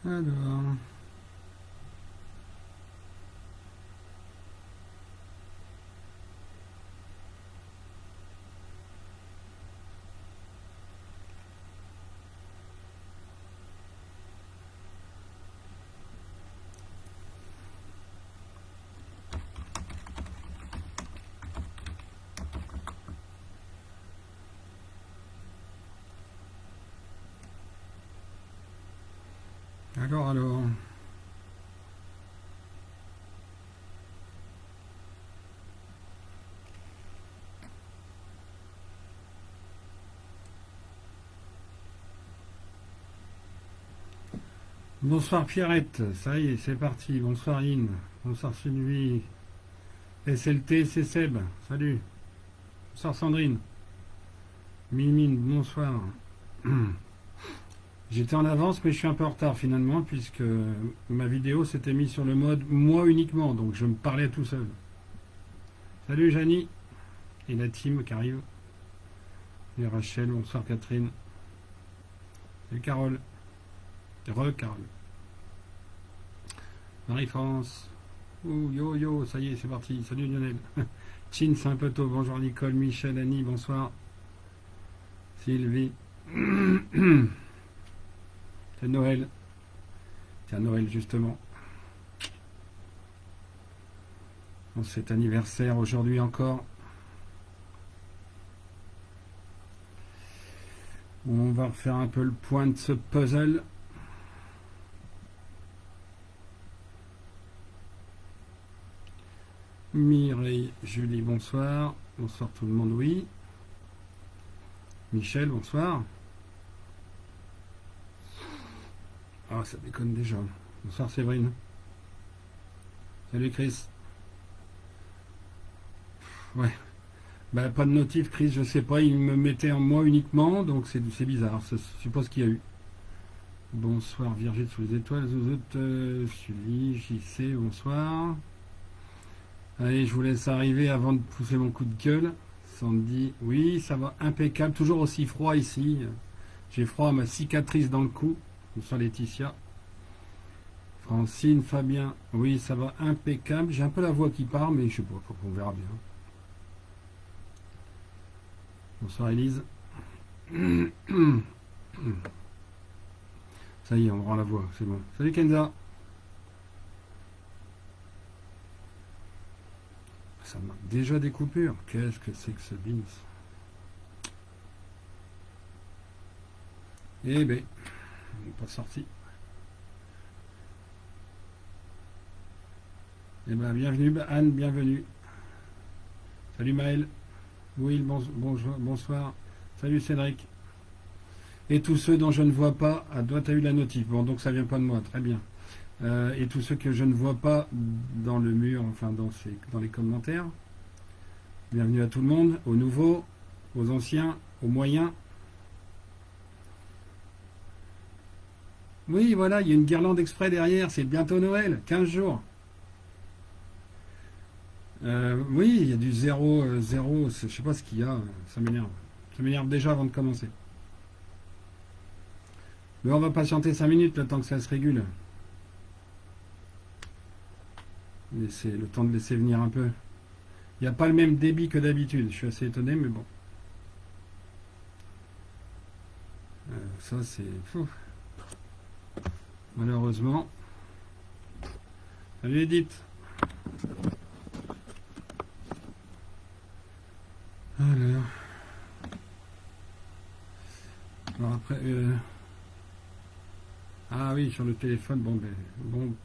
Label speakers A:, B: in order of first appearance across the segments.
A: Alors, alors. Bonsoir Pierrette, ça y est, c'est parti. Bonsoir In, bonsoir Sylvie. SLT, c'est Seb, salut. Bonsoir Sandrine. Mimine, bonsoir. J'étais en avance, mais je suis un peu en retard finalement, puisque ma vidéo s'était mise sur le mode moi uniquement, donc je me parlais tout seul. Salut Janie, et la team qui arrive. Et Rachel, bonsoir Catherine. Et Carole. Carole. Marie-France. Ouh, yo yo, ça y est, c'est parti. Salut Lionel. Chin, c'est un peu tôt. Bonjour Nicole, Michel, Annie, bonsoir. Sylvie. C'est Noël. C'est à Noël justement. On cet anniversaire aujourd'hui encore. On va refaire un peu le point de ce puzzle. Mireille, Julie, bonsoir. Bonsoir tout le monde, oui. Michel, bonsoir. Ah, ça déconne déjà. Bonsoir Séverine. Salut Chris. Ouais. Bah, pas de notif, Chris, je sais pas. Il me mettait en moi uniquement, donc c'est bizarre. Je suppose qu'il y a eu. Bonsoir Virgile sous les étoiles. Zouzout, Julie, JC, bonsoir. Allez, je vous laisse arriver avant de pousser mon coup de gueule. Sandy, oui, ça va impeccable. Toujours aussi froid ici. J'ai froid à ma cicatrice dans le cou. Bonsoir Laetitia. Francine, Fabien, oui, ça va impeccable. J'ai un peu la voix qui part, mais je sais pas, on verra bien. Bonsoir Elise. Ça y est, on rend la voix, c'est bon. Salut Kenza. Ça marque déjà des coupures. Qu'est-ce que c'est que ce bins? Eh ben, on n'est pas sorti. Eh ben, bienvenue Anne, bienvenue. Salut Maël. Will, bonsoir. Salut Cédric. Et tous ceux dont je ne vois pas, toi tu as eu la notif. Bon, donc ça vient pas de moi, très bien. Et tous ceux que je ne vois pas dans le mur, enfin dans les commentaires. Bienvenue à tout le monde, aux nouveaux, aux anciens, aux moyens. Oui, voilà, il y a une guirlande exprès derrière, c'est bientôt Noël, 15 jours. Oui, il y a du 0, je sais pas ce qu'il y a, ça m'énerve. Ça m'énerve déjà avant de commencer. Mais on va patienter 5 minutes le temps que ça se régule. Laissez le temps de laisser venir un peu. Il n'y a pas le même débit que d'habitude, je suis assez étonné, mais bon. Ça c'est fou. Malheureusement. Salut Edith. Alors après, ah oui, sur le téléphone, bon,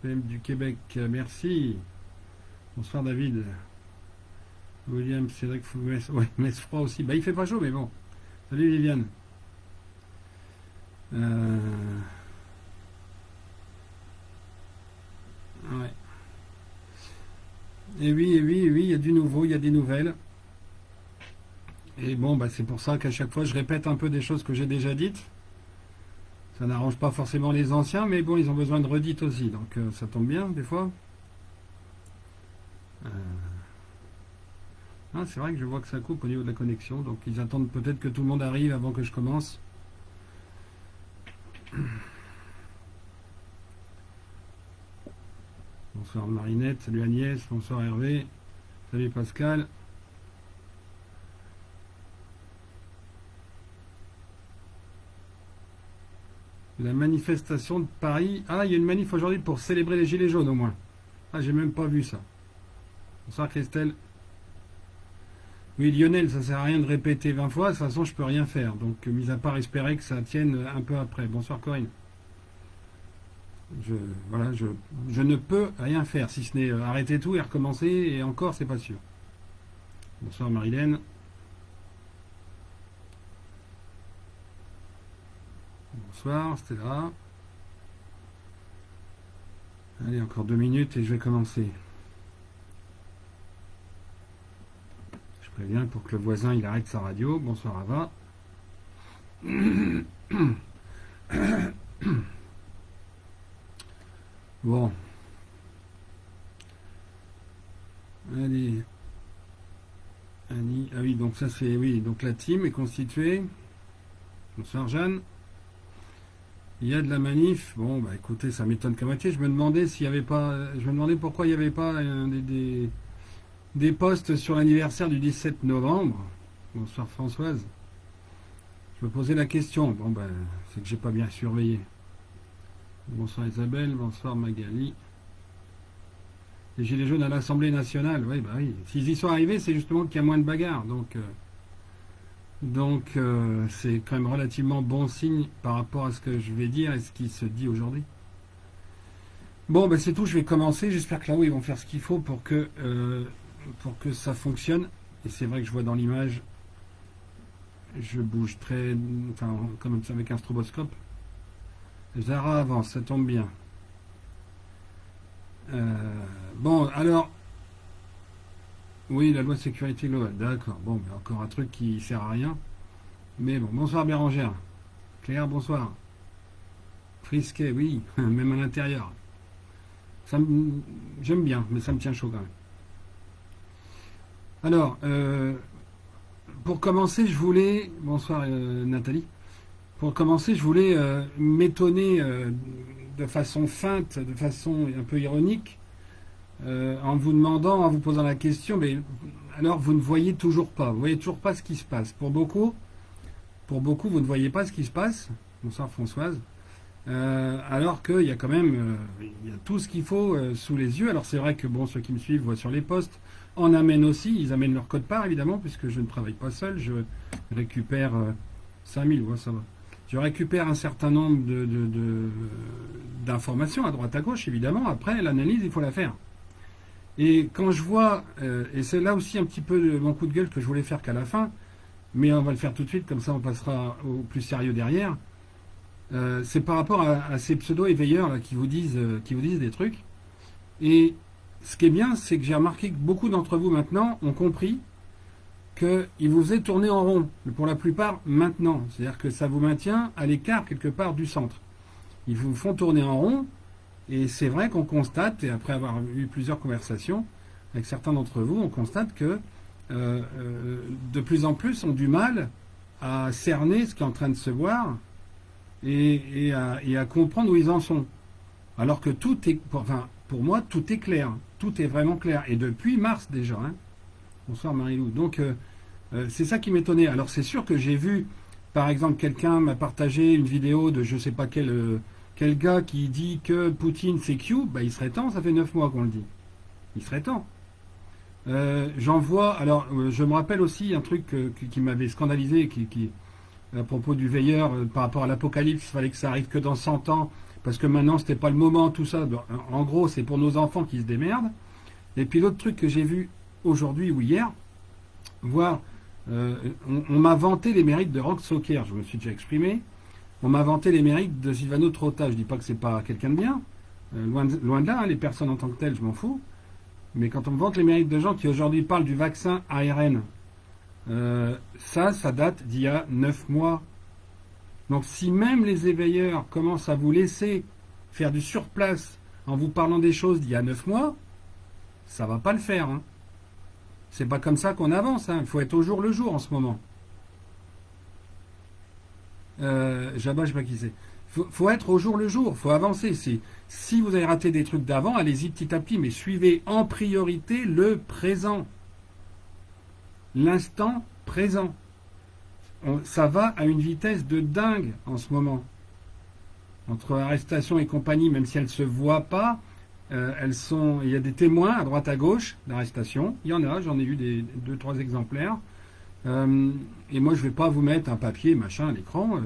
A: PM du Québec, merci. Bonsoir David. William, Cédric, ouais, Metz froid aussi. Bah il fait pas chaud, mais bon. Salut Viviane. Ouais. Et oui, il y a du nouveau, il y a des nouvelles. Et bon, bah c'est pour ça qu'à chaque fois je répète un peu des choses que j'ai déjà dites. Ça n'arrange pas forcément les anciens, mais bon, ils ont besoin de redites aussi, donc ça tombe bien des fois. Ah, c'est vrai que je vois que ça coupe au niveau de la connexion, donc ils attendent peut-être que tout le monde arrive avant que je commence. Bonsoir Marinette, salut Agnès, bonsoir Hervé, salut Pascal. La manifestation de Paris. Ah, il y a une manif aujourd'hui pour célébrer les Gilets jaunes au moins. Ah, j'ai même pas vu ça. Bonsoir Christelle. Oui, Lionel, ça sert à rien de répéter 20 fois, de toute façon je peux rien faire. Donc, mis à part espérer que ça tienne un peu après. Bonsoir Corinne. Voilà, je ne peux rien faire, si ce n'est arrêter tout et recommencer, et encore, c'est pas sûr. Bonsoir Marilène. Bonsoir Stella. Allez, encore 2 minutes et je vais commencer. Je préviens pour que le voisin il arrête sa radio. Bonsoir Ava. Bon. Allez. Annie. Ah oui, donc ça c'est. Oui, donc la team est constituée. Bonsoir Jeanne. Il y a de la manif. Bon, bah écoutez, ça m'étonne qu'à moitié. Je me demandais s'il y avait pas. Je me demandais pourquoi il n'y avait pas des posts sur l'anniversaire du 17 novembre. Bonsoir Françoise. Je me posais la question. Bon, ben, c'est que j'ai pas bien surveillé. Bonsoir Isabelle, bonsoir Magali. Les Gilets jaunes à l'Assemblée nationale, oui, bah oui. S'ils y sont arrivés, c'est justement qu'il y a moins de bagarres. Donc c'est quand même relativement bon signe par rapport à ce que je vais dire et ce qui se dit aujourd'hui. Bon, ben c'est tout, je vais commencer. J'espère que là-haut, ils vont faire ce qu'il faut pour que ça fonctionne. Et c'est vrai que je vois dans l'image, je bouge très... Enfin, comme ça avec un stroboscope. Zara avance, ça tombe bien. Bon, alors... Oui, la loi de sécurité globale, d'accord. Bon, mais encore un truc qui sert à rien. Mais bon, bonsoir Bérangère. Claire, bonsoir. Frisquet, oui, même à l'intérieur. J'aime bien, mais ça me tient chaud quand même. Alors, pour commencer, je voulais... Bonsoir Nathalie. Pour commencer, je voulais m'étonner de façon feinte, de façon un peu ironique, en vous demandant, en vous posant la question, mais alors vous ne voyez toujours pas, vous voyez toujours pas ce qui se passe. Pour beaucoup, vous ne voyez pas ce qui se passe. Bonsoir Françoise. Alors qu'il y a quand même il y a tout ce qu'il faut sous les yeux. Alors c'est vrai que bon, ceux qui me suivent voient sur les posts, en amènent aussi, ils amènent leur code-part évidemment, puisque je ne travaille pas seul, je récupère 5000, ouais, ça va. Je récupère un certain nombre d'informations à droite à gauche, évidemment. Après, l'analyse, il faut la faire. Et quand je vois, et c'est là aussi un petit peu mon coup de gueule que je voulais faire qu'à la fin, mais on va le faire tout de suite, comme ça on passera au plus sérieux derrière, c'est par rapport à ces pseudo-éveilleurs là, qui vous disent des trucs. Et ce qui est bien, c'est que j'ai remarqué que beaucoup d'entre vous maintenant ont compris qu'ils vous faisaient tourner en rond, pour la plupart maintenant. C'est-à-dire que ça vous maintient à l'écart quelque part du centre. Ils vous font tourner en rond, et c'est vrai qu'on constate, et après avoir eu plusieurs conversations avec certains d'entre vous, on constate que de plus en plus ont du mal à cerner ce qui est en train de se voir et à comprendre où ils en sont. Alors que tout est, enfin, pour moi, tout est clair. Tout est vraiment clair. Et depuis mars déjà. Hein. Bonsoir Marie-Lou. Donc, c'est ça qui m'étonnait. Alors c'est sûr que j'ai vu, par exemple, quelqu'un m'a partagé une vidéo de je sais pas quel gars qui dit que Poutine c'est Q. Bah, il serait temps, ça fait 9 mois qu'on le dit. Il serait temps. J'en vois, alors je me rappelle aussi un truc qui m'avait scandalisé, à propos du veilleur, par rapport à l'apocalypse, il fallait que ça arrive que dans 100 ans, parce que maintenant c'était pas le moment, tout ça. En gros, c'est pour nos enfants qui se démerdent. Et puis l'autre truc que j'ai vu aujourd'hui ou hier, voir... on m'a vanté les mérites de Rock Soccer, je me suis déjà exprimé. On m'a vanté les mérites de Silvano Trotta. Je dis pas que c'est pas quelqu'un de bien, loin de là, hein, les personnes en tant que telles, je m'en fous. Mais quand on me vante les mérites de gens qui aujourd'hui parlent du vaccin ARN, ça date d'il y a 9 mois. Donc si même les éveilleurs commencent à vous laisser faire du surplace en vous parlant des choses d'il y a 9 mois, ça va pas le faire. Hein. C'est pas comme ça qu'on avance, hein. Il faut être au jour le jour en ce moment. Jabba, je sais pas qui c'est. Faut être au jour le jour, faut avancer. Si vous avez raté des trucs d'avant, allez-y petit à petit, mais suivez en priorité le présent, l'instant présent. Ça va à une vitesse de dingue en ce moment. Entre arrestation et compagnie, même si elles ne se voient pas, il y a des témoins à droite à gauche d'arrestation. Il y en a, j'en ai eu deux, trois exemplaires. Et moi, je ne vais pas vous mettre un papier, machin, à l'écran.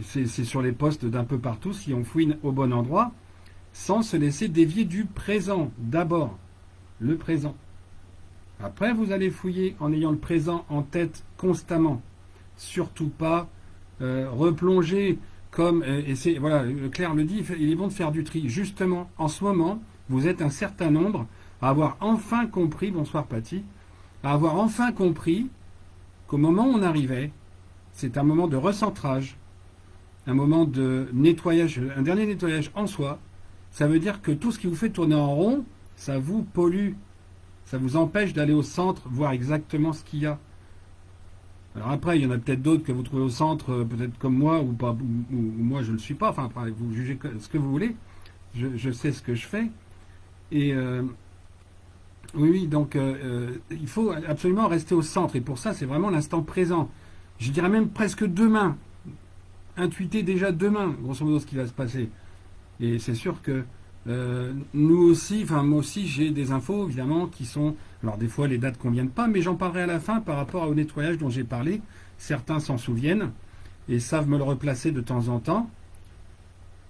A: C'est sur les postes d'un peu partout, si on fouine au bon endroit, sans se laisser dévier du présent. D'abord, le présent. Après, vous allez fouiller en ayant le présent en tête constamment. Surtout pas replonger comme... voilà, Claire le dit, il est bon de faire du tri. Justement, en ce moment, vous êtes un certain nombre à avoir enfin compris, bonsoir Patty, à avoir enfin compris qu'au moment où on arrivait, c'est un moment de recentrage, un moment de nettoyage, un dernier nettoyage en soi. Ça veut dire que tout ce qui vous fait tourner en rond, ça vous pollue. Ça vous empêche d'aller au centre, voir exactement ce qu'il y a. Alors après, il y en a peut-être d'autres que vous trouvez au centre, peut-être comme moi, ou pas, ou moi je ne le suis pas. Enfin, après, vous jugez ce que vous voulez. Je sais ce que je fais. Et oui, donc il faut absolument rester au centre. Et pour ça, c'est vraiment l'instant présent. Je dirais même presque demain. Intuiter déjà demain, grosso modo, ce qui va se passer. Et c'est sûr que nous aussi, enfin moi aussi, j'ai des infos évidemment qui sont, alors des fois les dates ne conviennent pas, mais j'en parlerai à la fin par rapport au nettoyage dont j'ai parlé. Certains s'en souviennent et savent me le replacer de temps en temps.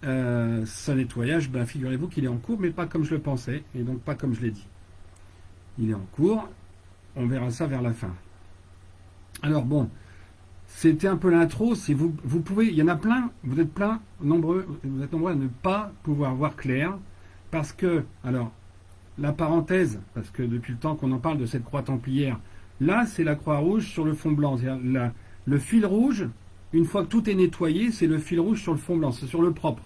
A: Ce nettoyage, ben, figurez-vous qu'il est en cours, mais pas comme je le pensais, et donc pas comme je l'ai dit. Il est en cours, on verra ça vers la fin. Alors bon, c'était un peu l'intro. Si vous pouvez, il y en a plein, vous êtes nombreux à ne pas pouvoir voir clair, parce que, alors, la parenthèse, parce que depuis le temps qu'on en parle de cette croix templière, là c'est la croix rouge sur le fond blanc. C'est-à-dire le fil rouge, une fois que tout est nettoyé, c'est le fil rouge sur le fond blanc, c'est sur le propre.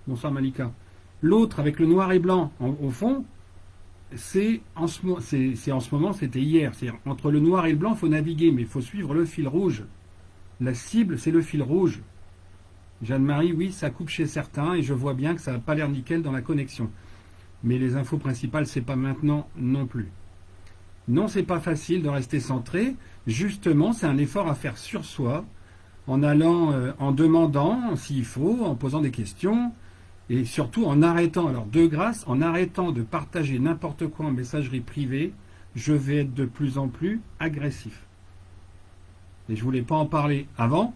A: Bonsoir Malika. L'autre avec le noir et blanc au fond, c'est en ce moment, c'était hier. C'est entre le noir et le blanc, il faut naviguer, mais il faut suivre le fil rouge. La cible, c'est le fil rouge. Jeanne-Marie, oui, ça coupe chez certains, et je vois bien que ça n'a pas l'air nickel dans la connexion. Mais les infos principales, c'est pas maintenant non plus. Non, c'est pas facile de rester centré. Justement, c'est un effort à faire sur soi, en allant, en demandant s'il faut, en posant des questions. Et surtout en arrêtant, alors de grâce, en arrêtant de partager n'importe quoi en messagerie privée, je vais être de plus en plus agressif. Et je ne voulais pas en parler avant,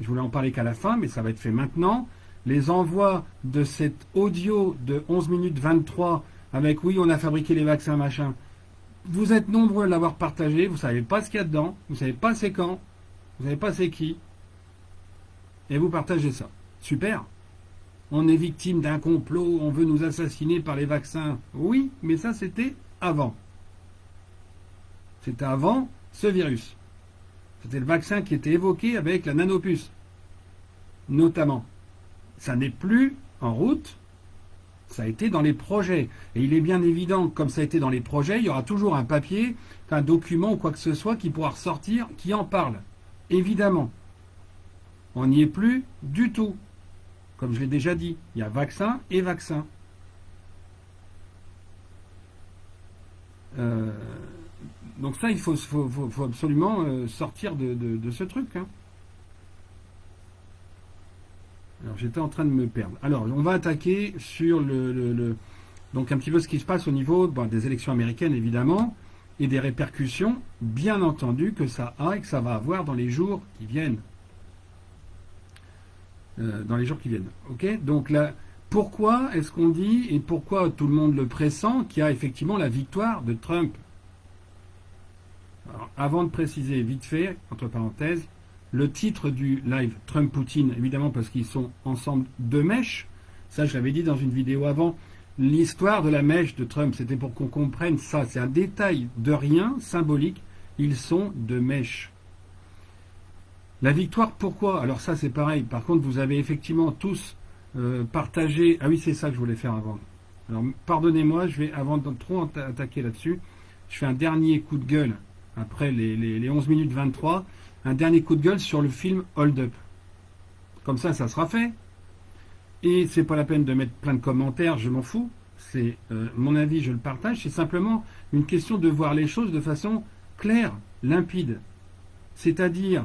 A: je voulais en parler qu'à la fin, mais ça va être fait maintenant. Les envois de cet audio de 11 minutes 23 avec oui, on a fabriqué les vaccins, machin. Vous êtes nombreux à l'avoir partagé, vous ne savez pas ce qu'il y a dedans, vous ne savez pas c'est quand, vous ne savez pas c'est qui, et vous partagez ça. Super! On est victime d'un complot, on veut nous assassiner par les vaccins. Oui, mais ça c'était avant. C'était avant ce virus. C'était le vaccin qui était évoqué avec la nanopuce, notamment. Ça n'est plus en route, ça a été dans les projets. Et il est bien évident que comme ça a été dans les projets, il y aura toujours un papier, un document ou quoi que ce soit qui pourra ressortir, qui en parle. Évidemment. On n'y est plus du tout. Comme je l'ai déjà dit, il y a vaccin et vaccin. Donc ça, il faut absolument sortir de ce truc. Hein. Alors j'étais en train de me perdre. Alors on va attaquer sur donc un petit peu ce qui se passe au niveau des élections américaines évidemment et des répercussions, bien entendu, que ça a et que ça va avoir dans les jours qui viennent. Ok, donc là, pourquoi est-ce qu'on dit et pourquoi tout le monde le pressent qu'il y a effectivement la victoire de Trump? Alors, avant de préciser vite fait, entre parenthèses, le titre du live Trump-Poutine, évidemment parce qu'ils sont ensemble de mèches, ça je l'avais dit dans une vidéo avant, l'histoire de la mèche de Trump, c'était pour qu'on comprenne ça, c'est un détail de rien, symbolique, ils sont de mèches. La victoire, pourquoi? Alors ça c'est pareil, par contre vous avez effectivement tous partagé, ah oui c'est ça que je voulais faire avant. Alors pardonnez-moi, je vais, avant de trop attaquer là-dessus, je fais un dernier coup de gueule après les 11 minutes 23. un dernier coup de gueule sur le film Hold Up. Comme ça sera fait. Et c'est pas la peine de mettre plein de commentaires, je m'en fous. C'est mon avis, je le partage. C'est simplement une question de voir les choses de façon claire, limpide. C'est-à-dire,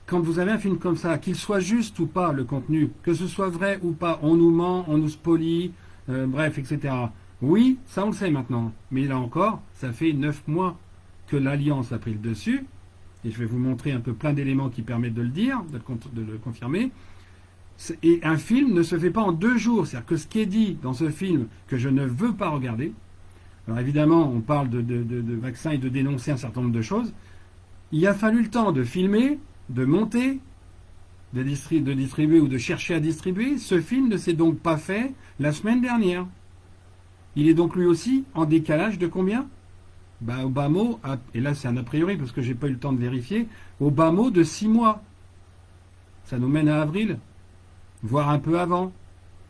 A: quand vous avez un film comme ça, qu'il soit juste ou pas le contenu, que ce soit vrai ou pas, on nous ment, on nous spolie, bref, etc. Oui, ça on le sait maintenant. Mais là encore, ça fait 9 mois que l'Alliance a pris le dessus. Et je vais vous montrer un peu plein d'éléments qui permettent de le dire, de le confirmer. Et un film ne se fait pas en 2 jours. C'est-à-dire que ce qui est dit dans ce film que je ne veux pas regarder, alors évidemment, on parle de vaccins et de dénoncer un certain nombre de choses. Il a fallu le temps de filmer, de monter, de distribuer ou de chercher à distribuer. Ce film ne s'est donc pas fait la semaine dernière. Il est donc lui aussi en décalage de combien? Au bas mot, et là c'est un a priori parce que j'ai pas eu le temps de vérifier, au bas mot de 6 mois. Ça nous mène à avril, voire un peu avant,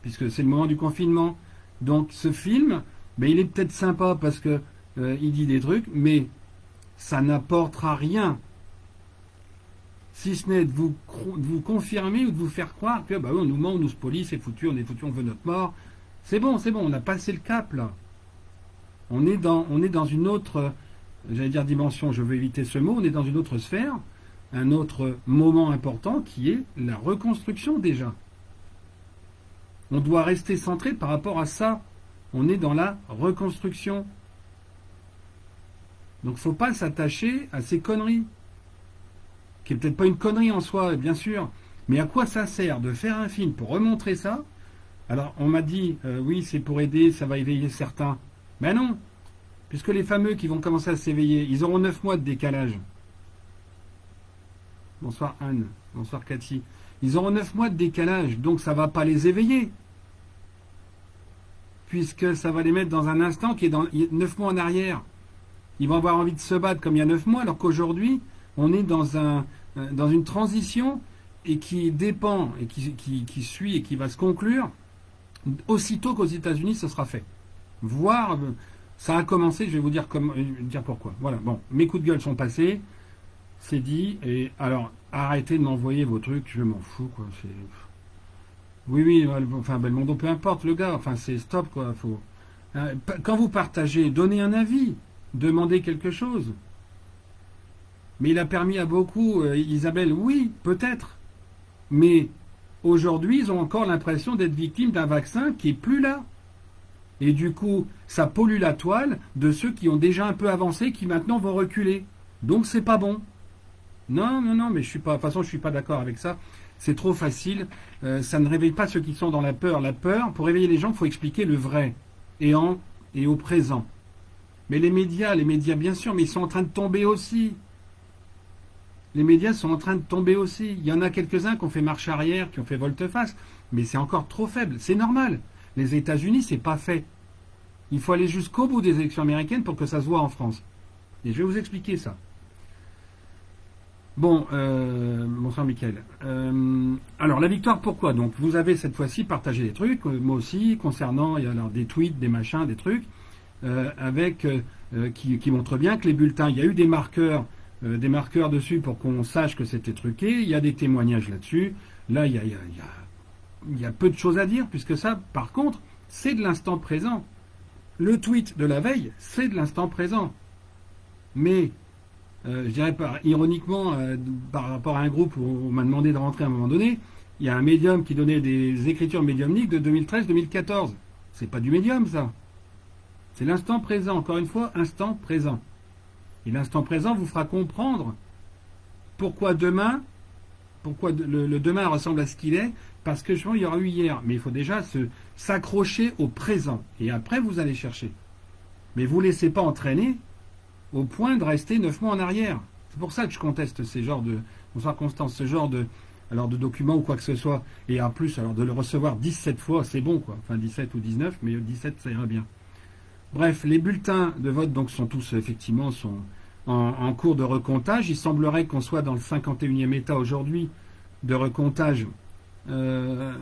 A: puisque c'est le moment du confinement. Donc ce film, il est peut-être sympa parce que il dit des trucs, mais ça n'apportera rien. Si ce n'est de vous confirmer ou de vous faire croire que on nous ment, on nous spolie, c'est foutu, on veut notre mort. C'est bon, on a passé le cap là. On est dans une autre, j'allais dire dimension, je veux éviter ce mot, on est dans une autre sphère, un autre moment important qui est la reconstruction déjà. On doit rester centré par rapport à ça. On est dans la reconstruction. Donc il ne faut pas s'attacher à ces conneries. Qui n'est peut-être pas une connerie en soi, bien sûr. Mais à quoi ça sert de faire un film pour remontrer ça? Alors on m'a dit, oui c'est pour aider, ça va éveiller certains. Mais non, puisque les fameux qui vont commencer à s'éveiller, ils auront 9 mois de décalage. Bonsoir Anne, bonsoir Cathy. Ils auront 9 mois de décalage, donc ça ne va pas les éveiller. Puisque ça va les mettre dans un instant qui est dans 9 mois en arrière. Ils vont avoir envie de se battre comme il y a 9 mois, alors qu'aujourd'hui, on est dans une transition et qui dépend, et qui suit et qui va se conclure aussitôt qu'aux États-Unis, ce sera fait. Voire, ça a commencé, je vais vous dire pourquoi. Voilà, bon, mes coups de gueule sont passés, c'est dit, et alors, arrêtez de m'envoyer vos trucs, je m'en fous, quoi, c'est... Oui, enfin, Belmondo, peu importe, le gars, enfin, c'est stop, quoi, faut... Quand vous partagez, donnez un avis, demandez quelque chose. Mais il a permis à beaucoup, Isabelle, oui, peut-être, mais aujourd'hui, ils ont encore l'impression d'être victimes d'un vaccin qui est plus là. Et du coup, ça pollue la toile de ceux qui ont déjà un peu avancé, qui maintenant vont reculer. Donc c'est pas bon. Non, mais de toute façon, je suis pas d'accord avec ça. C'est trop facile. Ça ne réveille pas ceux qui sont dans la peur. La peur, pour réveiller les gens, il faut expliquer le vrai. Et au présent. Mais les médias, bien sûr, mais ils sont en train de tomber aussi. Les médias sont en train de tomber aussi. Il y en a quelques-uns qui ont fait marche arrière, qui ont fait volte-face, mais c'est encore trop faible. C'est normal. Les États-Unis, c'est pas fait. Il faut aller jusqu'au bout des élections américaines pour que ça se voit en France. Et je vais vous expliquer ça. Bon, bonsoir Mickaël. Alors la victoire, pourquoi? Donc vous avez cette fois-ci partagé des trucs, moi aussi, concernant alors, des tweets, des machins, des trucs, qui montrent bien que les bulletins, il y a eu des marqueurs dessus pour qu'on sache que c'était truqué, il y a des témoignages là-dessus. Là, il y a peu de choses à dire, puisque ça, par contre, c'est de l'instant présent. Le tweet de la veille, c'est de l'instant présent. Mais, je dirais pas, ironiquement, par rapport à un groupe où on m'a demandé de rentrer à un moment donné, il y a un médium qui donnait des écritures médiumniques de 2013-2014. C'est pas du médium, ça. C'est l'instant présent, encore une fois, instant présent. Et l'instant présent vous fera comprendre pourquoi le demain ressemble à ce qu'il est, parce que je pense qu'il y aura eu hier. Mais il faut déjà s'accrocher au présent. Et après, vous allez chercher. Mais vous ne laissez pas entraîner au point de rester 9 mois en arrière. C'est pour ça que je conteste ce genre de documents ou quoi que ce soit. Et en plus, alors de le recevoir 17 fois, c'est bon, quoi. Enfin 17 ou 19, mais 17, ça ira bien. Bref, les bulletins de vote donc sont tous effectivement en cours de recomptage. Il semblerait qu'on soit dans le 51e état aujourd'hui de recomptage. Ils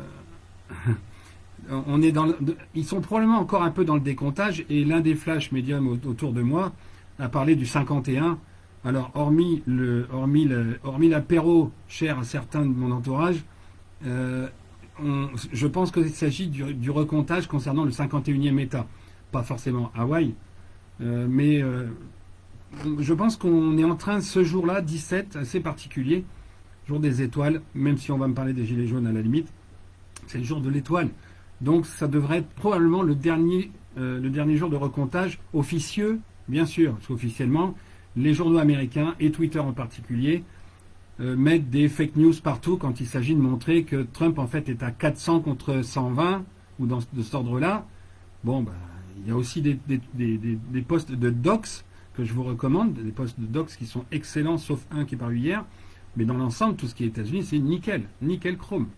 A: sont probablement encore un peu dans le décomptage et l'un des flash médiums autour de moi a parlé du 51. Alors, hormis l'apéro cher à certains de mon entourage, euh, je pense qu'il s'agit du recomptage concernant le 51e État. Pas forcément Hawaï, mais je pense qu'on est en train, ce jour-là, 17, assez particulier, jour des étoiles, même si on va me parler des gilets jaunes à la limite, c'est le jour de l'étoile. Donc ça devrait être probablement le dernier jour de recomptage officieux, bien sûr, parce qu'officiellement, les journaux américains, et Twitter en particulier, mettent des fake news partout quand il s'agit de montrer que Trump, en fait, est à 400 contre 120, ou de cet ordre-là. Bon, bah, il y a aussi des postes de docs que je vous recommande, des postes de docs qui sont excellents, sauf un qui est paru hier. Mais dans l'ensemble, tout ce qui est États-Unis, c'est nickel, nickel chrome.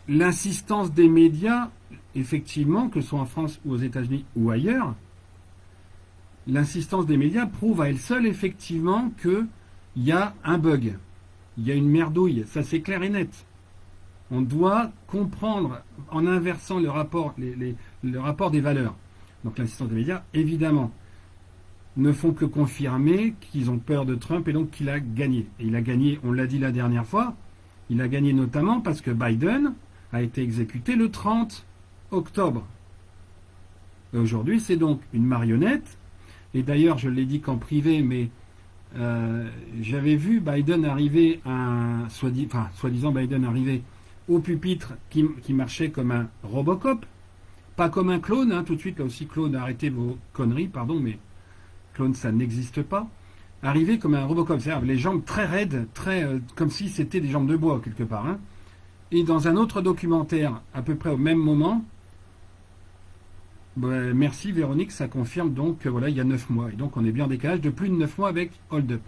A: L'insistance des médias, effectivement, que ce soit en France ou aux États-Unis ou ailleurs, l'insistance des médias prouve à elle seule, effectivement, qu'il y a un bug, il y a une merdouille, ça c'est clair et net. On doit comprendre, en inversant le rapport des valeurs. Donc l'insistance des médias, évidemment, ne font que confirmer qu'ils ont peur de Trump et donc qu'il a gagné. Et il a gagné, on l'a dit la dernière fois, il a gagné notamment parce que Biden a été exécuté le 30 octobre. Et aujourd'hui, c'est donc une marionnette. Et d'ailleurs, je l'ai dit qu'en privé, mais j'avais vu Biden arriver, soi-disant Biden arriver au pupitre qui marchait comme un Robocop, pas comme un clone, hein, tout de suite, là aussi, clone, arrêtez vos conneries, pardon, mais clone, ça n'existe pas. Arriver comme un Robocop, c'est-à-dire les jambes très raides, comme si c'était des jambes de bois, quelque part. Hein. Et dans un autre documentaire, à peu près au même moment, merci Véronique, ça confirme donc que voilà, il y a 9 mois. Et donc on est bien en décalage de plus de 9 mois avec Hold Up.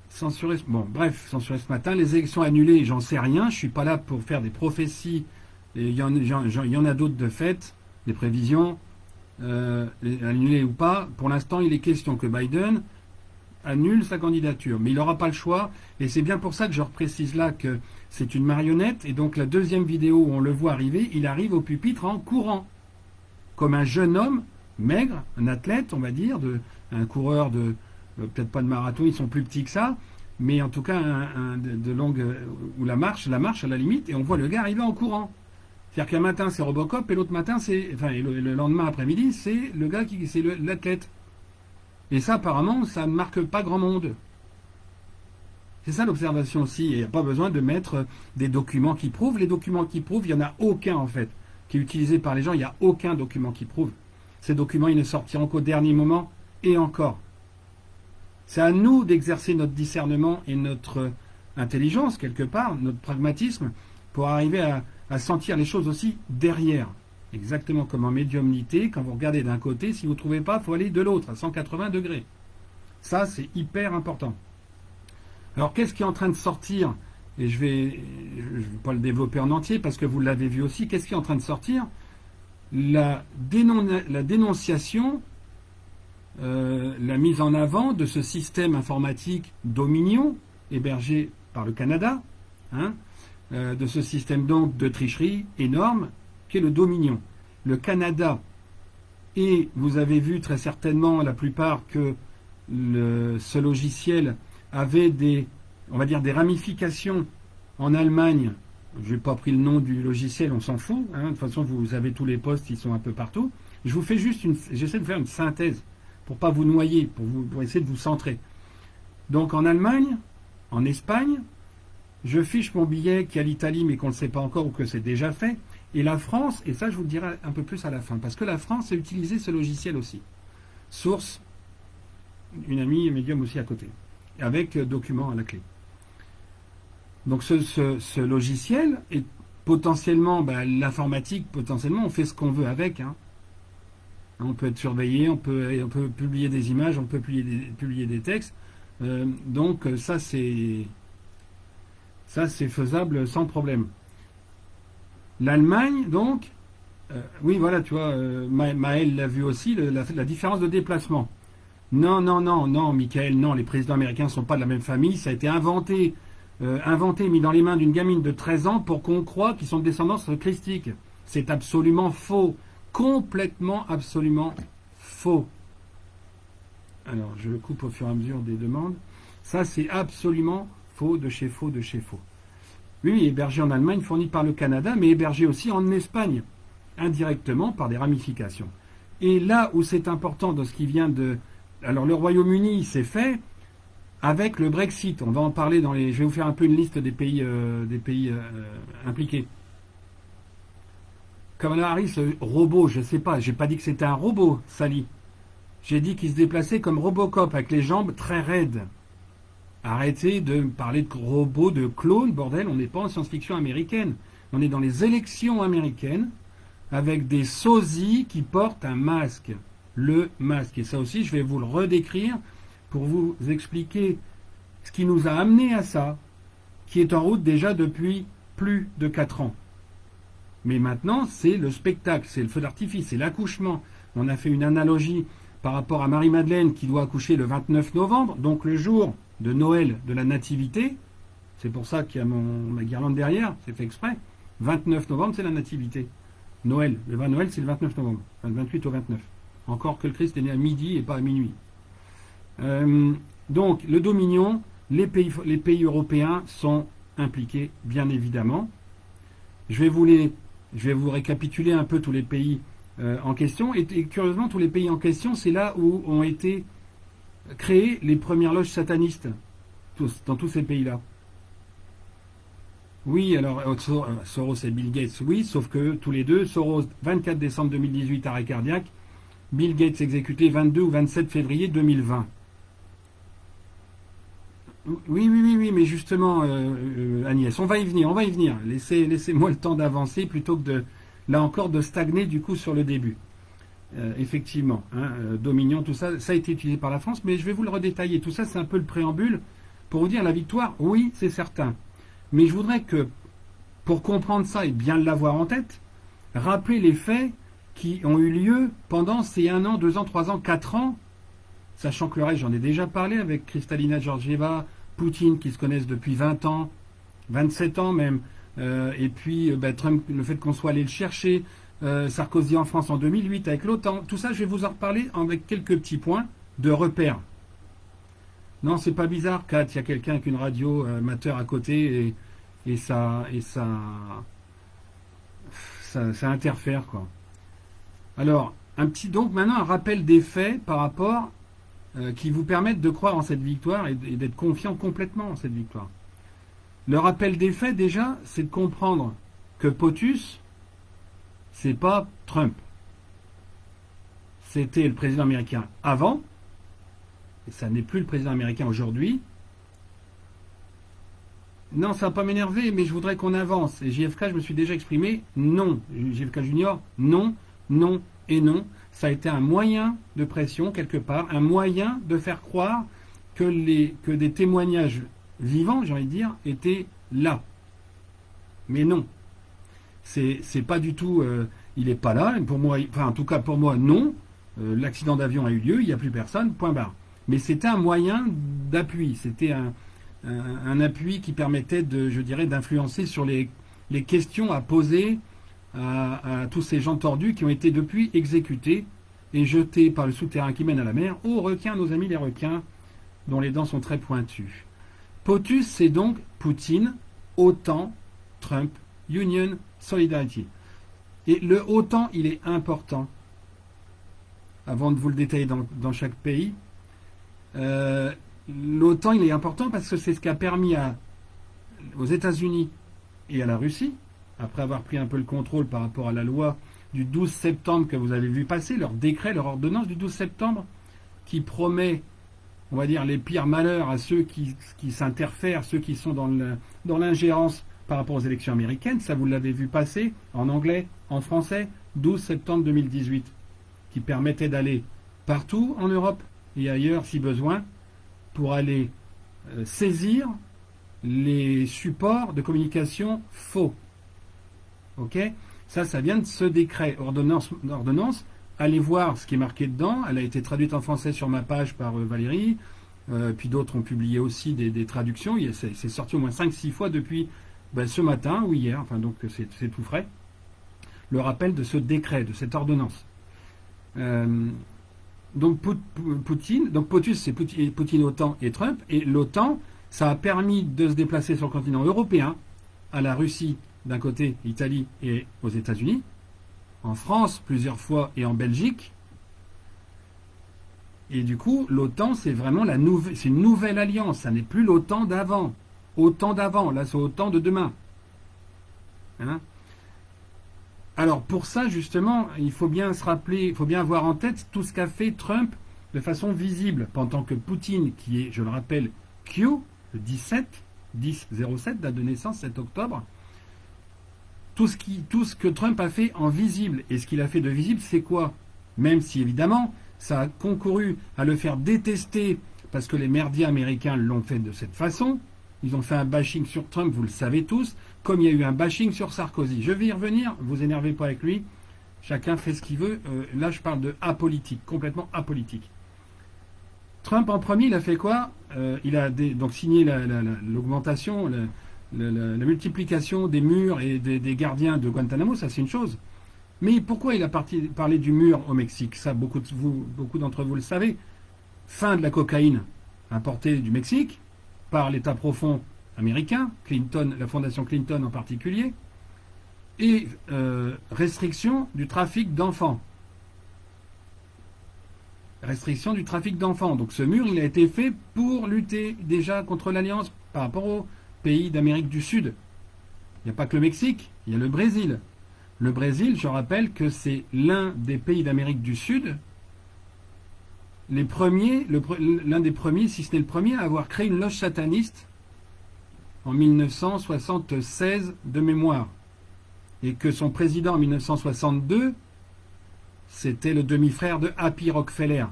A: Censuré ce matin, les élections annulées, j'en sais rien, je suis pas là pour faire des prophéties, et il y en a d'autres de fait, des prévisions, annulées ou pas. Pour l'instant, il est question que Biden annule sa candidature, mais il n'aura pas le choix, et c'est bien pour ça que je reprécise là que c'est une marionnette, et donc la deuxième vidéo où on le voit arriver, il arrive au pupitre en courant, comme un jeune homme, maigre, un athlète, on va dire, un coureur de peut-être pas de marathon, ils sont plus petits que ça, mais en tout cas de longue, ou la marche à la limite, et on voit le gars arriver en courant. C'est-à-dire qu'un matin c'est Robocop, et l'autre matin et le lendemain après-midi, c'est le gars c'est l'athlète. Et ça, apparemment, ça ne marque pas grand monde. C'est ça l'observation aussi, et il n'y a pas besoin de mettre des documents qui prouvent. Les documents qui prouvent, il n'y en a aucun en fait, qui est utilisé par les gens, il n'y a aucun document qui prouve. Ces documents, ils ne sortiront qu'au dernier moment, et encore. C'est à nous d'exercer notre discernement et notre intelligence, quelque part, notre pragmatisme, pour arriver à sentir les choses aussi derrière. Exactement comme en médiumnité, quand vous regardez d'un côté, si vous ne trouvez pas, il faut aller de l'autre, à 180 degrés. Ça, c'est hyper important. Alors, qu'est-ce qui est en train de sortir? Et je vais pas le développer en entier, parce que vous l'avez vu aussi. Qu'est-ce qui est en train de sortir? La dénonciation, la mise en avant de ce système informatique Dominion, hébergé par le Canada, hein, de ce système donc de tricherie énorme, qu'est le Dominion. Le Canada, et vous avez vu très certainement la plupart que ce logiciel avait on va dire des ramifications en Allemagne. Je n'ai pas pris le nom du logiciel, on s'en fout. Hein. De toute façon, vous avez tous les postes, ils sont un peu partout. Je vous fais juste j'essaie de faire une synthèse pour pas vous noyer, pour essayer de vous centrer. Donc en Allemagne, en Espagne, je fiche mon billet qui est à l'Italie, mais qu'on ne le sait pas encore ou que c'est déjà fait. Et la France, et ça je vous le dirai un peu plus à la fin, parce que la France a utilisé ce logiciel aussi. Source, une amie médium aussi à côté, avec document à la clé. Donc ce logiciel est potentiellement, l'informatique, potentiellement, on fait ce qu'on veut avec. Hein. On peut être surveillé, on peut publier des images, on peut publier des textes. Donc ça c'est faisable sans problème. L'Allemagne, donc, oui, voilà, tu vois, Maël l'a vu aussi, la différence de déplacement. Non, Michael, non, les présidents américains ne sont pas de la même famille, ça a été inventé, mis dans les mains d'une gamine de 13 ans pour qu'on croie qu'ils sont de descendance christique. C'est absolument faux, complètement, absolument faux. Alors, je coupe au fur et à mesure des demandes. Ça, c'est absolument faux de chez faux de chez faux. Oui, hébergé en Allemagne, fourni par le Canada, mais hébergé aussi en Espagne, indirectement par des ramifications. Et là où c'est important dans ce qui vient de... Alors, le Royaume-Uni, c'est fait avec le Brexit. On va en parler dans les... Je vais vous faire un peu une liste des pays, impliqués. Kamala Harris, robot, je ne sais pas. J'ai pas dit que c'était un robot, Sally. J'ai dit qu'il se déplaçait comme Robocop, avec les jambes très raides. Arrêtez de parler de robots, de clones, bordel, on n'est pas en science-fiction américaine. On est dans les élections américaines, avec des sosies qui portent un masque. Le masque. Et ça aussi, je vais vous le redécrire pour vous expliquer ce qui nous a amené à ça, qui est en route déjà depuis plus de 4 ans. Mais maintenant, c'est le spectacle, c'est le feu d'artifice, c'est l'accouchement. On a fait une analogie par rapport à Marie-Madeleine qui doit accoucher le 29 novembre, donc le jour de Noël de la Nativité. C'est pour ça qu'il y a ma guirlande derrière, c'est fait exprès. 29 novembre, c'est la Nativité. Noël, le 20 Noël, c'est le 29 novembre, enfin, le 28 au 29. Encore que le Christ est né à midi et pas à minuit. Donc, le Dominion, les pays européens sont impliqués, bien évidemment. Je vais vous récapituler un peu tous les pays en question. Et curieusement, tous les pays en question, c'est là où ont été créées les premières loges satanistes, dans tous ces pays-là. Oui, alors Soros et Bill Gates, oui, sauf que tous les deux, Soros, 24 décembre 2018, arrêt cardiaque, Bill Gates exécuté 22 ou 27 février 2020. Oui, mais justement, Agnès, on va y venir. Laissez-moi le temps d'avancer plutôt que là encore, de stagner du coup sur le début. Effectivement, Dominion, tout ça, ça a été utilisé par la France, mais je vais vous le redétailler. Tout ça, c'est un peu le préambule pour vous dire la victoire, oui, c'est certain. Mais je voudrais que, pour comprendre ça et bien l'avoir en tête, rappeler les faits qui ont eu lieu pendant ces 1 an, 2 ans, 3 ans, 4 ans, sachant que le reste, j'en ai déjà parlé avec Kristalina Georgieva, Poutine, qui se connaissent depuis 20 ans, 27 ans même, et puis Trump, le fait qu'on soit allé le chercher, Sarkozy en France en 2008 avec l'OTAN, tout ça, je vais vous en reparler avec quelques petits points de repère. Non, c'est pas bizarre, Kat, il y a quelqu'un avec une radio amateur à côté et ça interfère, quoi. Alors, donc maintenant un rappel des faits par rapport qui vous permettent de croire en cette victoire et d'être confiant complètement en cette victoire. Le rappel des faits, déjà, c'est de comprendre que POTUS, c'est pas Trump. C'était le président américain avant, et ça n'est plus le président américain aujourd'hui. Non, ça va pas m'énerver, mais je voudrais qu'on avance. Et JFK, je me suis déjà exprimé, non. JFK Junior, non, non et non. Ça a été un moyen de pression, quelque part, un moyen de faire croire que des témoignages vivants, j'ai envie de dire, étaient là. Mais non. C'est pas du tout... il n'est pas là. Pour moi, enfin, en tout cas, pour moi, non. L'accident d'avion a eu lieu, il n'y a plus personne, point barre. Mais c'était un moyen d'appui. C'était un appui qui permettait, d'influencer sur les questions à poser à tous ces gens tordus qui ont été depuis exécutés et jetés par le souterrain qui mène à la mer aux requins, nos amis les requins, dont les dents sont très pointues. POTUS, c'est donc Poutine, OTAN, Trump, Union, Solidarity. Et le OTAN, il est important. Avant de vous le détailler dans chaque pays, l'OTAN, il est important parce que c'est ce qui a permis aux États-Unis et à la Russie, après avoir pris un peu le contrôle par rapport à la loi du 12 septembre que vous avez vu passer, leur décret, leur ordonnance du 12 septembre, qui promet, on va dire, les pires malheurs à ceux qui s'interfèrent, ceux qui sont dans l'ingérence par rapport aux élections américaines. Ça, vous l'avez vu passer en anglais, en français, 12 septembre 2018, qui permettait d'aller partout en Europe et ailleurs, si besoin, pour aller saisir les supports de communication faux. Ok ? Ça vient de ce décret, ordonnance. Allez voir ce qui est marqué dedans. Elle a été traduite en français sur ma page par Valérie. Puis d'autres ont publié aussi des traductions. C'est sorti au moins 5-6 fois depuis ce matin ou hier. Enfin, donc c'est tout frais. Le rappel de ce décret, de cette ordonnance. donc Poutine, donc POTUS, c'est Poutine, OTAN et Trump, et l'OTAN, ça a permis de se déplacer sur le continent européen, à la Russie d'un côté, Italie et aux États-Unis, en France plusieurs fois et en Belgique. Et du coup, l'OTAN, c'est vraiment c'est une nouvelle alliance. Ça n'est plus l'OTAN d'avant. OTAN d'avant, là, c'est OTAN de demain. Hein. Alors, pour ça, justement, il faut bien se rappeler, il faut bien avoir en tête tout ce qu'a fait Trump de façon visible, pendant que Poutine, qui est, je le rappelle, Q, le 10-07, date de naissance, 7 octobre, tout ce que Trump a fait en visible. Et ce qu'il a fait de visible, c'est quoi? Même si, évidemment, ça a concouru à le faire détester parce que les merdiers américains l'ont fait de cette façon. Ils ont fait un bashing sur Trump, vous le savez tous, comme il y a eu un bashing sur Sarkozy. Je vais y revenir, vous énervez pas avec lui. Chacun fait ce qu'il veut. Là, je parle de apolitique, complètement apolitique. Trump, en premier, il a fait quoi? Il a donc signé l'augmentation, la multiplication des murs et des gardiens de Guantanamo, ça c'est une chose. Mais pourquoi il a parlé du mur au Mexique? Ça, beaucoup d'entre vous le savez. Fin de la cocaïne importée du Mexique par l'État profond américain, Clinton, la fondation Clinton en particulier, et restriction du trafic d'enfants. Restriction du trafic d'enfants. Donc ce mur, il a été fait pour lutter déjà contre l'Alliance par rapport aux pays d'Amérique du Sud. Il n'y a pas que le Mexique, il y a le Brésil. Le Brésil, je rappelle que c'est l'un des pays d'Amérique du Sud, l'un des premiers, si ce n'est le premier, à avoir créé une loge sataniste en 1976 de mémoire. Et que son président en 1962, c'était le demi-frère de Happy Rockefeller,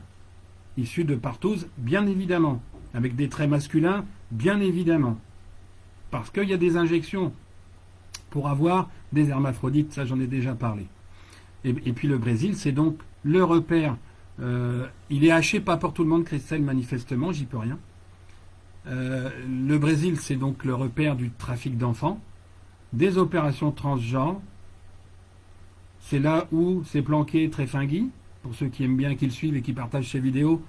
A: issu de Partouze, bien évidemment, avec des traits masculins, bien évidemment. Parce qu'il y a des injections pour avoir des hermaphrodites, ça j'en ai déjà parlé. Et puis le Brésil, c'est donc le repère. Il est haché pas pour tout le monde, Christelle, manifestement, j'y peux rien. Le Brésil, c'est donc le repère du trafic d'enfants, des opérations transgenres. C'est là où s'est planqué Tréfingui. Pour ceux qui aiment bien, qui le suivent et qui partagent ces vidéos,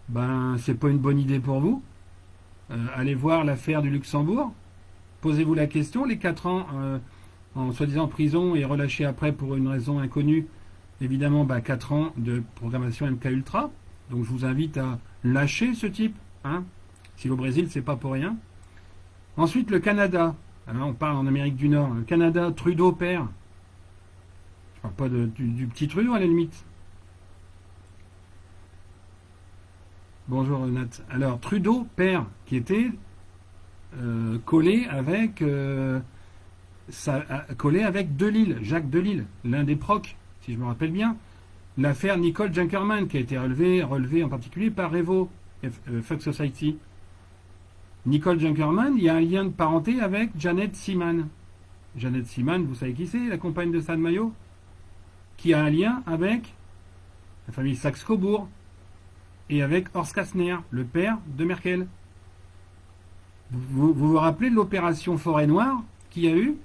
A: ben c'est pas une bonne idée pour vous. Allez voir l'affaire du Luxembourg. Posez-vous la question, les 4 ans en soi-disant prison et relâchés après pour une raison inconnue, évidemment 4 ans de programmation MK Ultra. Donc je vous invite à lâcher ce type. Hein. Si au Brésil, c'est pas pour rien. Ensuite, le Canada. Alors, on parle en Amérique du Nord. Le Canada, Trudeau père. Je parle pas du petit Trudeau à la limite. Bonjour Nat. Alors, Trudeau père, qui était collé avec Delisle, Jacques Delisle, l'un des procs, si je me rappelle bien. L'affaire Nicole Junkerman, qui a été relevée en particulier par Revo, Fuck Society. Nicole Junkerman, il y a un lien de parenté avec Janet Seaman. Janet Seaman, vous savez qui c'est, la compagne de Stan Mayo, qui a un lien avec la famille Saxe-Cobourg et avec Horst Kastner, le père de Merkel. Vous rappelez de l'opération Forêt Noire qu'il y a eu?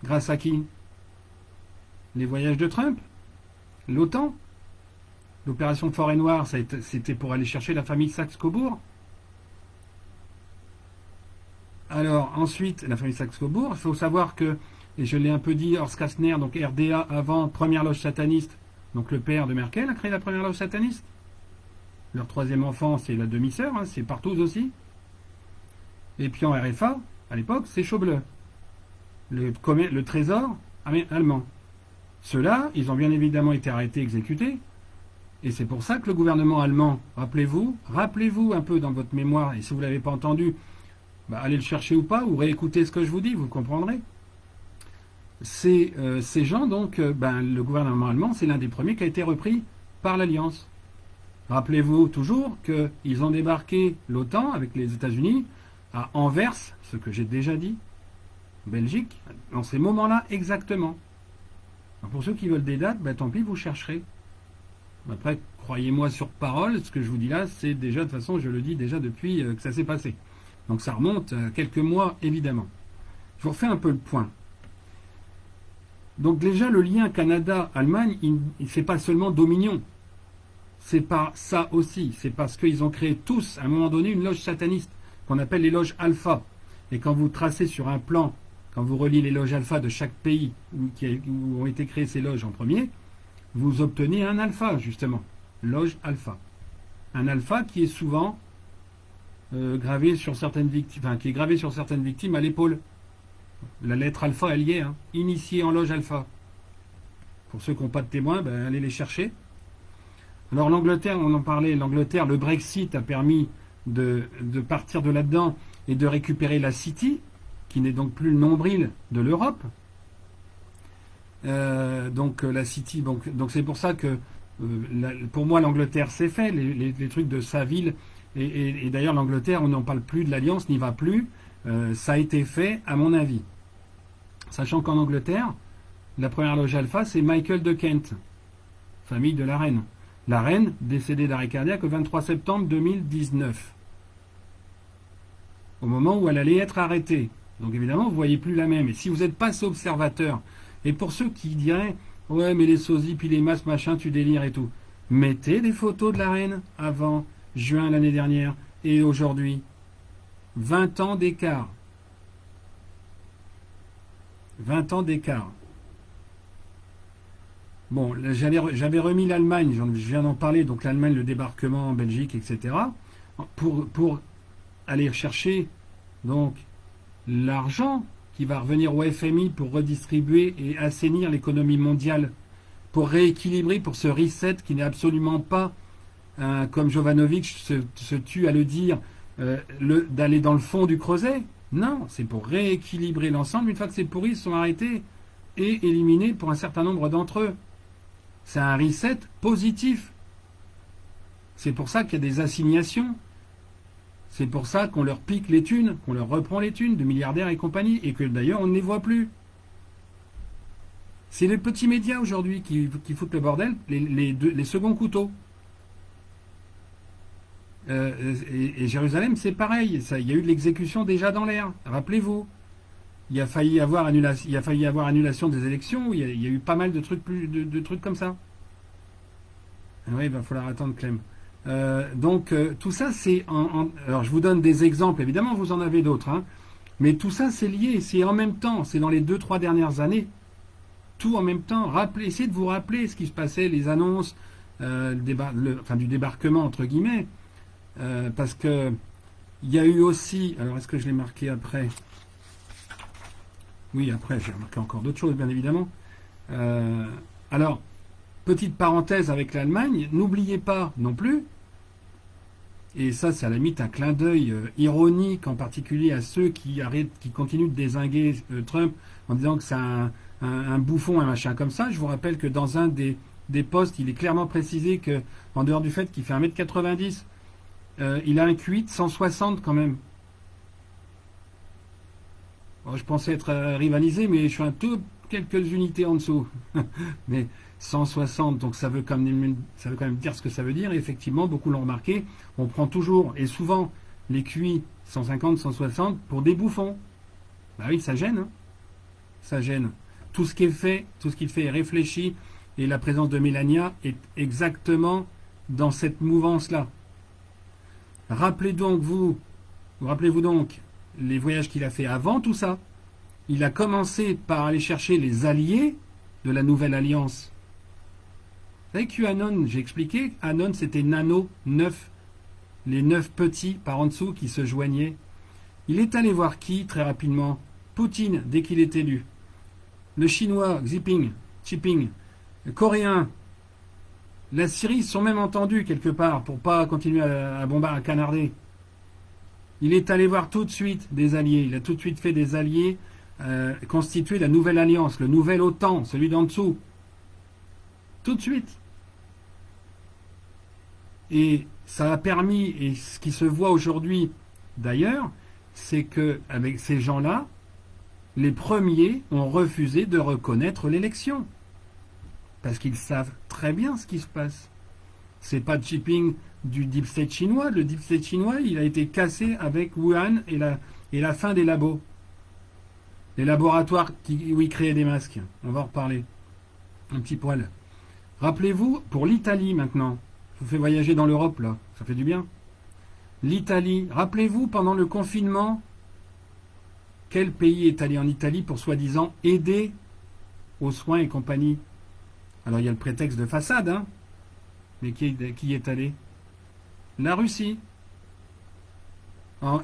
A: Grâce à qui? Les voyages de Trump? L'OTAN? L'opération Forêt Noire, c'était pour aller chercher la famille Saxe-Cobourg. Alors, ensuite, la famille Saxe-Cobourg, il faut savoir que, et je l'ai un peu dit, Horst Kastner, donc RDA avant, première loge sataniste, donc le père de Merkel a créé la première loge sataniste. Leur troisième enfant, c'est la demi-sœur, hein, c'est Partouze aussi. Et puis en RFA, à l'époque, c'est Schauble, le trésor allemand. Ceux-là, ils ont bien évidemment été arrêtés, exécutés. Et c'est pour ça que le gouvernement allemand, rappelez-vous un peu dans votre mémoire, et si vous ne l'avez pas entendu, allez le chercher ou pas, ou réécoutez ce que je vous dis, vous comprendrez. Ces gens, donc, le gouvernement allemand, c'est l'un des premiers qui a été repris par l'Alliance. Rappelez-vous toujours qu'ils ont débarqué l'OTAN avec les États-Unis à Anvers, ce que j'ai déjà dit, Belgique, dans ces moments-là exactement. Alors pour ceux qui veulent des dates, tant pis, vous chercherez. Après, croyez-moi sur parole, ce que je vous dis là, c'est déjà, de toute façon, je le dis déjà depuis que ça s'est passé. Donc ça remonte à quelques mois, évidemment. Je vous refais un peu le point. Donc déjà, le lien Canada-Allemagne, c'est pas seulement Dominion. C'est pas ça aussi. C'est parce qu'ils ont créé tous, à un moment donné, une loge sataniste, qu'on appelle les loges alpha. Et quand vous tracez sur un plan, quand vous reliez les loges alpha de chaque pays où ont été créées ces loges en premier, vous obtenez un alpha, justement. Loge alpha. Un alpha qui est souvent gravé sur certaines victimes, enfin, qui est gravé sur certaines victimes à l'épaule. La lettre alpha, elle y est, hein. Initié en loge alpha. Pour ceux qui n'ont pas de témoins, ben, allez les chercher. Alors l'Angleterre, on en parlait, l'Angleterre, le Brexit a permis de partir de là-dedans et de récupérer la City, qui n'est donc plus le nombril de l'Europe. Donc la City, donc c'est pour ça que pour moi l'Angleterre c'est fait, les trucs de sa ville, et d'ailleurs l'Angleterre, on n'en parle plus de l'Alliance, n'y va plus, ça a été fait à mon avis. Sachant qu'en Angleterre, la première loge alpha c'est Michael de Kent, famille de la reine. La reine, décédée d'arrêt cardiaque le 23 septembre 2019, au moment où elle allait être arrêtée. Donc évidemment, vous ne voyez plus la même. Et si vous n'êtes pas observateur, et pour ceux qui diraient « Ouais, mais les sosies, puis les masques, machin, tu délires et tout », mettez des photos de la reine avant juin l'année dernière et aujourd'hui. 20 ans d'écart. 20 ans d'écart. Bon, j'avais remis l'Allemagne, je viens d'en parler, donc l'Allemagne, le débarquement en Belgique, etc., pour aller chercher donc l'argent qui va revenir au FMI pour redistribuer et assainir l'économie mondiale, pour rééquilibrer, pour ce reset qui n'est absolument pas, comme Jovanovic se tue à le dire, d'aller dans le fond du creuset. Non, c'est pour rééquilibrer l'ensemble. Une fois que c'est pourri, ils sont arrêtés et éliminés pour un certain nombre d'entre eux. C'est un reset positif. C'est pour ça qu'il y a des assignations. C'est pour ça qu'on leur pique les thunes, qu'on leur reprend les thunes de milliardaires et compagnie, et que d'ailleurs on ne les voit plus. C'est les petits médias aujourd'hui qui foutent le bordel, les seconds couteaux. Et Jérusalem, c'est pareil. Il y a eu de l'exécution déjà dans l'air. Rappelez-vous. Il a failli y avoir annulation des élections. Il y a eu pas mal de trucs comme ça. Oui, il va falloir attendre Clem. Donc tout ça, c'est alors je vous donne des exemples. Évidemment, vous en avez d'autres, hein, mais tout ça, c'est lié. C'est en même temps. C'est dans les 2-3 dernières années. Tout en même temps. Essayez de vous rappeler ce qui se passait, les annonces du débarquement entre guillemets. Parce que il y a eu aussi, alors est-ce que je l'ai marqué après? Oui, après j'ai remarqué encore d'autres choses, bien évidemment. Alors, petite parenthèse avec l'Allemagne, n'oubliez pas non plus, et ça c'est à la limite un clin d'œil ironique, en particulier à ceux qui continuent de dézinguer Trump en disant que c'est un bouffon, un machin comme ça. Je vous rappelle que dans un des posts, il est clairement précisé que, en dehors du fait qu'il fait 1m90, il a un QI de 160 quand même. Bon, je pensais être rivalisé, mais je suis quelques unités en dessous. Mais 160, donc ça veut quand même dire ce que ça veut dire. Et effectivement, beaucoup l'ont remarqué. On prend toujours, et souvent, les QI 150, 160 pour des bouffons. Bah oui, ça gêne. Hein. Ça gêne. Tout ce qu'il fait est réfléchi. Et la présence de Mélania est exactement dans cette mouvance-là. Rappelez-vous donc les voyages qu'il a fait avant tout ça. Il a commencé par aller chercher les alliés de la nouvelle alliance. Vous savez, QAnon, j'ai expliqué, Anon c'était Nano 9, les 9 petits par en dessous qui se joignaient. Il est allé voir qui très rapidement? Poutine, dès qu'il est élu. Le chinois, Xi Jinping, le coréen. La Syrie, ils se sont même entendus quelque part pour pas continuer à bombarder, à canarder. Il est allé voir tout de suite des alliés. Il a tout de suite fait des alliés constituer la nouvelle alliance, le nouvel OTAN, celui d'en dessous. Tout de suite. Et ça a permis, et ce qui se voit aujourd'hui d'ailleurs, c'est que avec ces gens-là, les premiers ont refusé de reconnaître l'élection. Parce qu'ils savent très bien ce qui se passe. C'est pas Jinping du Deep State chinois. Le Deep State chinois, il a été cassé avec Wuhan et la fin des labos. Les laboratoires où ils créaient des masques. On va en reparler. Un petit poil. Rappelez-vous, pour l'Italie maintenant, je vous fais voyager dans l'Europe là, ça fait du bien. L'Italie, rappelez-vous, pendant le confinement, quel pays est allé en Italie pour soi-disant aider aux soins et compagnie? Alors il y a le prétexte de façade, hein, mais qui est allé? La Russie.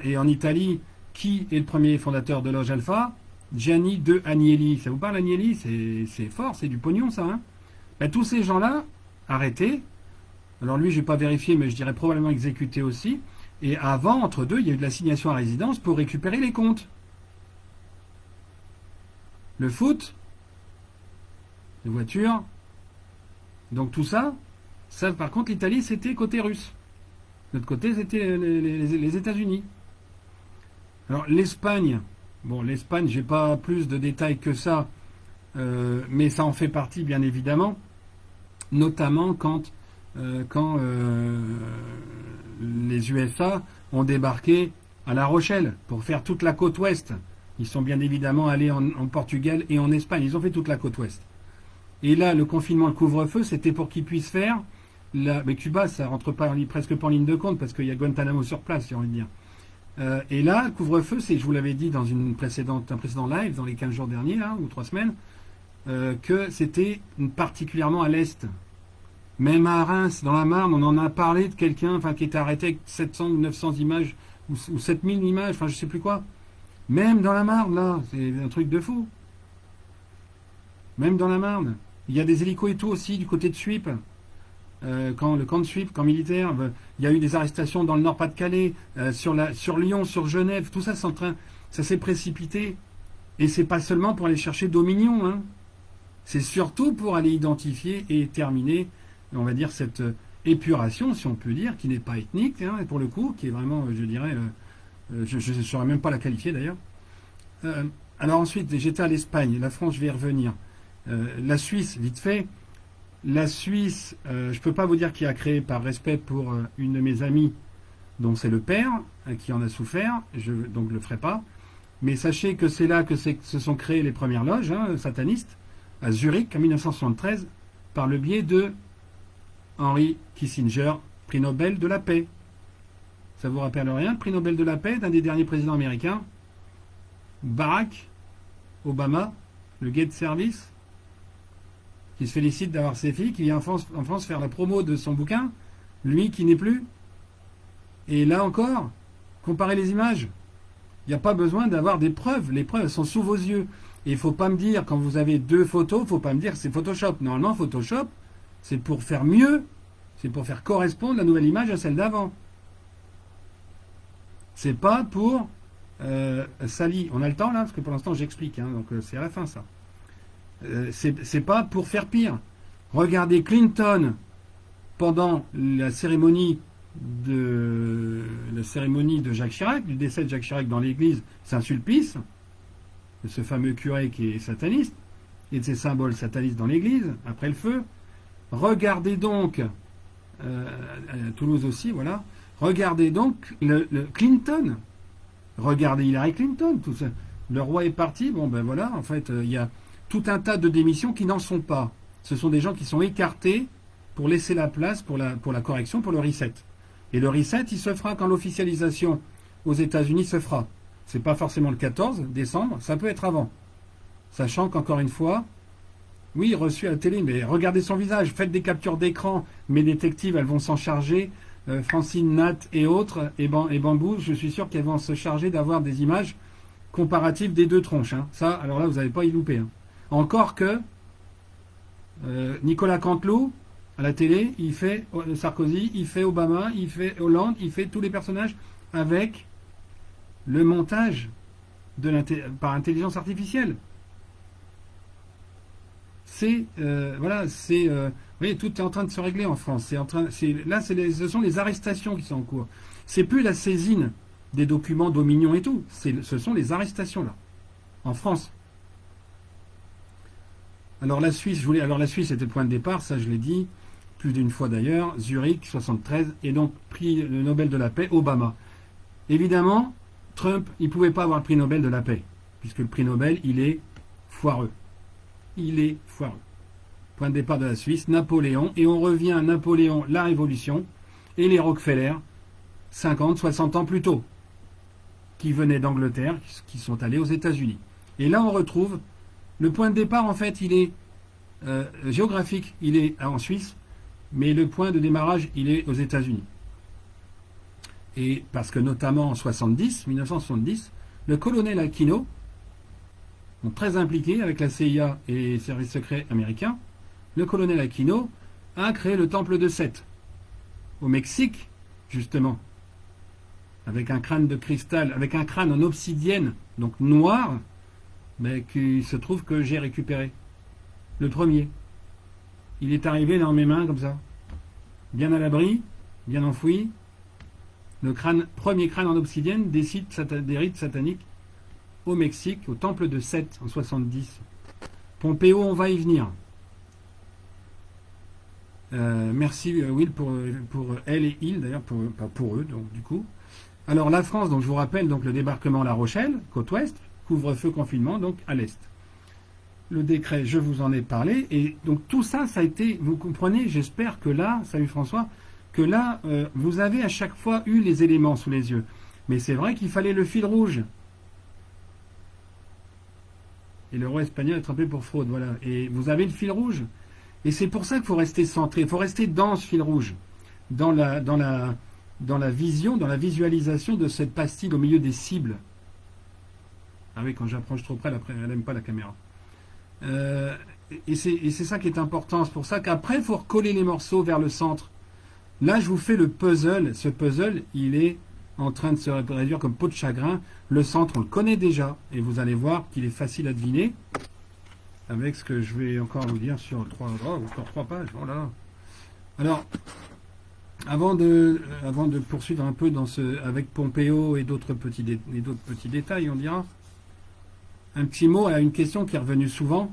A: Et en Italie, qui est le premier fondateur de Loge Alpha? Gianni de Agnelli. Ça vous parle, Agnelli? C'est fort, c'est du pognon, ça. Hein. Ben, tous ces gens-là, arrêtés. Alors lui, je n'ai pas vérifié, mais je dirais probablement exécutés aussi. Et avant, entre deux, il y a eu de l'assignation à résidence pour récupérer les comptes. Le foot, les voitures. Donc tout ça, ça par contre, l'Italie, c'était côté russe. De l'autre côté, c'était les États-Unis. Alors l'Espagne, bon, l'Espagne, j'ai pas plus de détails que ça, mais ça en fait partie, bien évidemment, notamment quand les USA ont débarqué à La Rochelle pour faire toute la côte ouest. Ils sont bien évidemment allés en Portugal et en Espagne. Ils ont fait toute la côte ouest. Et là, le confinement, le couvre-feu, c'était pour qu'ils puissent faire... Mais Cuba, ça rentre pas presque pas en ligne de compte parce qu'il y a Guantanamo sur place, j'ai envie de dire. Et là, le couvre-feu, c'est, je vous l'avais dit dans un précédent live, dans les 15 jours derniers, là, ou 3 semaines, que c'était particulièrement à l'est. Même à Reims, dans la Marne, on en a parlé de quelqu'un qui était arrêté avec 700 ou 900 images, ou 7000 images, enfin je sais plus quoi. Même dans la Marne, là, c'est un truc de fou. Même dans la Marne. Il y a des hélicos et tout aussi du côté de Suippes. Le camp de Suippes, camp militaire. Il y a eu des arrestations dans le Nord-Pas-de-Calais, sur Lyon, sur Genève. Tout ça, ça s'est précipité. Et c'est pas seulement pour aller chercher Dominion. Hein. C'est surtout pour aller identifier et terminer, on va dire, cette épuration, si on peut dire, qui n'est pas ethnique, hein, pour le coup, qui est vraiment, je dirais, je ne saurais même pas la qualifier d'ailleurs. Alors ensuite, j'étais à l'Espagne. La France, je vais y revenir. La Suisse, vite fait. La Suisse, je ne peux pas vous dire qui a créé par respect pour une de mes amies, dont c'est le père, qui en a souffert, donc je ne le ferai pas. Mais sachez que c'est là que se sont créées les premières loges satanistes, à Zurich, en 1973, par le biais de Henry Kissinger, prix Nobel de la paix. Ça vous rappelle rien, le prix Nobel de la paix d'un des derniers présidents américains, Barack Obama, le gay de service, qui se félicite d'avoir ses filles, qui vient en France faire la promo de son bouquin, lui qui n'est plus. Et là encore, comparez les images. Il n'y a pas besoin d'avoir des preuves. Les preuves sont sous vos yeux. Et il ne faut pas me dire, quand vous avez 2 photos, il ne faut pas me dire que c'est Photoshop. Normalement, Photoshop, c'est pour faire mieux, c'est pour faire correspondre la nouvelle image à celle d'avant. C'est pas pour salir. On a le temps là, parce que pour l'instant j'explique, hein, donc c'est à la fin ça. C'est pas pour faire pire. Regardez Clinton pendant la cérémonie de Jacques Chirac, du décès de Jacques Chirac dans l'église Saint-Sulpice, de ce fameux curé qui est sataniste, et de ses symboles satanistes dans l'église, après le feu. Regardez donc, à Toulouse aussi, voilà. Regardez donc le Clinton. Regardez Hillary Clinton. Tout ça. Le roi est parti. Bon, ben voilà, en fait, il y a tout un tas de démissions qui n'en sont pas. Ce sont des gens qui sont écartés pour laisser la place pour la correction, pour le reset. Et le reset, il se fera quand l'officialisation aux États-Unis se fera. C'est pas forcément le 14 décembre, ça peut être avant. Sachant qu'encore une fois, oui, reçu à la télé, mais regardez son visage, faites des captures d'écran, mes détectives, elles vont s'en charger. Francine, Nat et autres, et Bambou, je suis sûr qu'elles vont se charger d'avoir des images comparatives des 2 tronches. Hein. Ça, alors là, vous n'avez pas y louper. Hein. Encore que Nicolas Canteloup, à la télé, il fait Sarkozy, il fait Obama, il fait Hollande, il fait tous les personnages avec le montage par intelligence artificielle. C'est voilà, c'est vous voyez, tout est en train de se régler en France. Ce sont les arrestations qui sont en cours. C'est plus la saisine des documents Dominion et tout. Ce sont les arrestations là, en France. Alors la Suisse, la Suisse était le point de départ, ça je l'ai dit plus d'une fois d'ailleurs. Zurich 73 et donc prix Nobel de la paix Obama. Évidemment, Trump, il ne pouvait pas avoir le prix Nobel de la paix. puisque le prix Nobel, il est foireux. Il est foireux. Point de départ de la Suisse, Napoléon, et on revient à Napoléon, la Révolution, et les Rockefeller, 50, 60 ans plus tôt, qui venaient d'Angleterre, qui sont allés aux États-Unis. Et là, on retrouve le point de départ, en fait, il est géographique, il est en Suisse, mais le point de démarrage, il est aux États-Unis. Et parce que notamment en 1970, le colonel Aquino, très impliqué avec la CIA et les services secrets américains, le colonel Aquino a créé le temple de Seth, au Mexique, justement, avec un crâne de cristal, avec un crâne en obsidienne, donc noir, mais qui se trouve que j'ai récupéré. Le premier. Il est arrivé dans mes mains comme ça. Bien à l'abri, bien enfoui. Le premier crâne en obsidienne des rites sataniques au Mexique, au temple de Seth en 70. Pompéo, on va y venir. Merci Will pour elle et il, d'ailleurs, pas pour eux, donc du coup. Alors la France, donc je vous rappelle, donc le débarquement à La Rochelle, côte ouest, couvre-feu, confinement, donc à l'est. Le décret, je vous en ai parlé, et donc tout ça, ça a été, vous comprenez, j'espère que là, salut François, que là, vous avez à chaque fois eu les éléments sous les yeux. Mais c'est vrai qu'il fallait le fil rouge. Et le roi espagnol attrapé pour fraude, voilà. Et vous avez le fil rouge. Et c'est pour ça qu'il faut rester centré, il faut rester dans ce fil rouge, dans la vision, dans la visualisation de cette pastille au milieu des cibles. Ah oui, quand j'approche trop près, elle n'aime pas la caméra. Et c'est ça qui est important. C'est pour ça qu'après, il faut recoller les morceaux vers le centre. Là, je vous fais le puzzle. Ce puzzle, il est en train de se réduire comme peau de chagrin. Le centre, on le connaît déjà. Et vous allez voir qu'il est facile à deviner. Avec ce que je vais encore vous dire sur encore 3 pages. Voilà. Alors, avant de poursuivre un peu avec Pompéo et d'autres petits détails, on dira, un petit mot à une question qui est revenue souvent.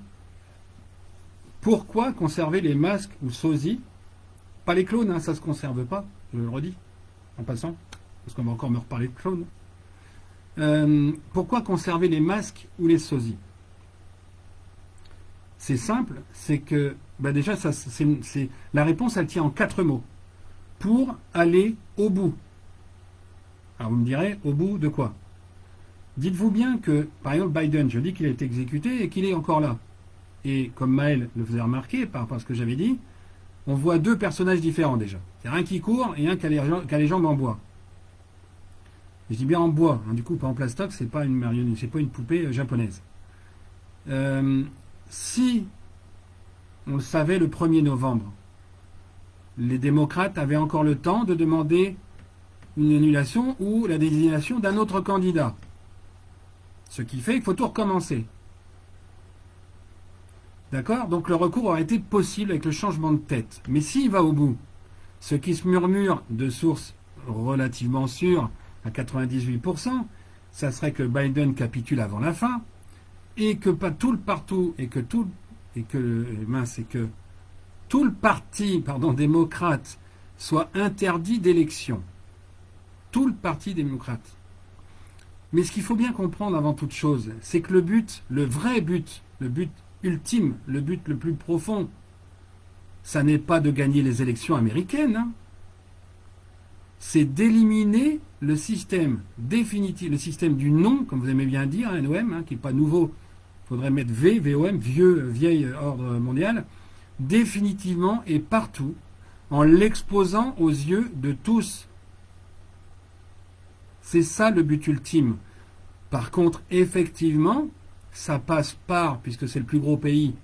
A: Pourquoi conserver les masques ou sosies? Pas les clones, hein, ça ne se conserve pas, je le redis, en passant, parce qu'on va encore me reparler de clones. Pourquoi conserver les masques ou les sosies? C'est simple, c'est que, déjà, la réponse, elle tient en 4 mots. Pour aller au bout. Alors vous me direz, au bout de quoi? Dites-vous bien que, par exemple, Biden, je dis qu'il a été exécuté et qu'il est encore là. Et comme Maël le faisait remarquer, par rapport à ce que j'avais dit, on voit 2 personnages différents déjà. C'est un qui court et un qui a les jambes en bois. Je dis bien en bois, hein, du coup pas en plastoc, c'est pas une marionnette, c'est pas une poupée japonaise. Si on le savait le 1er novembre, les démocrates avaient encore le temps de demander une annulation ou la désignation d'un autre candidat. Ce qui fait qu'il faut tout recommencer. D'accord? Donc le recours aurait été possible avec le changement de tête. Mais s'il va au bout, ce qui se murmure de sources relativement sûres à 98%, ça serait que Biden capitule avant la fin, et que pas tout le partout, et que tout le parti, démocrate soit interdit d'élection. Tout le parti démocrate. Mais ce qu'il faut bien comprendre avant toute chose, c'est que le but ultime, le but le plus profond, ça n'est pas de gagner les élections américaines, hein. C'est d'éliminer le système définitif, le système du non, comme vous aimez bien dire, hein, NOM, hein, qui n'est pas nouveau, il faudrait mettre VOM, vieil ordre mondial, définitivement et partout, en l'exposant aux yeux de tous. C'est ça le but ultime. Par contre, effectivement, ça passe par, puisque c'est le plus gros pays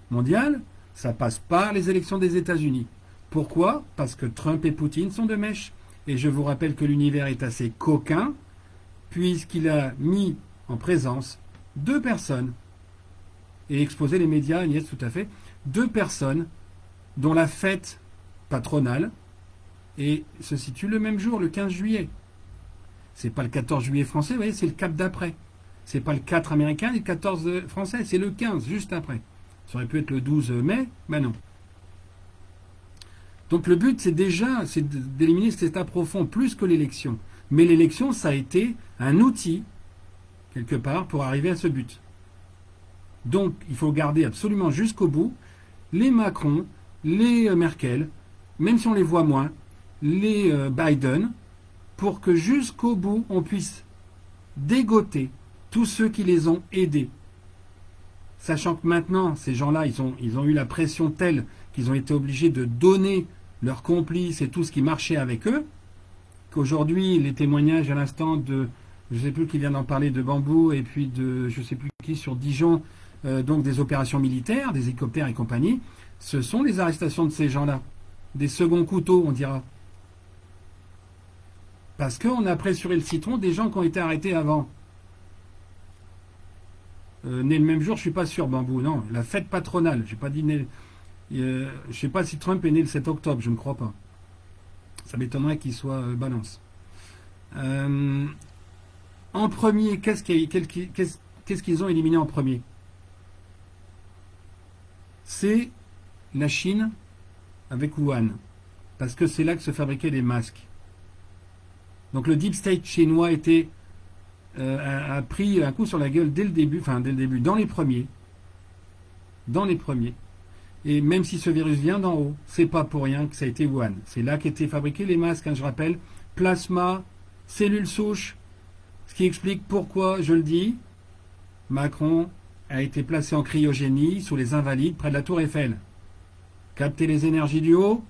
A: mondial, ça passe par les élections des États-Unis. Pourquoi? Parce que Trump et Poutine sont de mèche. Et je vous rappelle que l'univers est assez coquin, puisqu'il a mis en présence 2 personnes, et exposé les médias, Agnès, tout à fait, 2 personnes dont la fête patronale se situe le même jour, le 15 juillet. C'est pas le 14 juillet français, vous voyez, c'est le 4 d'après. C'est pas le 4 américain et le 14 français, c'est le 15, juste après. Ça aurait pu être le 12 mai, mais non. Donc le but, c'est d'éliminer cet état profond plus que l'élection. Mais l'élection, ça a été un outil quelque part, pour arriver à ce but. Donc, il faut garder absolument jusqu'au bout les Macron, les Merkel, même si on les voit moins, les Biden, pour que jusqu'au bout, on puisse dégoter tous ceux qui les ont aidés. Sachant que maintenant, ces gens-là, ils ont eu la pression telle qu'ils ont été obligés de donner leurs complices et tout ce qui marchait avec eux, qu'aujourd'hui, les témoignages à l'instant de, je ne sais plus qui vient d'en parler, de Bambou, et puis de, je ne sais plus qui, sur Dijon, donc des opérations militaires, des hélicoptères et compagnie, ce sont les arrestations de ces gens-là. Des seconds couteaux, on dira. Parce qu'on a pressuré le citron des gens qui ont été arrêtés avant. Né le même jour, je suis pas sûr, Bambou. Non, la fête patronale. J'ai pas dit né. Je sais pas si Trump est né le 7 octobre, je ne crois pas. Ça m'étonnerait qu'il soit balance. En premier, qu'est-ce qu'ils ont éliminé en premier? C'est la Chine avec Wuhan. Parce que c'est là que se fabriquaient les masques. Donc le deep state chinois a pris un coup sur la gueule dès le début, dans les premiers. Et même si ce virus vient d'en haut, c'est pas pour rien que ça a été Wuhan. C'est là qu'étaient fabriqués les masques, hein, je rappelle. Plasma, cellules souches. Ce qui explique pourquoi, je le dis, Macron a été placé en cryogénie sous les Invalides près de la Tour Eiffel. Capter les énergies du haut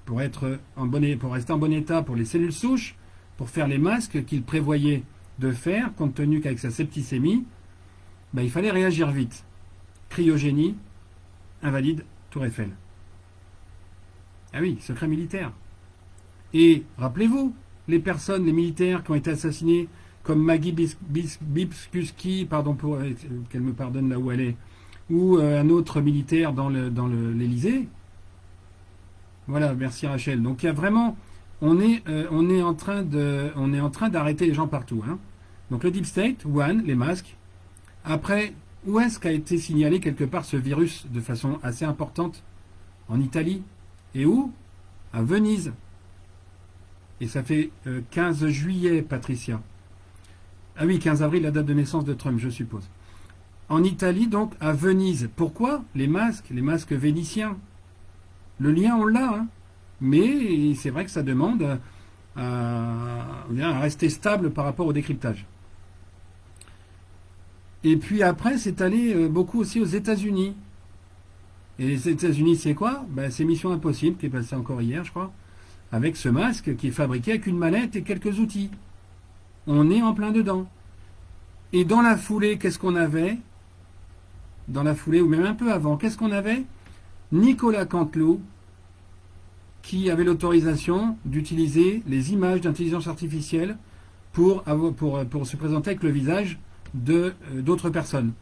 A: pour rester en bon état pour les cellules souches, pour faire les masques qu'il prévoyait de faire, compte tenu qu'avec sa septicémie, il fallait réagir vite. Cryogénie, Invalide, Tour Eiffel. Ah oui, secret militaire. Et rappelez-vous, les militaires qui ont été assassinés, comme Maggie Bibskuski, pardon pour qu'elle me pardonne là où elle est, ou un autre militaire dans l'Élysée. Voilà, merci Rachel. Donc il y a vraiment, on est en train d'arrêter les gens partout. Hein. Donc le deep state, Wuhan, les masques. Après, où est-ce qu'a été signalé quelque part ce virus de façon assez importante? En Italie. Et où? À Venise. Et ça fait 15 juillet, Patricia. Ah oui, 15 avril, la date de naissance de Trump, je suppose. En Italie, donc, à Venise. Pourquoi? Les masques vénitiens. Le lien, on l'a, hein. Mais c'est vrai que ça demande à rester stable par rapport au décryptage. Et puis après, c'est allé beaucoup aussi aux États-Unis. Et les États-Unis, c'est quoi? C'est Mission Impossible, qui est passé encore hier, je crois, avec ce masque qui est fabriqué avec une mallette et quelques outils. On est en plein dedans. Et dans la foulée, qu'est-ce qu'on avait? Dans la foulée, ou même un peu avant, qu'est-ce qu'on avait? Nicolas Canteloup, qui avait l'autorisation d'utiliser les images d'intelligence artificielle pour se présenter avec le visage d'autres personnes.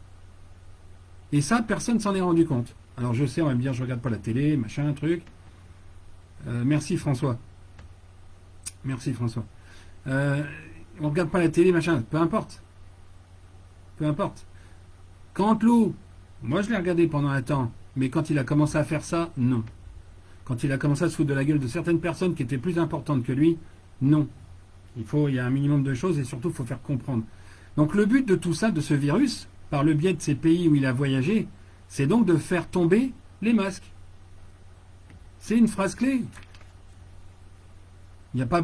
A: Et ça, personne s'en est rendu compte. Alors je sais, on va me dire, je regarde pas la télé, machin, truc. Merci François. Merci François. On regarde pas la télé, machin, peu importe. Peu importe. Canteloup, moi je l'ai regardé pendant un temps, mais quand il a commencé à faire ça, non. Quand il a commencé à se foutre de la gueule de certaines personnes qui étaient plus importantes que lui, non. Il y a un minimum de choses et surtout il faut faire comprendre. Donc le but de tout ça, de ce virus, par le biais de ces pays où il a voyagé, c'est donc de faire tomber les masques. C'est une phrase clé. Il n'y a pas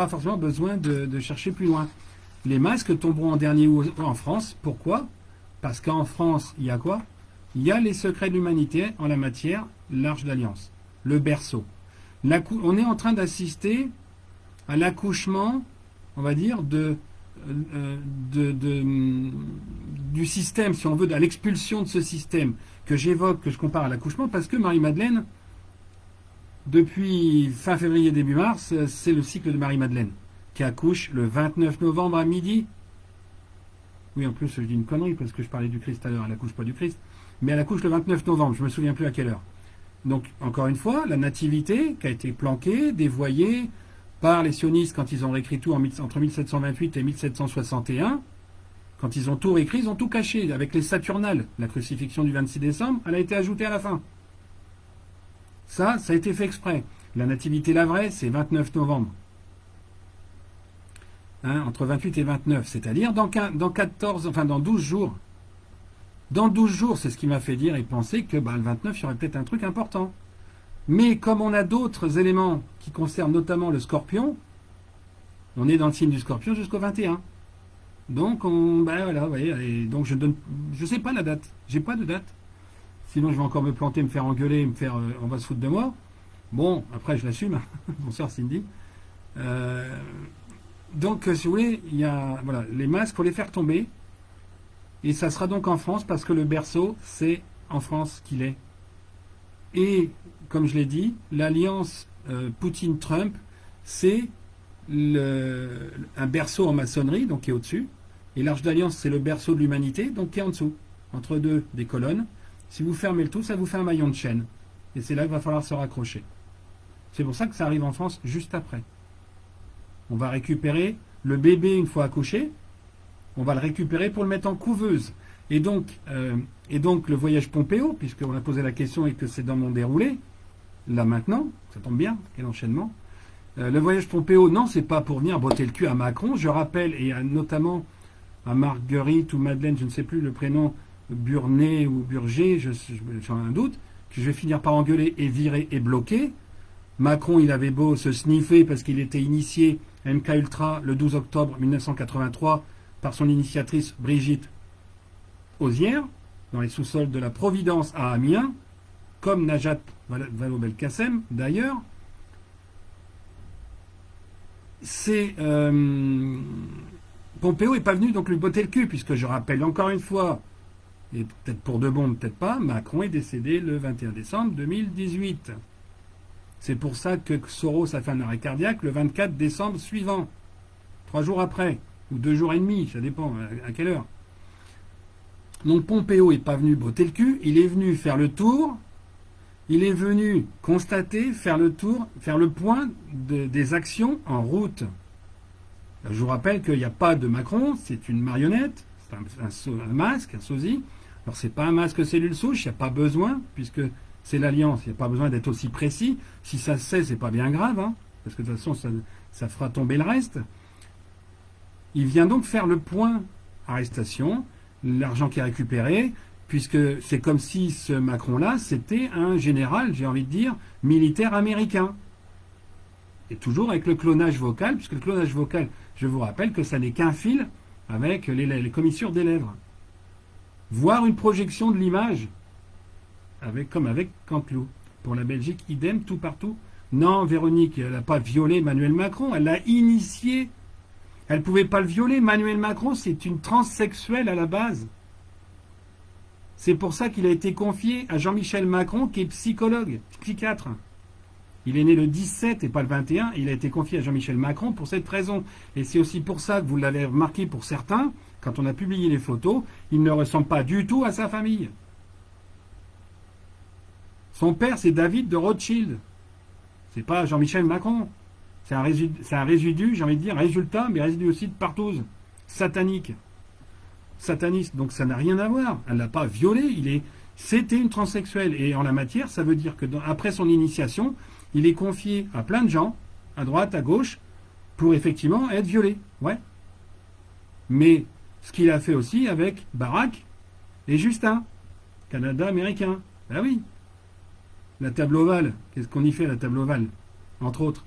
A: forcément besoin de chercher plus loin. Les masques tomberont en dernier en France. Pourquoi? Parce qu'en France, il y a quoi? Il y a les secrets de l'humanité en la matière, l'Arche d'Alliance, le berceau. On est en train d'assister à l'accouchement, on va dire, du système, si on veut, à l'expulsion de ce système que j'évoque, que je compare à l'accouchement, parce que Marie-Madeleine, depuis fin février, début mars, c'est le cycle de Marie-Madeleine, qui accouche le 29 novembre à midi. Oui, en plus, je dis une connerie, parce que je parlais du Christ à l'heure, elle accouche pas du Christ, mais elle accouche le 29 novembre, je me souviens plus à quelle heure. Donc, encore une fois, la nativité qui a été planquée, dévoyée par les sionistes quand ils ont réécrit tout entre 1728 et 1761. Quand ils ont tout réécrit, ils ont tout caché. Avec les Saturnales, la crucifixion du 26 décembre, elle a été ajoutée à la fin. Ça a été fait exprès. La nativité la vraie, c'est 29 novembre. hein, entre 28 et 29, c'est-à-dire dans 14, enfin dans 12 jours. Dans 12 jours, c'est ce qui m'a fait dire et penser que le 29, il y aurait peut-être un truc important. Mais comme on a d'autres éléments qui concernent notamment le scorpion, on est dans le signe du scorpion jusqu'au 21. Donc, voilà, vous voyez, et donc je sais pas la date, j'ai pas de date. Sinon, je vais encore me planter, me faire engueuler, on va se foutre de moi. Bon, après, je l'assume. Bonsoir Cindy. Donc, si vous voulez, il y a, voilà, les masques, faut les faire tomber. Et ça sera donc en France parce que le berceau, c'est en France qu'il est. Et, comme je l'ai dit, l'alliance Poutine-Trump, c'est un berceau en maçonnerie, donc qui est au-dessus. Et l'Arche d'Alliance, c'est le berceau de l'humanité, donc qui est en dessous, entre deux des colonnes. Si vous fermez le tout, ça vous fait un maillon de chaîne. Et c'est là qu'il va falloir se raccrocher. C'est pour ça que ça arrive en France juste après. On va récupérer le bébé une fois accouché. On va le récupérer pour le mettre en couveuse. Et donc le voyage Pompéo, puisqu'on a posé la question et que c'est dans mon déroulé, là maintenant, ça tombe bien, quel enchaînement. Le voyage Pompéo, non, c'est pas pour venir botter le cul à Macron. Je rappelle, et notamment à Marguerite ou Madeleine, je ne sais plus le prénom, Burnet ou Burger, j'en ai un doute, que je vais finir par engueuler et virer et bloquer. Macron, il avait beau se sniffer parce qu'il était initié à MK Ultra le 12 octobre 1983 par son initiatrice Brigitte Ozière, dans les sous-sols de la Providence à Amiens, comme Najat Vallaud-Belkacem d'ailleurs. Pompéo n'est pas venu donc lui botter le cul, puisque je rappelle encore une fois, et peut-être pour de bon, peut-être pas, Macron est décédé le 21 décembre 2018. C'est pour ça que Soros a fait un arrêt cardiaque le 24 décembre suivant, 3 jours après, ou 2 jours et demi, ça dépend à quelle heure. Donc Pompéo n'est pas venu botter le cul, il est venu faire le tour, il est venu constater, faire le tour, faire le point des actions en route. Je vous rappelle qu'il n'y a pas de Macron, c'est une marionnette, c'est un masque, un sosie. Alors c'est pas un masque cellule souche, il n'y a pas besoin, puisque c'est l'alliance, il n'y a pas besoin d'être aussi précis. Si ça se sait, c'est pas bien grave, hein, parce que de toute façon, ça fera tomber le reste. Il vient donc faire le point arrestation, l'argent qui est récupéré, puisque c'est comme si ce Macron-là, c'était un général, j'ai envie de dire, militaire américain. Et toujours avec le clonage vocal, puisque le clonage vocal, je vous rappelle que ça n'est qu'un fil avec les commissures des lèvres. Voire une projection de l'image, comme avec Canteloup. Pour la Belgique, idem, tout partout. Non, Véronique, elle n'a pas violé Emmanuel Macron, elle l'a initié. Elle ne pouvait pas le violer. Emmanuel Macron, c'est une transsexuelle à la base. C'est pour ça qu'il a été confié à Jean-Michel Macron, qui est psychologue, psychiatre. Il est né le 17 et pas le 21. Il a été confié à Jean-Michel Macron pour cette raison. Et c'est aussi pour ça que vous l'avez remarqué pour certains, quand on a publié les photos, il ne ressemble pas du tout à sa famille. Son père, c'est David de Rothschild. C'est pas Jean-Michel Macron. C'est un résidu, j'ai envie de dire, résultat, mais résidu aussi de partouze. Satanique. Sataniste. Donc ça n'a rien à voir. Elle ne l'a pas violé. C'était une transsexuelle. Et en la matière, ça veut dire que après son initiation, il est confié à plein de gens, à droite, à gauche, pour effectivement être violé. Ouais. Mais ce qu'il a fait aussi avec Barack et Justin, Canada américain. Ben oui. La table ovale, qu'est-ce qu'on y fait à la table ovale, entre autres?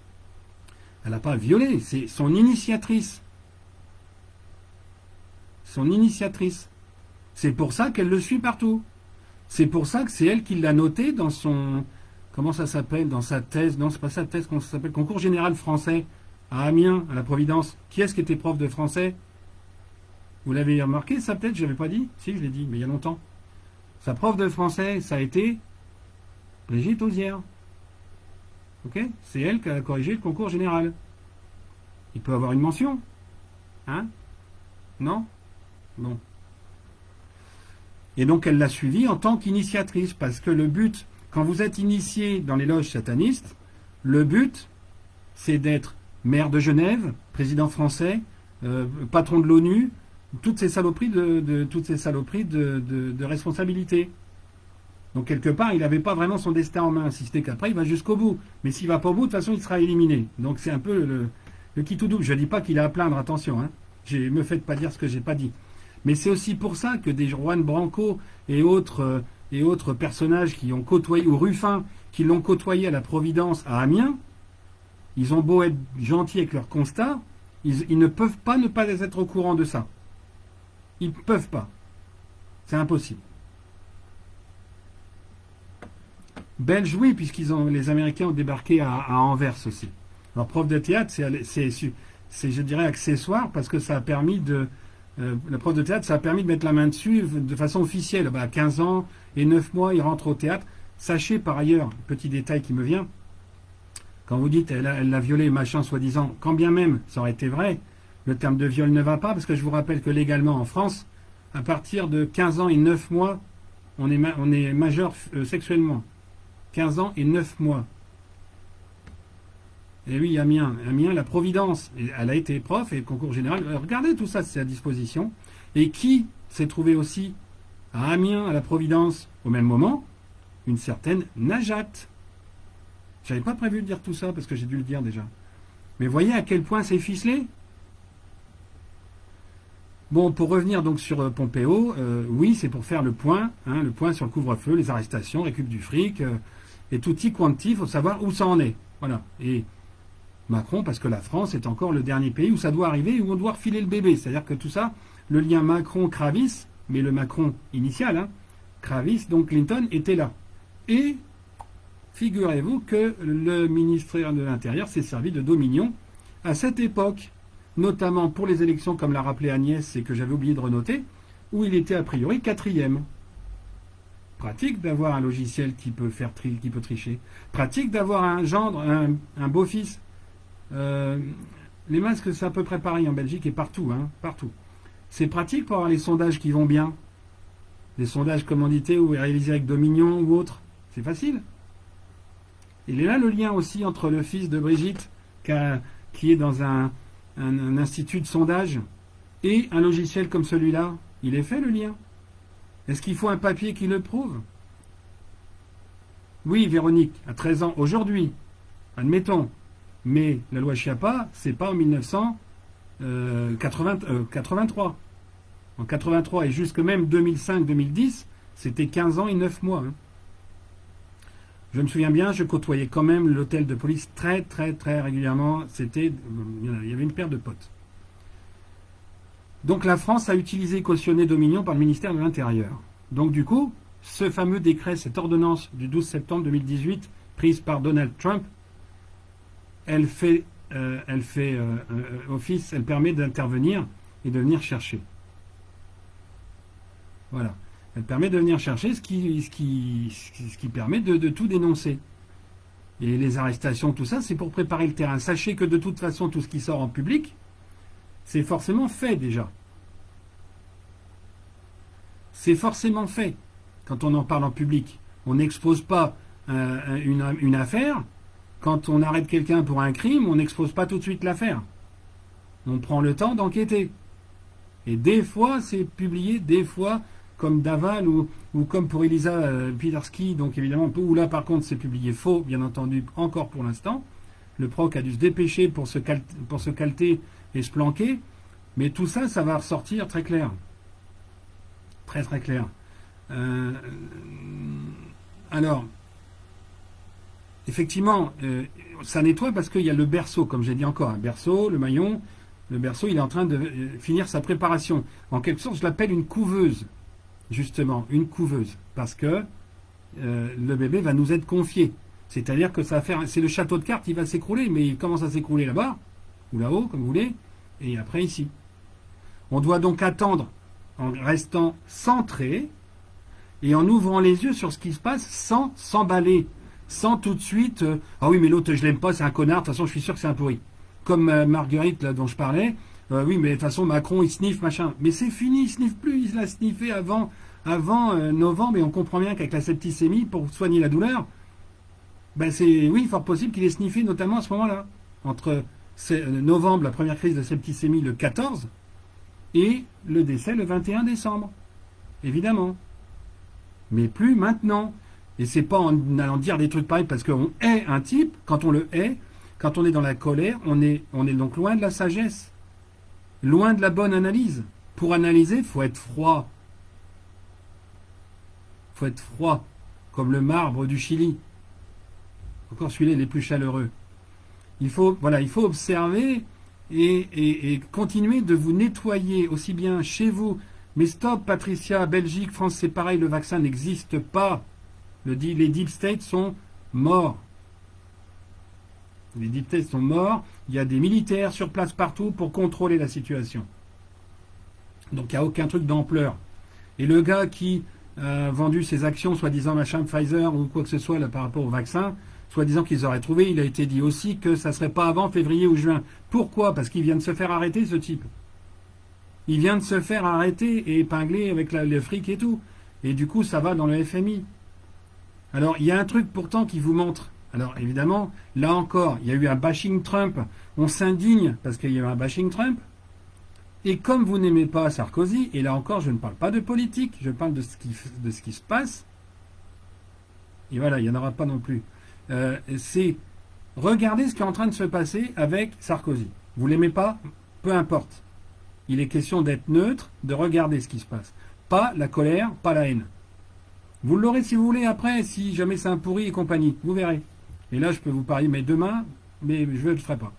A: Elle n'a pas violé, c'est son initiatrice. Son initiatrice. C'est pour ça qu'elle le suit partout. C'est pour ça que c'est elle qui l'a noté dans son... Comment ça s'appelle? Dans sa thèse. Non, c'est pas sa thèse, comment ça s'appelle? Concours général français à Amiens, à la Providence. Qui est-ce qui était prof de français? Vous l'avez remarqué, ça peut-être? Je l'avais pas dit? Si, je l'ai dit, mais il y a longtemps. Sa prof de français, ça a été Brigitte Ozière. Ok? C'est elle qui a corrigé le concours général. Il peut avoir une mention. Hein? Non? Bon. Et donc elle l'a suivi en tant qu'initiatrice, parce que le but, quand vous êtes initié dans les loges satanistes, le but, c'est d'être maire de Genève, président français, patron de l'ONU, toutes ces saloperies de responsabilité. Donc quelque part, il n'avait pas vraiment son destin en main, si ce n'est qu'après, il va jusqu'au bout. Mais s'il ne va pas au bout, de toute façon, il sera éliminé. Donc c'est un peu Le qui tout double, je ne dis pas qu'il a à plaindre, attention, hein. Me faites pas dire ce que j'ai pas dit. Mais c'est aussi pour ça que des Juan Branco et autres personnages qui ont côtoyé, ou Ruffin, qui l'ont côtoyé à la Providence à Amiens, ils ont beau être gentils avec leurs constats, ils ne peuvent pas ne pas être au courant de ça. Ils ne peuvent pas. C'est impossible. Belges, oui, les Américains ont débarqué à Anvers aussi. Alors, prof de théâtre, c'est, je dirais, accessoire parce que ça a permis la prof de théâtre, ça a permis de mettre la main dessus de façon officielle. À 15 ans et 9 mois, il rentre au théâtre. Sachez par ailleurs, petit détail qui me vient, quand vous dites elle l'a violé, machin, soi-disant, quand bien même ça aurait été vrai, le terme de viol ne va pas, parce que je vous rappelle que légalement en France, à partir de 15 ans et 9 mois, on est majeur sexuellement. 15 ans et 9 mois. Et oui, Amiens, la Providence, elle a été prof et le concours général. Regardez tout ça, c'est à disposition. Et qui s'est trouvé aussi à Amiens, à la Providence, au même moment? Une certaine Najat. J'avais pas prévu de dire tout ça parce que j'ai dû le dire déjà. Mais voyez à quel point c'est ficelé. Bon, pour revenir donc sur Pompeo, oui, c'est pour faire le point sur le couvre-feu, les arrestations, récup du fric, et tutti quanti, il faut savoir où ça en est. Voilà. Et Macron, parce que la France est encore le dernier pays où ça doit arriver, où on doit refiler le bébé. C'est-à-dire que tout ça, le lien Macron-Kravis, mais le Macron initial, Kravis, donc Clinton, était là. Et figurez-vous que le ministère de l'Intérieur s'est servi de Dominion à cette époque, notamment pour les élections, comme l'a rappelé Agnès, et que j'avais oublié de renoter, où il était a priori 4e. Pratique d'avoir un logiciel qui peut tricher. Pratique d'avoir un gendre, un beau-fils. Les masques, c'est à peu près pareil en Belgique et partout, partout. C'est pratique pour avoir les sondages qui vont bien. Les sondages commandités ou réalisés avec Dominion ou autres. C'est facile. Il est là le lien aussi entre le fils de Brigitte, qui est dans un institut de sondage, et un logiciel comme celui-là. Il est fait le lien. Est-ce qu'il faut un papier qui le prouve? Oui, Véronique, à 13 ans aujourd'hui, admettons. Mais la loi Schiappa, c'est pas en 1983. En 83 et jusque même 2005-2010, c'était 15 ans et 9 mois. Je me souviens bien, je côtoyais quand même l'hôtel de police très très très régulièrement. Il y avait une paire de potes. Donc la France a utilisé et cautionné Dominion par le ministère de l'Intérieur. Donc du coup, ce fameux décret, cette ordonnance du 12 septembre 2018, prise par Donald Trump, elle fait office, elle permet d'intervenir et de venir chercher. Voilà. Elle permet de venir chercher ce qui permet de tout dénoncer. Et les arrestations, tout ça, c'est pour préparer le terrain. Sachez que de toute façon, tout ce qui sort en public, c'est forcément fait déjà. C'est forcément fait quand on en parle en public. On n'expose pas une affaire. Quand on arrête quelqu'un pour un crime, on n'expose pas tout de suite l'affaire. On prend le temps d'enquêter. Et des fois, c'est publié, des fois, comme Daval ou comme pour Elisa Pilarski, donc évidemment, où là, par contre, c'est publié faux, bien entendu, encore pour l'instant. Le proc a dû se dépêcher pour se calter et se planquer. Mais tout ça, ça va ressortir très clair. Très, très clair. Alors, effectivement, ça nettoie parce qu'il y a le berceau, comme j'ai dit encore. Un berceau, le maillon, le berceau, il est en train de finir sa préparation. En quelque sorte, je l'appelle une couveuse, justement, une couveuse. Parce que le bébé va nous être confié. C'est-à-dire que ça va faire. C'est le château de cartes, il va s'écrouler, mais il commence à s'écrouler là-bas, ou là-haut, comme vous voulez, et après ici. On doit donc attendre en restant centré et en ouvrant les yeux sur ce qui se passe sans s'emballer, sans tout de suite ah oui mais l'autre je l'aime pas, c'est un connard, de toute façon je suis sûr que c'est un pourri. Comme Marguerite là dont je parlais, oui mais de toute façon Macron il sniffe machin, mais c'est fini, il sniffe plus, il l'a sniffé avant novembre et on comprend bien qu'avec la septicémie pour soigner la douleur, ben c'est oui fort possible qu'il ait sniffé notamment à ce moment-là entre novembre, la première crise de septicémie le 14 et le décès le 21 décembre. Évidemment. Mais plus maintenant. Et c'est pas en allant dire des trucs pareils parce qu'on hait un type, quand on le hait, Quand on est dans la colère, on est donc loin de la sagesse, loin de la bonne analyse. Pour analyser, il faut être froid. Il faut être froid, comme le marbre du Chili. Encore celui-là, il est plus chaleureux. Il faut observer et continuer de vous nettoyer aussi bien chez vous. Mais stop, Patricia, Belgique, France, c'est pareil, le vaccin n'existe pas. Les deep states sont morts. Les deep states sont morts. Il y a des militaires sur place partout pour contrôler la situation. Donc il n'y a aucun truc d'ampleur. Et le gars qui a vendu ses actions, soi-disant machin Pfizer ou quoi que ce soit là, par rapport au vaccin, soi-disant qu'ils auraient trouvé, il a été dit aussi que ça ne serait pas avant février ou juin. Pourquoi? Parce qu'il vient de se faire arrêter, ce type. Il vient de se faire arrêter et épingler avec le fric et tout. Et du coup, ça va dans le FMI. Alors, il y a un truc pourtant qui vous montre. Alors, évidemment, là encore, il y a eu un bashing Trump. On s'indigne parce qu'il y a eu un bashing Trump. Et comme vous n'aimez pas Sarkozy, et là encore, je ne parle pas de politique, je parle de ce qui se passe. Et voilà, il n'y en aura pas non plus. C'est regarder ce qui est en train de se passer avec Sarkozy. Vous ne l'aimez pas? Peu importe. Il est question d'être neutre, de regarder ce qui se passe. Pas la colère, pas la haine. Vous l'aurez si vous voulez après, si jamais c'est un pourri et compagnie. Vous verrez. Et là, je peux vous parier, mais demain, mais je ne le ferai pas.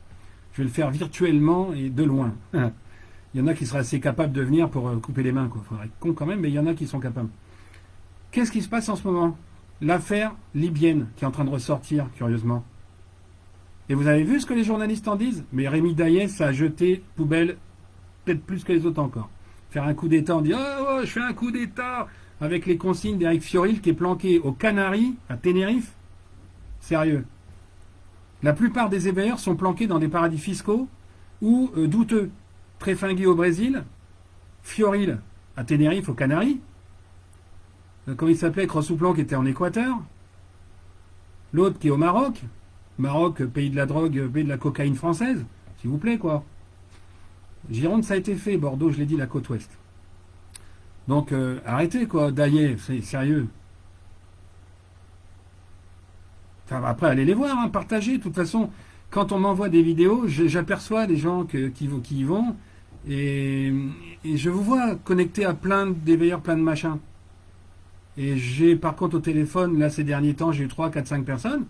A: Je vais le faire virtuellement et de loin. Il y en a qui seraient assez capables de venir pour couper les mains. Il faudrait être con quand même, mais il y en a qui sont capables. Qu'est-ce qui se passe en ce moment? L'affaire libyenne qui est en train de ressortir, curieusement. Et vous avez vu ce que les journalistes en disent? Mais Rémi Daillès a jeté poubelle, peut-être plus que les autres encore. Faire un coup d'État, on dit « Oh, je fais un coup d'État !» avec les consignes d'Éric Fioril qui est planqué aux Canaries, à Tenerife. Sérieux. La plupart des éveilleurs sont planqués dans des paradis fiscaux ou douteux. Tréfingué au Brésil, Fioril à Tenerife, aux Canaries. Comment il s'appelait, Crossouplan qui était en Équateur. L'autre qui est au Maroc. Maroc, pays de la drogue, pays de la cocaïne française. S'il vous plaît, quoi. Gironde, ça a été fait. Bordeaux, je l'ai dit, la côte ouest. Donc, arrêtez, quoi. Daillé, c'est sérieux. Enfin, après, allez les voir, hein, partagez. De toute façon, quand on m'envoie des vidéos, j'aperçois des gens qui y vont. Et je vous vois connecté à plein d'éveilleurs, plein de machins. Et j'ai par contre au téléphone, là ces derniers temps, j'ai eu 3, 4, 5 personnes.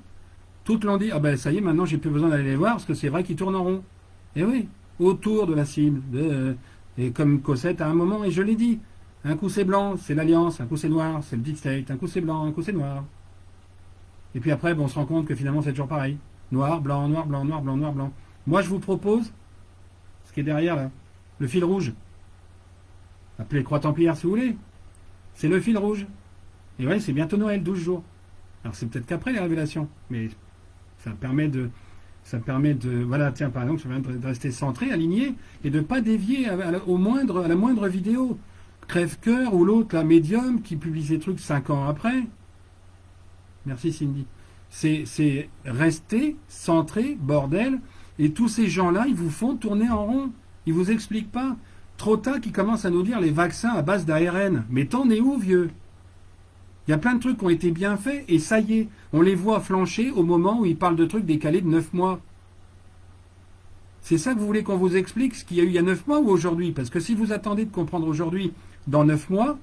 A: Toutes l'ont dit, ah ben ça y est, maintenant j'ai plus besoin d'aller les voir parce que c'est vrai qu'ils tournent en rond. Et oui, autour de la cible. Et comme Cosette à un moment, et je l'ai dit, un coup c'est blanc, c'est l'Alliance, un coup c'est noir, c'est le Deep State, un coup c'est blanc, un coup c'est noir. Et puis après, on se rend compte que finalement c'est toujours pareil. Noir, blanc, noir, blanc, noir, blanc, noir, blanc. Moi je vous propose, ce qui est derrière là, le fil rouge. Appelez Croix Templière si vous voulez. C'est le fil rouge. Et oui, c'est bientôt Noël, 12 jours. Alors c'est peut-être qu'après les révélations, mais ça permet de... Voilà, tiens, par exemple, ça permet de rester centré, aligné, et de ne pas dévier à la moindre vidéo. Crève-cœur ou l'autre, la médium, qui publie ses trucs 5 ans après. Merci Cindy. C'est rester centré, bordel, et tous ces gens-là, ils vous font tourner en rond. Ils vous expliquent pas. Trotta qui commence à nous dire les vaccins à base d'ARN. Mais t'en es où, vieux? Il y a plein de trucs qui ont été bien faits, et ça y est, on les voit flancher au moment où ils parlent de trucs décalés de 9 mois. C'est ça que vous voulez qu'on vous explique, ce qu'il y a eu il y a 9 mois ou aujourd'hui? Parce que si vous attendez de comprendre aujourd'hui, dans 9 mois,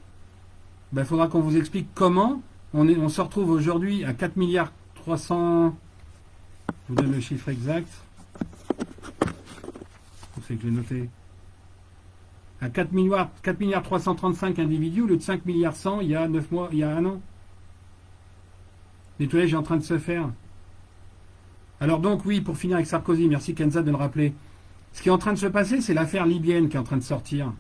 A: ben, faudra qu'on vous explique comment on se retrouve aujourd'hui à 4 milliards 300... Je vous donne le chiffre exact. C'est que j'ai noté. À 4 milliards 335 individus, au lieu de 5 milliards 100 il y a 9 mois, il y a un an. Nettoyage est en train de se faire. Alors donc oui, pour finir avec Sarkozy, merci Kenza de le rappeler. Ce qui est en train de se passer, c'est l'affaire libyenne qui est en train de sortir.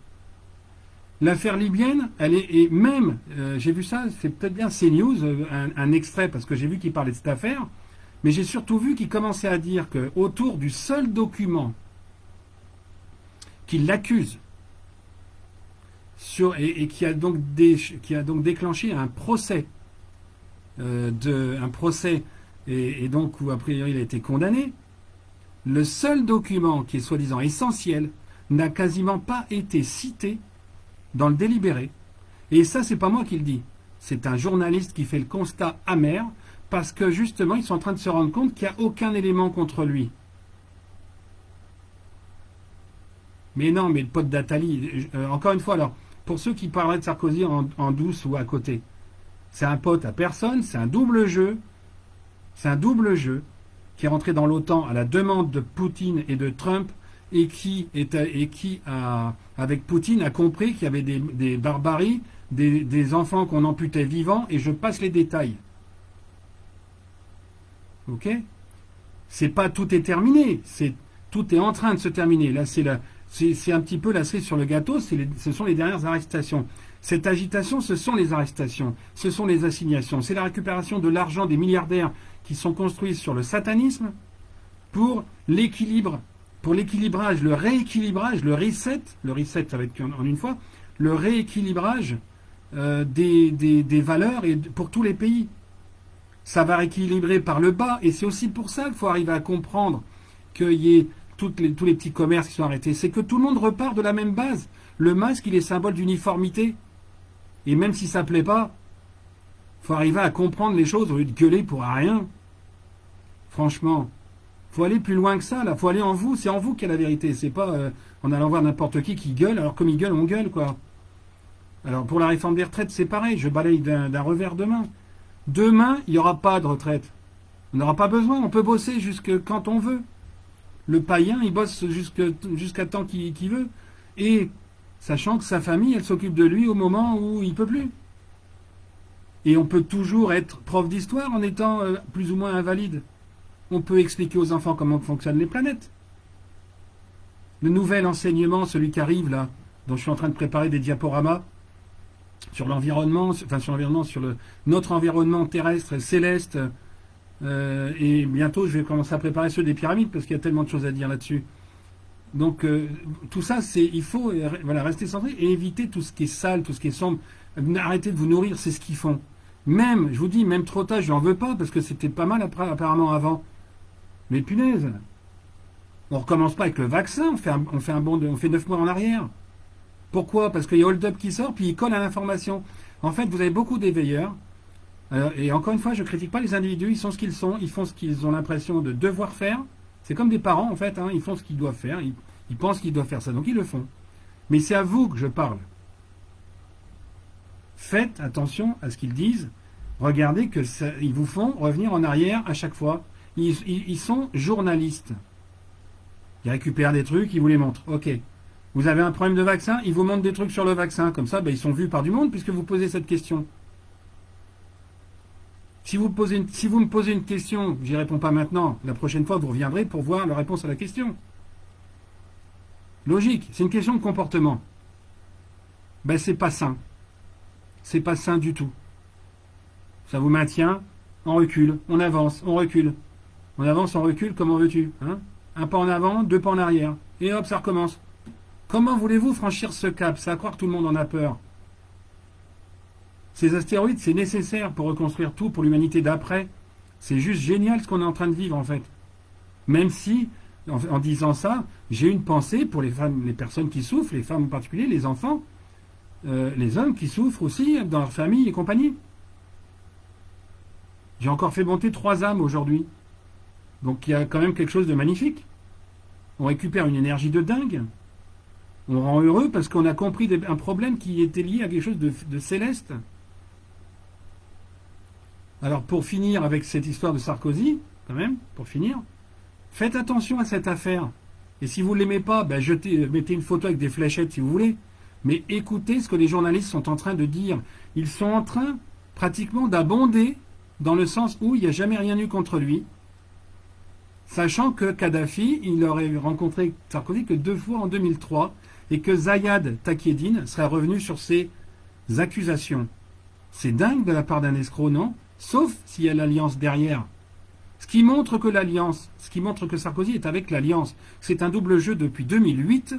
A: L'affaire libyenne, elle est, et même, j'ai vu ça, c'est peut-être bien CNews, un extrait, parce que j'ai vu qu'il parlait de cette affaire, mais j'ai surtout vu qu'il commençait à dire que autour du seul document qui l'accuse, et qui a donc déclenché un procès, et donc où a priori il a été condamné, le seul document qui est soi-disant essentiel n'a quasiment pas été cité dans le délibéré. Et ça, c'est pas moi qui le dis. C'est un journaliste qui fait le constat amer parce que justement, ils sont en train de se rendre compte qu'il n'y a aucun élément contre lui. Mais non, mais le pote d'Atali, encore une fois, alors, pour ceux qui parleraient de Sarkozy en douce ou à côté, c'est un pote à personne, c'est un double jeu. C'est un double jeu qui est rentré dans l'OTAN à la demande de Poutine et de Trump avec Poutine, a compris qu'il y avait des barbaries, des enfants qu'on amputait vivants, et je passe les détails. Ok? C'est pas tout est terminé, tout est en train de se terminer. Là, c'est un petit peu la cerise sur le gâteau, ce sont les dernières arrestations. Cette agitation, ce sont les arrestations, ce sont les assignations, c'est la récupération de l'argent des milliardaires qui sont construits sur le satanisme pour l'équilibre, pour l'équilibrage, le rééquilibrage, le reset ça va être en une fois, le rééquilibrage des valeurs et pour tous les pays. Ça va rééquilibrer par le bas, et c'est aussi pour ça qu'il faut arriver à comprendre qu'il y ait tous les petits commerces qui sont arrêtés. C'est que tout le monde repart de la même base. Le masque, il est symbole d'uniformité. Et même si ça ne plaît pas, il faut arriver à comprendre les choses au lieu de gueuler pour rien. Franchement, il faut aller plus loin que ça. Il faut aller en vous. C'est en vous qu'il y a la vérité. C'est pas en allant voir n'importe qui gueule. Alors comme il gueule, on gueule, quoi. Alors pour la réforme des retraites, c'est pareil. Je balaye d'un revers de main. Demain, il n'y aura pas de retraite. On n'aura pas besoin. On peut bosser jusque quand on veut. Le païen, il bosse jusqu'à temps qu'il veut. Et sachant que sa famille, elle s'occupe de lui au moment où il ne peut plus. Et on peut toujours être prof d'histoire en étant plus ou moins invalide. On peut expliquer aux enfants comment fonctionnent les planètes. Le nouvel enseignement, celui qui arrive là, dont je suis en train de préparer des diaporamas, sur l'environnement, sur notre environnement terrestre, céleste, et bientôt je vais commencer à préparer ceux des pyramides parce qu'il y a tellement de choses à dire là-dessus. Donc tout ça, il faut rester centré et éviter tout ce qui est sale, tout ce qui est sombre. Arrêtez de vous nourrir, c'est ce qu'ils font. Même, je vous dis, même trop tard, je n'en veux pas parce que c'était pas mal apparemment avant. Mais punaise, on recommence pas avec le vaccin, on fait 9 mois en arrière. Pourquoi? Parce qu'il y a Hold Up qui sort, puis il colle à l'information. En fait, vous avez beaucoup d'éveilleurs. Et encore une fois, je ne critique pas les individus, ils sont ce qu'ils sont, ils font ce qu'ils ont l'impression de devoir faire. C'est comme des parents, en fait, ils font ce qu'ils doivent faire, ils pensent qu'ils doivent faire ça, donc ils le font. Mais c'est à vous que je parle. Faites attention à ce qu'ils disent. Regardez ils vous font revenir en arrière à chaque fois. Ils sont journalistes. Ils récupèrent des trucs, ils vous les montrent. Ok. Vous avez un problème de vaccin, ils vous montrent des trucs sur le vaccin. Comme ça, ils sont vus par du monde puisque vous posez cette question. Si vous me posez une question, j'y réponds pas maintenant. La prochaine fois, vous reviendrez pour voir la réponse à la question. Logique, c'est une question de comportement. C'est pas sain. C'est pas sain du tout. Ça vous maintient en recul. On avance, on recule. On avance, on recule, comment veux-tu, hein? Un pas en avant, 2 pas en arrière. Et hop, ça recommence. Comment voulez-vous franchir ce cap? C'est à croire que tout le monde en a peur. Ces astéroïdes, c'est nécessaire pour reconstruire tout pour l'humanité d'après. C'est juste génial ce qu'on est en train de vivre, en fait. Même si, en disant ça, j'ai une pensée pour les femmes, les personnes qui souffrent, les femmes en particulier, les enfants, les hommes qui souffrent aussi dans leur famille et compagnie. J'ai encore fait monter 3 âmes aujourd'hui. Donc il y a quand même quelque chose de magnifique. On récupère une énergie de dingue. On rend heureux parce qu'on a compris un problème qui était lié à quelque chose de céleste. Alors pour finir avec cette histoire de Sarkozy, quand même, pour finir, faites attention à cette affaire. Et si vous ne l'aimez pas, mettez une photo avec des fléchettes si vous voulez. Mais écoutez ce que les journalistes sont en train de dire. Ils sont en train pratiquement d'abonder dans le sens où il n'y a jamais rien eu contre lui. Sachant que Kadhafi, il aurait rencontré Sarkozy que 2 fois en 2003 et que Zayad Takieddine serait revenu sur ses accusations. C'est dingue de la part d'un escroc, non? Sauf s'il y a l'alliance derrière. Ce qui montre que Sarkozy est avec l'alliance. C'est un double jeu depuis 2008,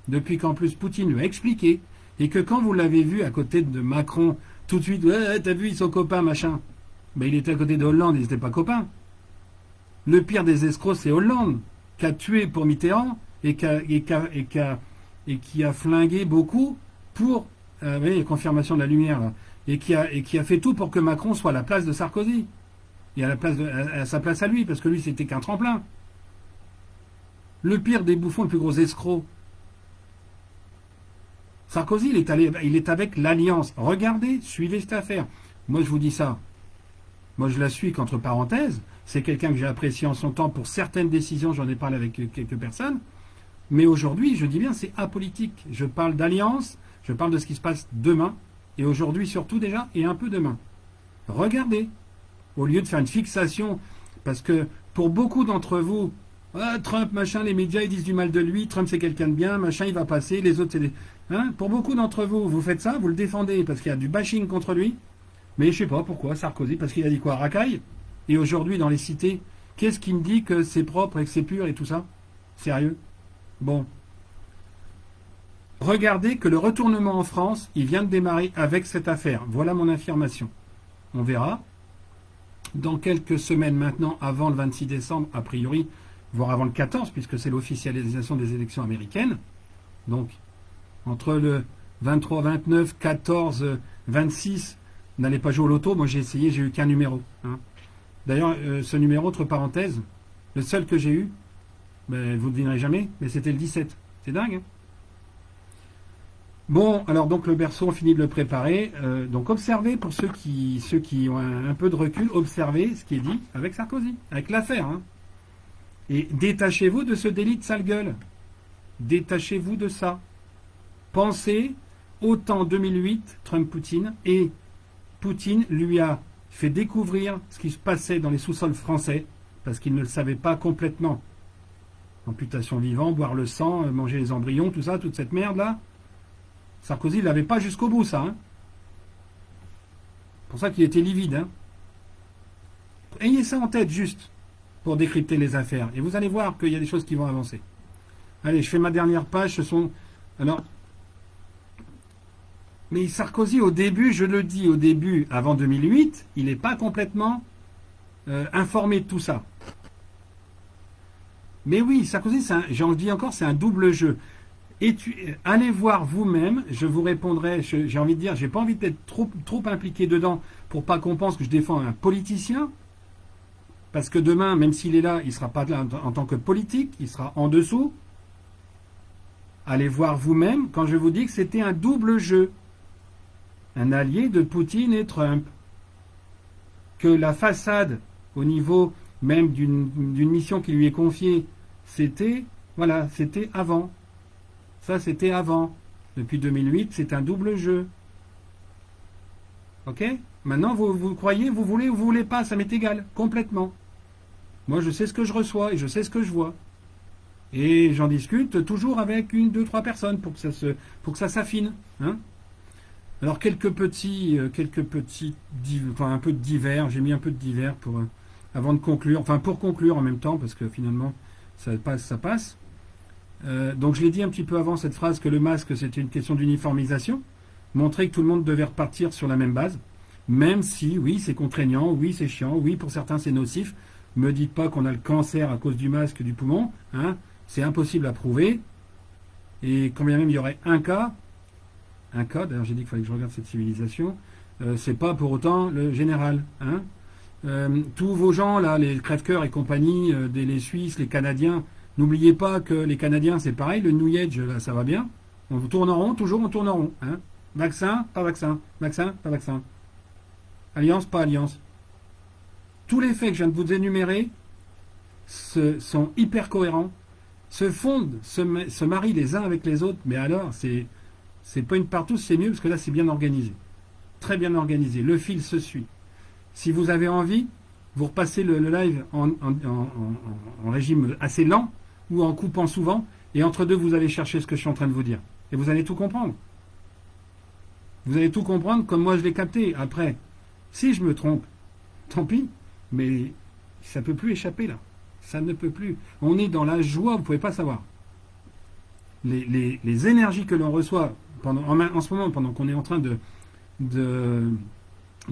A: depuis qu'en plus Poutine lui a expliqué, et que quand vous l'avez vu à côté de Macron, tout de suite, t'as vu, ils sont copains, machin. Il était à côté de Hollande, ils n'étaient pas copains. Le pire des escrocs, c'est Hollande, qui a tué pour Mitterrand et qui a flingué beaucoup pour la confirmation de la lumière, là, et qui a fait tout pour que Macron soit à la place de Sarkozy et à sa place à lui, parce que lui, c'était qu'un tremplin. Le pire des bouffons, le plus gros escroc, Sarkozy, il est avec l'Alliance. Regardez, suivez cette affaire. Moi, je vous dis ça. Moi, je la suis qu'entre parenthèses. C'est quelqu'un que j'ai apprécié en son temps pour certaines décisions. J'en ai parlé avec quelques personnes. Mais aujourd'hui, je dis bien, c'est apolitique. Je parle d'Alliance. Je parle de ce qui se passe demain. Et aujourd'hui, surtout déjà, et un peu demain. Regardez. Au lieu de faire une fixation. Parce que pour beaucoup d'entre vous, Trump, machin, les médias, ils disent du mal de lui. Trump, c'est quelqu'un de bien. Machin, il va passer. Les autres, c'est des... Hein, pour beaucoup d'entre vous, vous faites ça, vous le défendez parce qu'il y a du bashing contre lui. Mais je sais pas pourquoi, Sarkozy, parce qu'il a dit quoi, racaille. Et aujourd'hui, dans les cités, qu'est-ce qui me dit que c'est propre et que c'est pur et tout ça? Sérieux? Bon. Regardez que le retournement en France, il vient de démarrer avec cette affaire. Voilà mon affirmation. On verra. Dans quelques semaines maintenant, avant le 26 décembre, a priori, voire avant le 14, puisque c'est l'officialisation des élections américaines. Donc, entre le 23, 29, 14, 26, n'allez pas jouer au loto. Moi, j'ai essayé, j'ai eu qu'un numéro. Hein. D'ailleurs, ce numéro, entre parenthèses, le seul que j'ai eu, ben, vous ne devinerez jamais, mais c'était le 17. C'est dingue. Hein. Bon, alors donc le berceau, on finit de le préparer. Donc observez, pour ceux qui ont un peu de recul, observez ce qui est dit avec Sarkozy, avec l'affaire. Hein. Et détachez-vous de ce délit de sale gueule. Détachez-vous de ça. Pensez, autant 2008, Trump-Poutine, et Poutine lui a fait découvrir ce qui se passait dans les sous-sols français, parce qu'il ne le savait pas complètement. Amputation vivant, boire le sang, manger les embryons, tout ça, toute cette merde-là. Sarkozy ne l'avait pas jusqu'au bout, ça. Hein. C'est pour ça qu'il était livide. Hein. Ayez ça en tête, juste, pour décrypter les affaires. Et vous allez voir qu'il y a des choses qui vont avancer. Allez, je fais ma dernière page. Ce sont... Alors... Mais Sarkozy, au début, je le dis, au début, avant 2008, il n'est pas complètement informé de tout ça. Mais oui, Sarkozy, j'en dis encore, c'est un double jeu. Allez voir vous-même, je vous répondrai, j'ai envie de dire, j'ai pas envie d'être trop impliqué dedans pour pas qu'on pense que je défends un politicien. Parce que demain, même s'il est là, il ne sera pas là en tant que politique, il sera en dessous. Allez voir vous-même quand je vous dis que c'était un double jeu. Un allié de Poutine et Trump. Que la façade, au niveau même d'une mission qui lui est confiée, c'était avant. Ça, c'était avant. Depuis 2008, c'est un double jeu. Ok? Maintenant, vous croyez, vous voulez pas, ça m'est égal, complètement. Moi, je sais ce que je reçois et je sais ce que je vois. Et j'en discute toujours avec 1, 2, 3 personnes pour que ça s'affine. Hein? Alors, quelques petits, un peu de divers. J'ai mis un peu de divers avant de conclure. Enfin, pour conclure en même temps, parce que finalement, ça passe. Donc, je l'ai dit un petit peu avant cette phrase que le masque, c'était une question d'uniformisation. Montrer que tout le monde devait repartir sur la même base. Même si, oui, c'est contraignant, oui, c'est chiant, oui, pour certains, c'est nocif. Me dites pas qu'on a le cancer à cause du masque du poumon. Hein, c'est impossible à prouver. Et quand bien même il y aurait un cas, d'ailleurs j'ai dit qu'il fallait que je regarde cette civilisation, c'est pas pour autant le général. Hein. Tous vos gens, là, les crève-cœurs et compagnie, les Suisses, les Canadiens, n'oubliez pas que les Canadiens, c'est pareil, le New Age, là, ça va bien. On tourne en rond, toujours on tourne en rond. Hein. Vaccin, pas vaccin. Vaccin, pas vaccin. Alliance, pas alliance. Tous les faits que je viens de vous énumérer sont hyper cohérents, se fondent, se marient les uns avec les autres, mais alors, c'est pas une partout, c'est mieux, parce que là, c'est bien organisé. Très bien organisé. Le fil se suit. Si vous avez envie, vous repassez le live en régime assez lent, ou en coupant souvent, et entre deux, vous allez chercher ce que je suis en train de vous dire. Et vous allez tout comprendre. Vous allez tout comprendre comme moi je l'ai capté. Après, si je me trompe, tant pis, mais ça ne peut plus échapper là. Ça ne peut plus. On est dans la joie, vous ne pouvez pas savoir. Les énergies que l'on reçoit en ce moment, pendant qu'on est en train de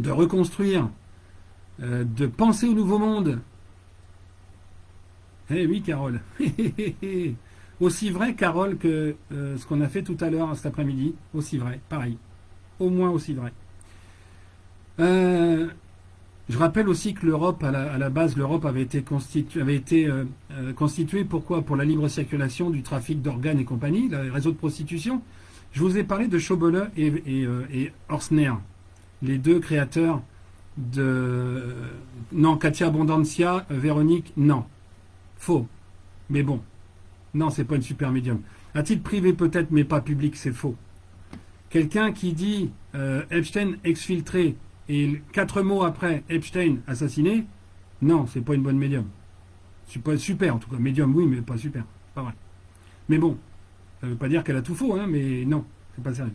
A: reconstruire, de penser au nouveau monde. Eh oui, Carole. Aussi vrai, Carole, que ce qu'on a fait tout à l'heure, cet après-midi. Aussi vrai, pareil. Au moins aussi vrai. Je rappelle aussi que l'Europe, à la base, l'Europe avait été constituée pourquoi? Pour la libre circulation du trafic d'organes et compagnie, le réseau de prostitution. Je vous ai parlé de Schobele et Orsner, les deux créateurs de... Non, Katia Abondancia, Véronique, non. Faux. Mais bon. Non, c'est pas une super médium. À titre privé peut-être, mais pas public, c'est faux. Quelqu'un qui dit Epstein exfiltré et 4 mots après Epstein assassiné, non, c'est pas une bonne médium. C'est pas super en tout cas. Médium, oui, mais pas super. Pas vrai. Mais bon, ça veut pas dire qu'elle a tout faux, hein, mais non, c'est pas sérieux.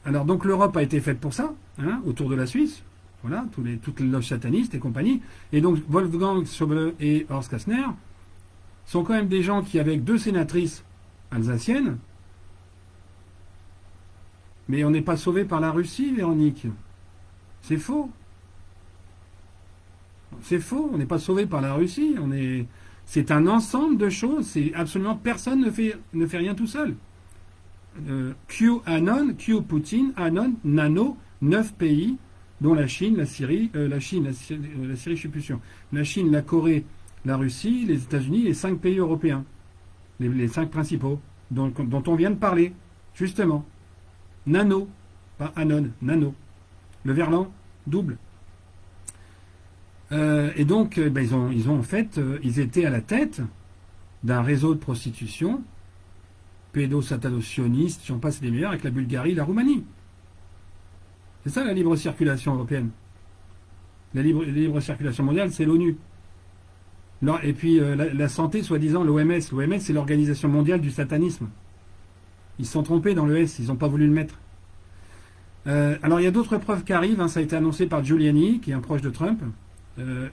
A: Alors donc l'Europe a été faite pour ça, hein, autour de la Suisse. Voilà, toutes les loges satanistes et compagnie. Et donc Wolfgang Schäuble et Horst Kastner sont quand même des gens qui, avec 2 sénatrices alsaciennes, mais on n'est pas sauvé par la Russie, Véronique. C'est faux. C'est faux, on n'est pas sauvé par la Russie. C'est un ensemble de choses. C'est absolument personne ne fait rien tout seul. QAnon, Q Poutine, Anon, Nano, 9 pays, dont la Chine, la Syrie, la Syrie, je suis plus sûr. La Chine, la Corée, la Russie, les États-Unis et 5 pays européens. Les 5 principaux, dont on vient de parler, justement. Nano, pas Anon, Nano. Le verlan, double. Et donc, ils ont en fait, ils étaient à la tête d'un réseau de prostitution, pédosatano-sioniste, si on passe les meilleurs, avec la Bulgarie et la Roumanie. C'est ça la libre circulation européenne. La libre circulation mondiale, c'est l'ONU. Et puis la santé, soi-disant l'OMS. L'OMS, c'est l'Organisation mondiale du satanisme. Ils se sont trompés dans le S, ils n'ont pas voulu le mettre. Alors il y a d'autres preuves qui arrivent, hein, ça a été annoncé par Giuliani, qui est un proche de Trump.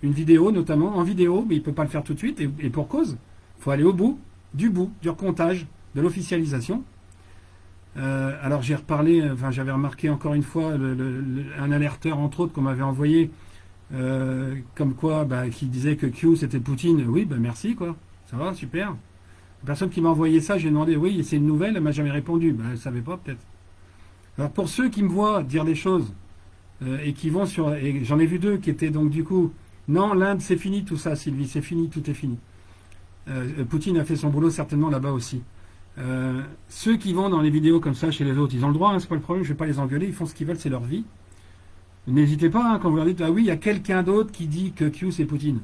A: Une vidéo notamment, en vidéo, mais il ne peut pas le faire tout de suite, et pour cause. Il faut aller au bout, du recomptage, de l'officialisation. Alors j'ai reparlé, j'avais remarqué encore une fois un alerteur, entre autres, qu'on m'avait envoyé, comme quoi, qui disait que Q c'était Poutine. Oui, merci, quoi. Ça va, super. La personne qui m'a envoyé ça, j'ai demandé, oui, c'est une nouvelle, elle m'a jamais répondu. Elle ne savait pas, peut-être. Alors pour ceux qui me voient dire des choses, et qui vont sur... Et j'en ai vu 2 qui étaient donc du coup... Non, l'Inde, c'est fini tout ça, Sylvie, c'est fini, tout est fini. Poutine a fait son boulot certainement là-bas aussi. Ceux qui vont dans les vidéos comme ça chez les autres, ils ont le droit, hein, c'est pas le problème, je vais pas les engueuler, ils font ce qu'ils veulent, c'est leur vie. N'hésitez pas, hein, quand vous leur dites, ah oui, il y a quelqu'un d'autre qui dit que Q c'est Poutine.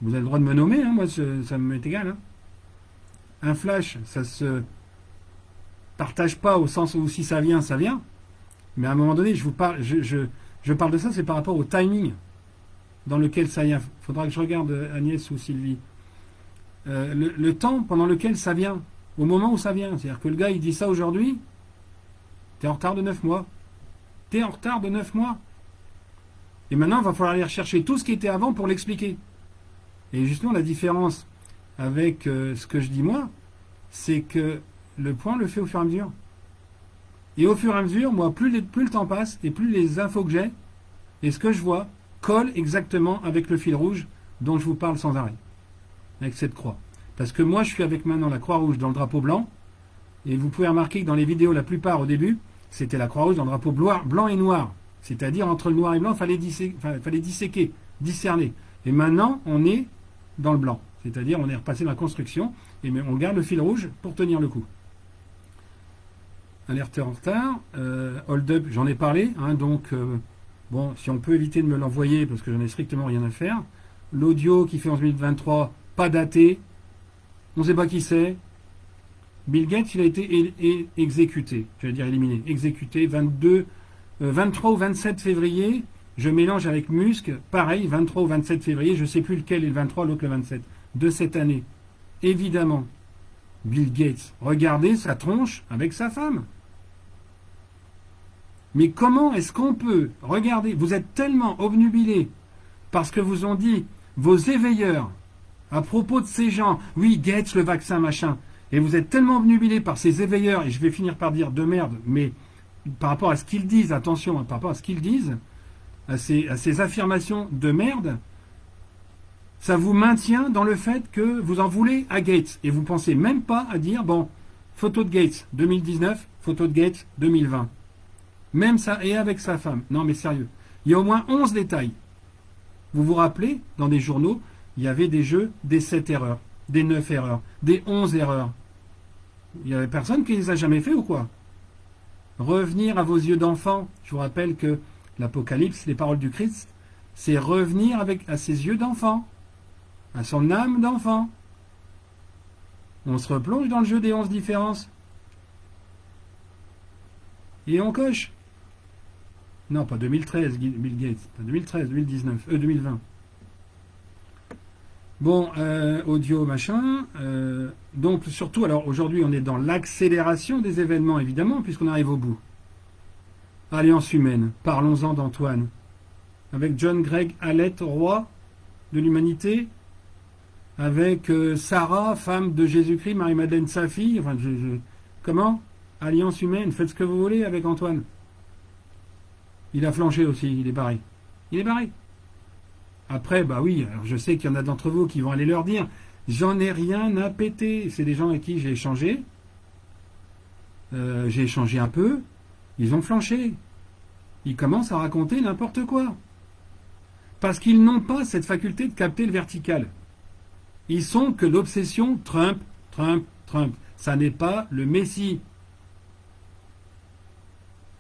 A: Vous avez le droit de me nommer, hein, moi ça m'est égal. Hein. Un flash, ça se partage pas au sens où si ça vient, ça vient. Mais à un moment donné, je vous parle, je parle de ça, c'est par rapport au timing dans lequel ça vient. Il faudra que je regarde Agnès ou Sylvie. Le temps pendant lequel ça vient, au moment où ça vient. C'est-à-dire que le gars, il dit ça aujourd'hui, t'es en retard de 9 mois. T'es en retard de 9 mois. Et maintenant, il va falloir aller rechercher tout ce qui était avant pour l'expliquer. Et justement, la différence avec ce que je dis moi, c'est que le point le fait au fur et à mesure. Et au fur et à mesure, moi, plus le temps passe et plus les infos que j'ai et ce que je vois collent exactement avec le fil rouge dont je vous parle sans arrêt. Avec cette croix. Parce que moi, je suis avec maintenant la croix rouge dans le drapeau blanc. Et vous pouvez remarquer que dans les vidéos, la plupart au début, c'était la croix rouge dans le drapeau blanc et noir. C'est-à-dire entre le noir et le blanc, il fallait disséquer, discerner. Et maintenant, on est dans le blanc. C'est-à-dire on est repassé dans la construction et on garde le fil rouge pour tenir le coup. Alerteur en retard. Hold up, j'en ai parlé. Hein, donc, bon, si on peut éviter de me l'envoyer parce que j'en ai strictement rien à faire. L'audio qui fait 11 minutes 23, pas daté. On ne sait pas qui c'est. Bill Gates, il a été exécuté. J'allais dire éliminé. Exécuté 23 ou 27 février. Je mélange avec Musk. Pareil, 23 ou 27 février. Je ne sais plus lequel est le 23, l'autre le 27. De cette année. Évidemment. Bill Gates, regardez sa tronche avec sa femme. Mais comment est-ce qu'on peut regarder? Vous êtes tellement obnubilés parce que vous ont dit vos éveilleurs à propos de ces gens. Oui, Gates, le vaccin, machin. Et vous êtes tellement obnubilés par ces éveilleurs, et je vais finir par dire de merde, mais par rapport à ce qu'ils disent, attention, hein, par rapport à ce qu'ils disent, à ces affirmations de merde, ça vous maintient dans le fait que vous en voulez à Gates. Et vous pensez même pas à dire, bon, photo de Gates 2019, photo de Gates 2020. Même ça, et avec sa femme. Non mais sérieux. Il y a au moins 11 détails. Vous vous rappelez, dans des journaux, il y avait des jeux, des 7 erreurs, des 9 erreurs, des 11 erreurs. Il y avait personne qui les a jamais fait ou quoi? Revenir à vos yeux d'enfant. Je vous rappelle que l'Apocalypse, les paroles du Christ, c'est revenir à ses yeux d'enfant, à son âme d'enfant. On se replonge dans le jeu des 11 différences. Et on coche. Non, pas 2013, Bill Gates. Pas 2013, 2019, 2020. Bon, audio, machin. Donc, surtout, alors aujourd'hui, on est dans l'accélération des événements, évidemment, puisqu'on arrive au bout. Alliance humaine. Parlons-en d'Antoine. Avec John Gregg Hallett, roi de l'humanité. Avec Sarah, femme de Jésus-Christ, Marie-Madeleine, sa fille. Enfin, comment? Alliance humaine. Faites ce que vous voulez avec Antoine. Il a flanché aussi, il est barré. Il est barré. Après, bah oui, alors je sais qu'il y en a d'entre vous qui vont aller leur dire j'en ai rien à péter. C'est des gens avec qui j'ai échangé. J'ai échangé un peu. Ils ont flanché. Ils commencent à raconter n'importe quoi. Parce qu'ils n'ont pas cette faculté de capter le vertical. Ils sont que l'obsession Trump, Trump, Trump. Ça n'est pas le Messie.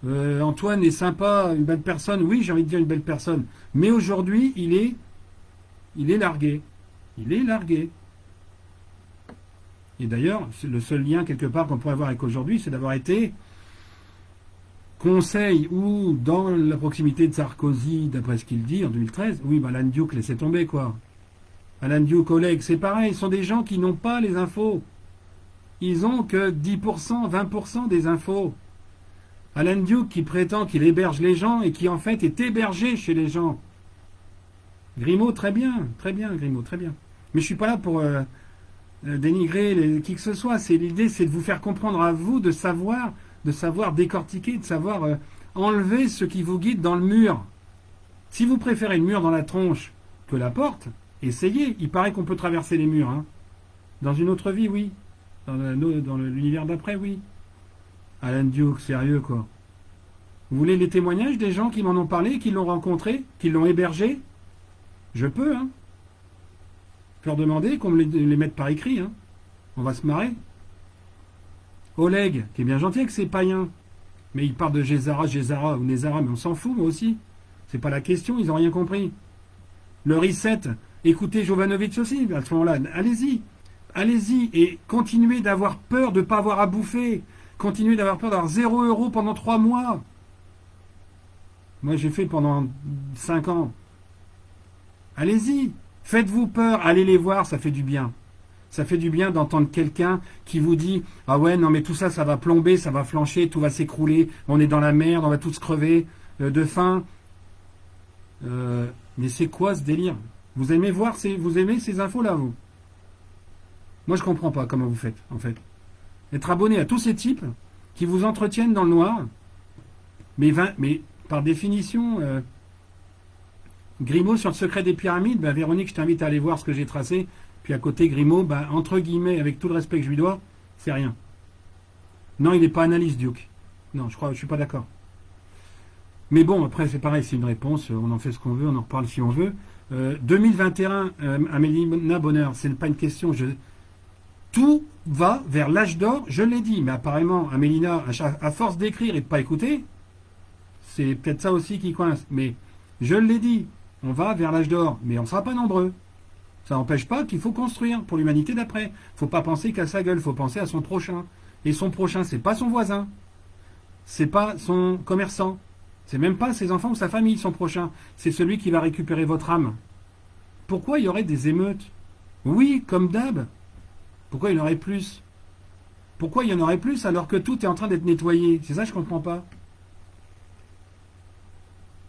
A: Antoine est sympa, une belle personne. Oui, j'ai envie de dire une belle personne. Mais aujourd'hui, il est largué. Il est largué. Et d'ailleurs, le seul lien quelque part qu'on pourrait avoir avec aujourd'hui, c'est d'avoir été conseil ou dans la proximité de Sarkozy, d'après ce qu'il dit en 2013. Oui, bah, Alan Duke, laissez tomber quoi. Alan Duke, collègue, c'est pareil. Ce sont des gens qui n'ont pas les infos. Ils ont que 10%, 20% des infos. Alan Duke qui prétend qu'il héberge les gens et qui en fait est hébergé chez les gens. Grimaud, très bien, Grimaud, très bien. Mais je suis pas là pour dénigrer qui que ce soit. L'idée, c'est de vous faire comprendre à vous, de savoir décortiquer, de savoir enlever ce qui vous guide dans le mur. Si vous préférez le mur dans la tronche que la porte, essayez. Il paraît qu'on peut traverser les murs. Hein. Dans une autre vie, oui. Dans l'univers d'après, oui. Alan Duke, sérieux quoi. Vous voulez les témoignages des gens qui m'en ont parlé, qui l'ont rencontré, qui l'ont hébergé? Je peux, hein. Je peux leur demander qu'on me les mette par écrit, hein. On va se marrer. Oleg, qui est bien gentil avec ses païens, mais il parle de Gézara ou Nézara, mais on s'en fout, moi aussi. C'est pas la question, ils n'ont rien compris. Le reset, écoutez Jovanovic aussi, à ce moment-là, allez-y. Allez-y et continuez d'avoir peur de ne pas avoir à bouffer. Continuez d'avoir peur d'avoir 0 € pendant 3 mois. Moi, j'ai fait pendant 5 ans. Allez-y, faites-vous peur, allez les voir, ça fait du bien. Ça fait du bien d'entendre quelqu'un qui vous dit « Ah ouais, non mais tout ça, ça va plomber, ça va flancher, tout va s'écrouler, on est dans la merde, on va tous crever de faim. » Mais c'est quoi ce délire? Vous aimez ces infos-là, vous? Moi, je comprends pas comment vous faites, en fait. Être abonné à tous ces types qui vous entretiennent dans le noir, mais par définition, Grimaud sur le secret des pyramides, ben, Véronique, je t'invite à aller voir ce que j'ai tracé, puis à côté Grimaud, ben, entre guillemets, avec tout le respect que je lui dois, c'est rien. Non, il n'est pas analyste, Duke. Non, je suis pas d'accord. Mais bon, après, c'est pareil, c'est une réponse, on en fait ce qu'on veut, on en reparle si on veut. 2021, Amélina Bonheur, c'est pas une question, tout va vers l'âge d'or, je l'ai dit, mais apparemment, Amélina, à force d'écrire et de ne pas écouter, c'est peut-être ça aussi qui coince. Mais je l'ai dit, on va vers l'âge d'or, mais on ne sera pas nombreux. Ça n'empêche pas qu'il faut construire pour l'humanité d'après. Il ne faut pas penser qu'à sa gueule, il faut penser à son prochain. Et son prochain, c'est pas son voisin, c'est pas son commerçant, c'est même pas ses enfants ou sa famille, son prochain. C'est celui qui va récupérer votre âme. Pourquoi il y aurait des émeutes? Oui, comme d'hab. Pourquoi il y en aurait plus? Pourquoi il y en aurait plus alors que tout est en train d'être nettoyé? C'est ça que je comprends pas.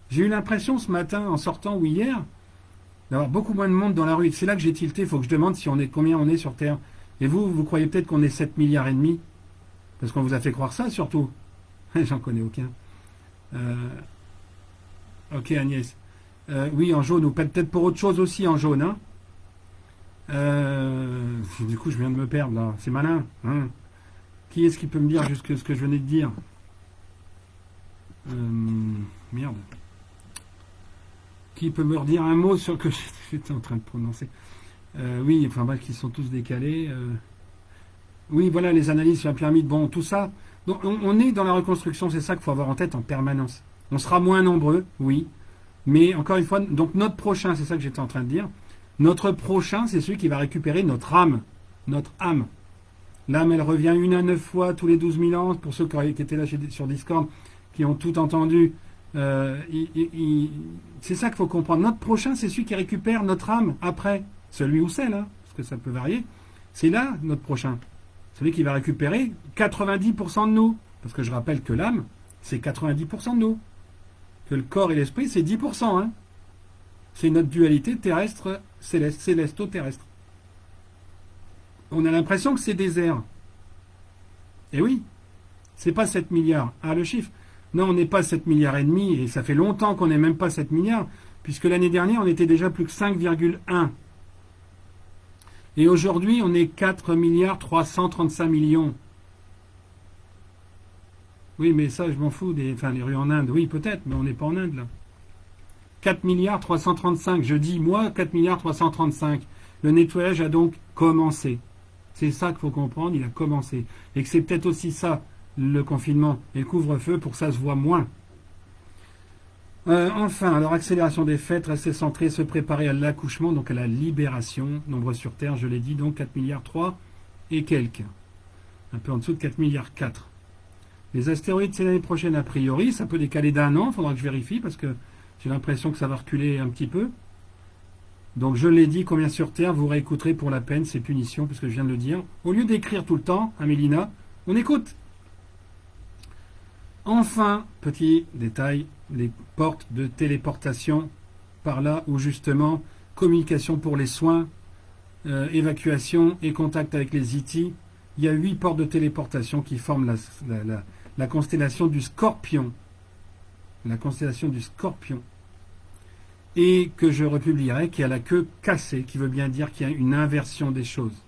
A: J'ai eu l'impression ce matin, en sortant ou hier, d'avoir beaucoup moins de monde dans la rue. C'est là que j'ai tilté. Il faut que je demande combien on est sur Terre. Et vous croyez peut-être qu'on est 7 milliards et demi? Parce qu'on vous a fait croire ça, surtout. J'en connais aucun. Ok, Agnès. Oui, en jaune, ou peut-être pour autre chose aussi en jaune, hein. Du coup, je viens de me perdre là. C'est malin. Hein. Qui est-ce qui peut me dire juste ce que je venais de dire? Merde. Qui peut me redire un mot sur que j'étais en train de prononcer? Oui, enfin bref, qui sont tous décalés. Oui, voilà, les analyses sur la pyramide, bon, tout ça. Donc, on est dans la reconstruction, c'est ça qu'il faut avoir en tête en permanence. On sera moins nombreux, oui, mais encore une fois, donc notre prochain, c'est ça que j'étais en train de dire, notre prochain, c'est celui qui va récupérer notre âme. Notre âme. L'âme, elle revient 1 à 9 fois tous les 12 000 ans, pour ceux qui étaient là sur Discord, qui ont tout entendu. C'est ça qu'il faut comprendre. Notre prochain, c'est celui qui récupère notre âme après. Celui ou celle, hein, parce que ça peut varier. C'est là notre prochain. Celui qui va récupérer 90% de nous. Parce que je rappelle que l'âme, c'est 90% de nous. Que le corps et l'esprit, c'est 10%. Hein. C'est notre dualité terrestre-céleste, célesto-terrestre. On a l'impression que c'est désert. Et oui, c'est pas 7 milliards. Ah, le chiffre. Non, on n'est pas 7 milliards et demi, et ça fait longtemps qu'on n'est même pas 7 milliards, puisque l'année dernière, on était déjà plus que 5,1. Et aujourd'hui, on est 4 milliards 335 millions. Oui, mais ça, je m'en fous les rues en Inde. Oui, peut-être, mais on n'est pas en Inde, là. 4 milliards 335. Je dis, moi, 4 milliards 335. Le nettoyage a donc commencé. C'est ça qu'il faut comprendre, il a commencé. Et que c'est peut-être aussi ça, le confinement et le couvre-feu, pour que ça se voit moins. Enfin, alors accélération des fêtes, rester centré, se préparer à l'accouchement, donc à la libération. Nombre sur Terre, je l'ai dit, donc 4 milliards 3 et quelques. Un peu en dessous de 4 milliards 4. Les astéroïdes, c'est l'année prochaine a priori. Ça peut décaler d'1 an, il faudra que je vérifie, parce que j'ai l'impression que ça va reculer un petit peu. Donc je l'ai dit, combien sur Terre, vous réécouterez pour la peine ces punitions, puisque je viens de le dire. Au lieu d'écrire tout le temps, à Mélina, on écoute. Enfin, petit détail, les portes de téléportation, par là où justement, communication pour les soins, évacuation et contact avec les IT, il y a 8 portes de téléportation qui forment la constellation du Scorpion. La constellation du Scorpion. Et que je republierai, qui a la queue cassée, qui veut bien dire qu'il y a une inversion des choses.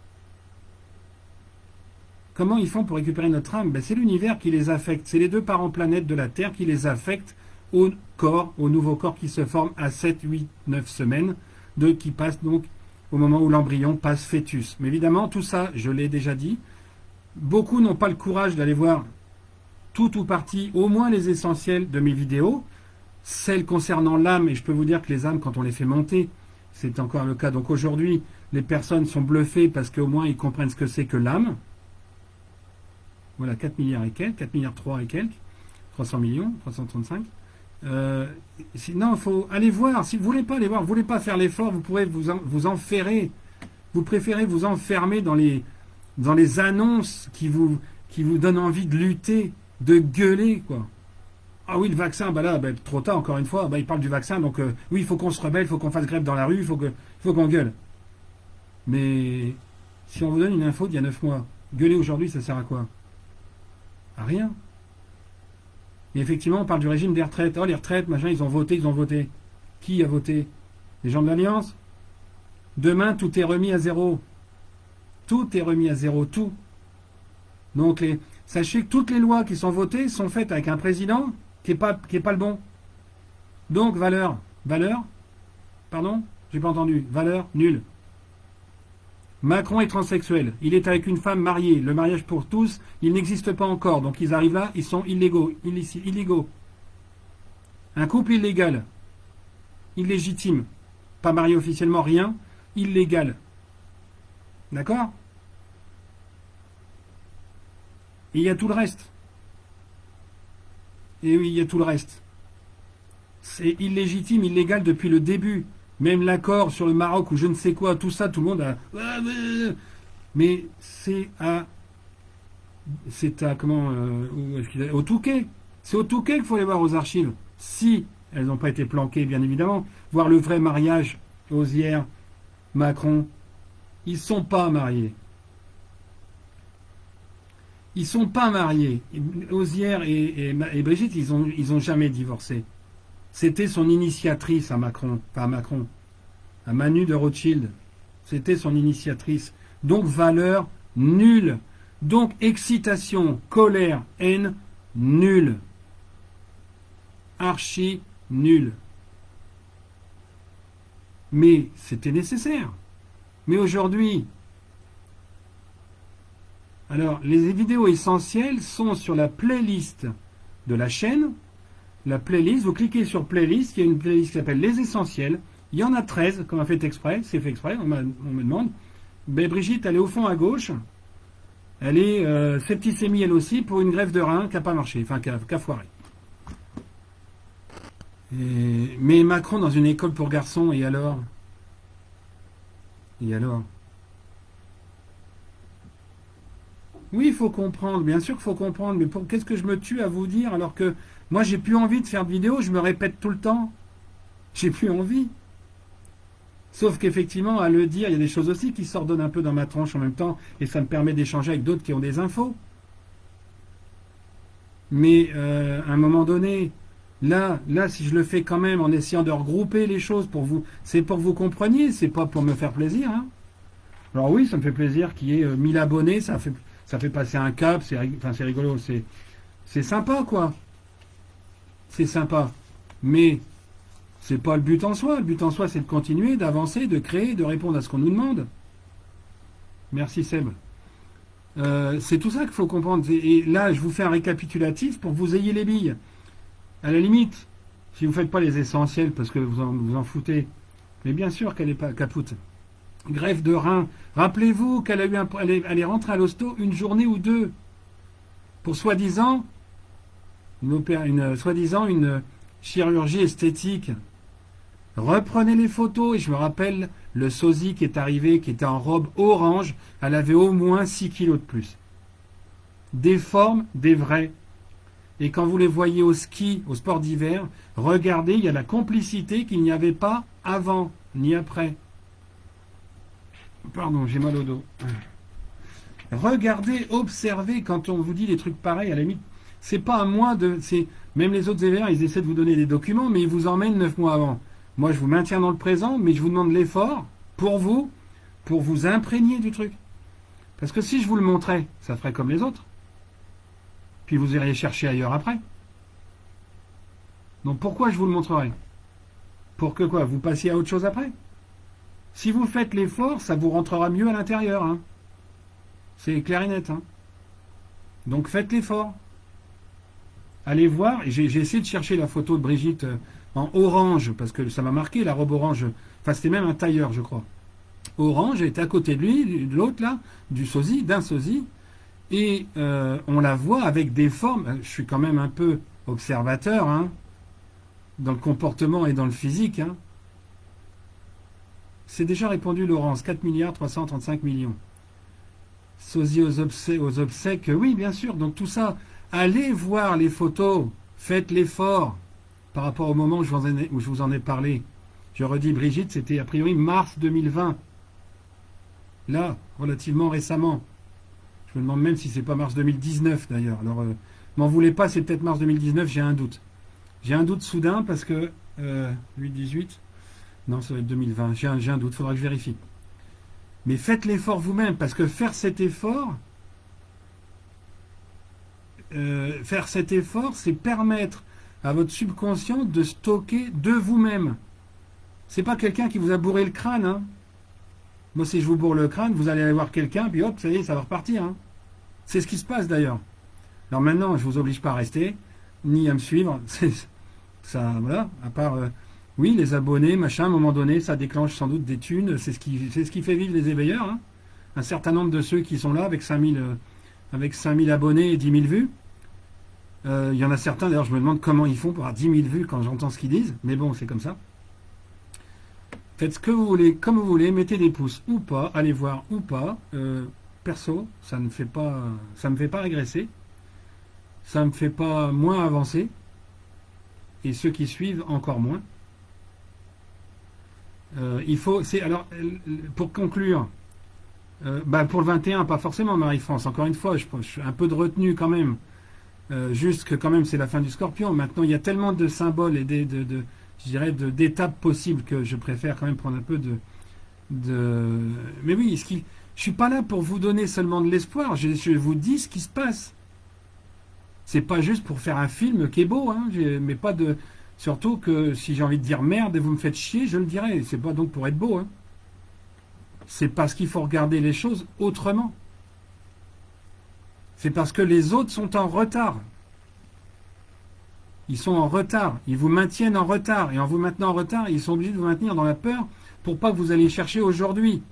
A: Comment ils font pour récupérer notre âme? Ben, c'est l'univers qui les affecte. C'est les 2 parents planètes de la Terre qui les affectent au corps, au nouveau corps qui se forme à 7, 8, 9 semaines, qui passent donc au moment où l'embryon passe fœtus. Mais évidemment, tout ça, je l'ai déjà dit, beaucoup n'ont pas le courage d'aller voir tout ou partie, au moins les essentiels de mes vidéos, celles concernant l'âme, et je peux vous dire que les âmes, quand on les fait monter, c'est encore le cas. Donc aujourd'hui, les personnes sont bluffées parce qu'au moins ils comprennent ce que c'est que l'âme. Voilà, 4 milliards et quelques, 4 milliards 3 et quelques, 300 millions, 335. Sinon, il faut aller voir. Si vous ne voulez pas aller voir, vous ne voulez pas faire l'effort, vous pourrez vous enferrer. Vous préférez vous enfermer dans les annonces qui vous donnent envie de lutter, de gueuler, quoi. Ah oui, le vaccin, trop tard, encore une fois, il parle du vaccin, donc oui, il faut qu'on se rebelle, il faut qu'on fasse grève dans la rue, il faut qu'on gueule. Mais si on vous donne une info d'il y a 9 mois, gueuler aujourd'hui, ça sert à quoi? À rien. Et effectivement, on parle du régime des retraites. Oh, les retraites, machin, ils ont voté. Qui a voté? Les gens de l'Alliance? Demain, tout est remis à zéro. Tout est remis à zéro, tout. Donc, sachez que toutes les lois qui sont votées sont faites avec un président qui est pas le bon. Donc, valeur, pardon, j'ai pas entendu, valeur, nulle. Macron est transsexuel, il est avec une femme mariée, le mariage pour tous, il n'existe pas encore, donc ils arrivent là, ils sont illégaux. Un couple illégal, illégitime, pas marié officiellement, rien, illégal. D'accord? Et il y a tout le reste. Et oui, il y a tout le reste. C'est illégitime, illégal depuis le début. Même l'accord sur le Maroc ou je ne sais quoi, tout ça, tout le monde a... Mais c'est à comment... au Touquet. C'est au Touquet qu'il faut aller voir aux archives. Si elles n'ont pas été planquées, bien évidemment. Voir le vrai mariage, Osière, Macron. Ils ne sont pas mariés. Ils ne sont pas mariés. Osière et Brigitte, ils ont jamais divorcé. C'était son initiatrice à Macron, pas à Macron, à Manu de Rothschild. C'était son initiatrice. Donc valeur nulle. Donc excitation, colère, haine, nulle. Archi nulle. Mais c'était nécessaire. Mais aujourd'hui, Alors, les vidéos essentielles sont sur la playlist de la chaîne. La playlist, vous cliquez sur playlist, il y a une playlist qui s'appelle Les Essentiels. Il y en a 13, comme on a fait exprès, c'est fait exprès, on me demande. Mais Brigitte, elle est au fond à gauche. Elle est septicémie elle aussi pour une greffe de rein qui n'a pas marché, enfin qui a foiré. Mais Macron dans une école pour garçons, et alors? Et alors? Oui, il faut comprendre, bien sûr qu'il faut comprendre, mais qu'est-ce que je me tue à vous dire alors que moi j'ai plus envie de faire de vidéos, je me répète tout le temps. J'ai plus envie. Sauf qu'effectivement, à le dire, il y a des choses aussi qui s'ordonnent un peu dans ma tronche en même temps, et ça me permet d'échanger avec d'autres qui ont des infos. Mais à un moment donné, là, si je le fais quand même en essayant de regrouper les choses pour vous, c'est pour que vous compreniez, c'est pas pour me faire plaisir. Hein. Alors oui, ça me fait plaisir qu'il y ait 1000 abonnés, ça fait passer un cap, c'est rigolo, c'est sympa quoi. C'est sympa. Mais c'est pas le but en soi. Le but en soi, c'est de continuer, d'avancer, de créer, de répondre à ce qu'on nous demande. Merci Seb. C'est tout ça qu'il faut comprendre. Et là, je vous fais un récapitulatif pour que vous ayez les billes. À la limite, si vous ne faites pas les essentiels parce que vous en foutez, mais bien sûr qu'elle n'est pas capoute. Greffe de rein. Rappelez-vous qu'elle a eu elle est rentrée à l'hosto une journée ou deux pour soi-disant une chirurgie esthétique. Reprenez les photos et je me rappelle le sosie qui est arrivé, qui était en robe orange, elle avait au moins 6 kilos de plus. Des formes, des vrais. Et quand vous les voyez au ski, au sport d'hiver, regardez, il y a la complicité qu'il n'y avait pas avant ni après. Pardon, j'ai mal au dos. Regardez, observez quand on vous dit des trucs pareils, à la limite, c'est pas à moi de... Même les autres élèves, ils essaient de vous donner des documents, mais ils vous emmènent 9 mois avant. Moi, je vous maintiens dans le présent, mais je vous demande l'effort pour vous imprégner du truc. Parce que si je vous le montrais, ça ferait comme les autres. Puis vous iriez chercher ailleurs après. Donc pourquoi je vous le montrerai? Pour que quoi? Vous passiez à autre chose après? Si vous faites l'effort, ça vous rentrera mieux à l'intérieur. Hein. C'est clair et net. Hein. Donc faites l'effort. Allez voir, j'ai essayé de chercher la photo de Brigitte en orange, parce que ça m'a marqué, la robe orange. Enfin, c'était même un tailleur, je crois. Orange était à côté de lui, de l'autre là, d'un sosie. Et on la voit avec des formes. Je suis quand même un peu observateur, hein, dans le comportement et dans le physique. Hein. C'est déjà répondu, Laurence. 4 milliards 335 millions. Sosie aux obsèques, oui, bien sûr. Donc tout ça, allez voir les photos. Faites l'effort par rapport au moment où je vous en ai parlé. Je redis, Brigitte, c'était a priori mars 2020. Là, relativement récemment. Je me demande même si c'est pas mars 2019 d'ailleurs. Alors, m'en voulez pas, c'est peut-être mars 2019, j'ai un doute. J'ai un doute soudain parce que 8-18, non, ça va être 2020. J'ai un doute, il faudra que je vérifie. Mais faites l'effort vous-même, parce que faire cet effort, c'est permettre à votre subconscient de stocker de vous-même. C'est pas quelqu'un qui vous a bourré le crâne. Hein. Moi, si je vous bourre le crâne, vous allez aller voir quelqu'un, puis hop, ça y est, ça va repartir. Hein. C'est ce qui se passe d'ailleurs. Alors maintenant, je vous oblige pas à rester, ni à me suivre. Ça, voilà. À part, oui, les abonnés, machin, à un moment donné, ça déclenche sans doute des thunes. C'est ce qui fait vivre les éveilleurs. Hein. Un certain nombre de ceux qui sont là avec 5000 abonnés et 10 000 vues. Il y en a certains, d'ailleurs, je me demande comment ils font pour avoir 10 000 vues quand j'entends ce qu'ils disent. Mais bon, c'est comme ça. Faites ce que vous voulez, comme vous voulez, mettez des pouces ou pas, allez voir ou pas. Perso, ça me fait pas régresser, ça me fait pas moins avancer, et ceux qui suivent encore moins. Alors, pour conclure, pour le 21, pas forcément Marie-France. Encore une fois, je suis un peu de retenue quand même. Juste que quand même c'est la fin du Scorpion. Maintenant, il y a tellement de symboles et je dirais d'étapes possibles que je préfère quand même prendre un peu de... Mais oui, je suis pas là pour vous donner seulement de l'espoir, je vous dis ce qui se passe. C'est pas juste pour faire un film qui est beau, hein, mais pas de... Surtout que si j'ai envie de dire merde et vous me faites chier, je le dirai. C'est pas donc pour être beau. Hein. C'est parce qu'il faut regarder les choses autrement. C'est parce que les autres sont en retard. Ils sont en retard. Ils vous maintiennent en retard. Et en vous maintenant en retard, ils sont obligés de vous maintenir dans la peur pour pas que vous alliez chercher aujourd'hui.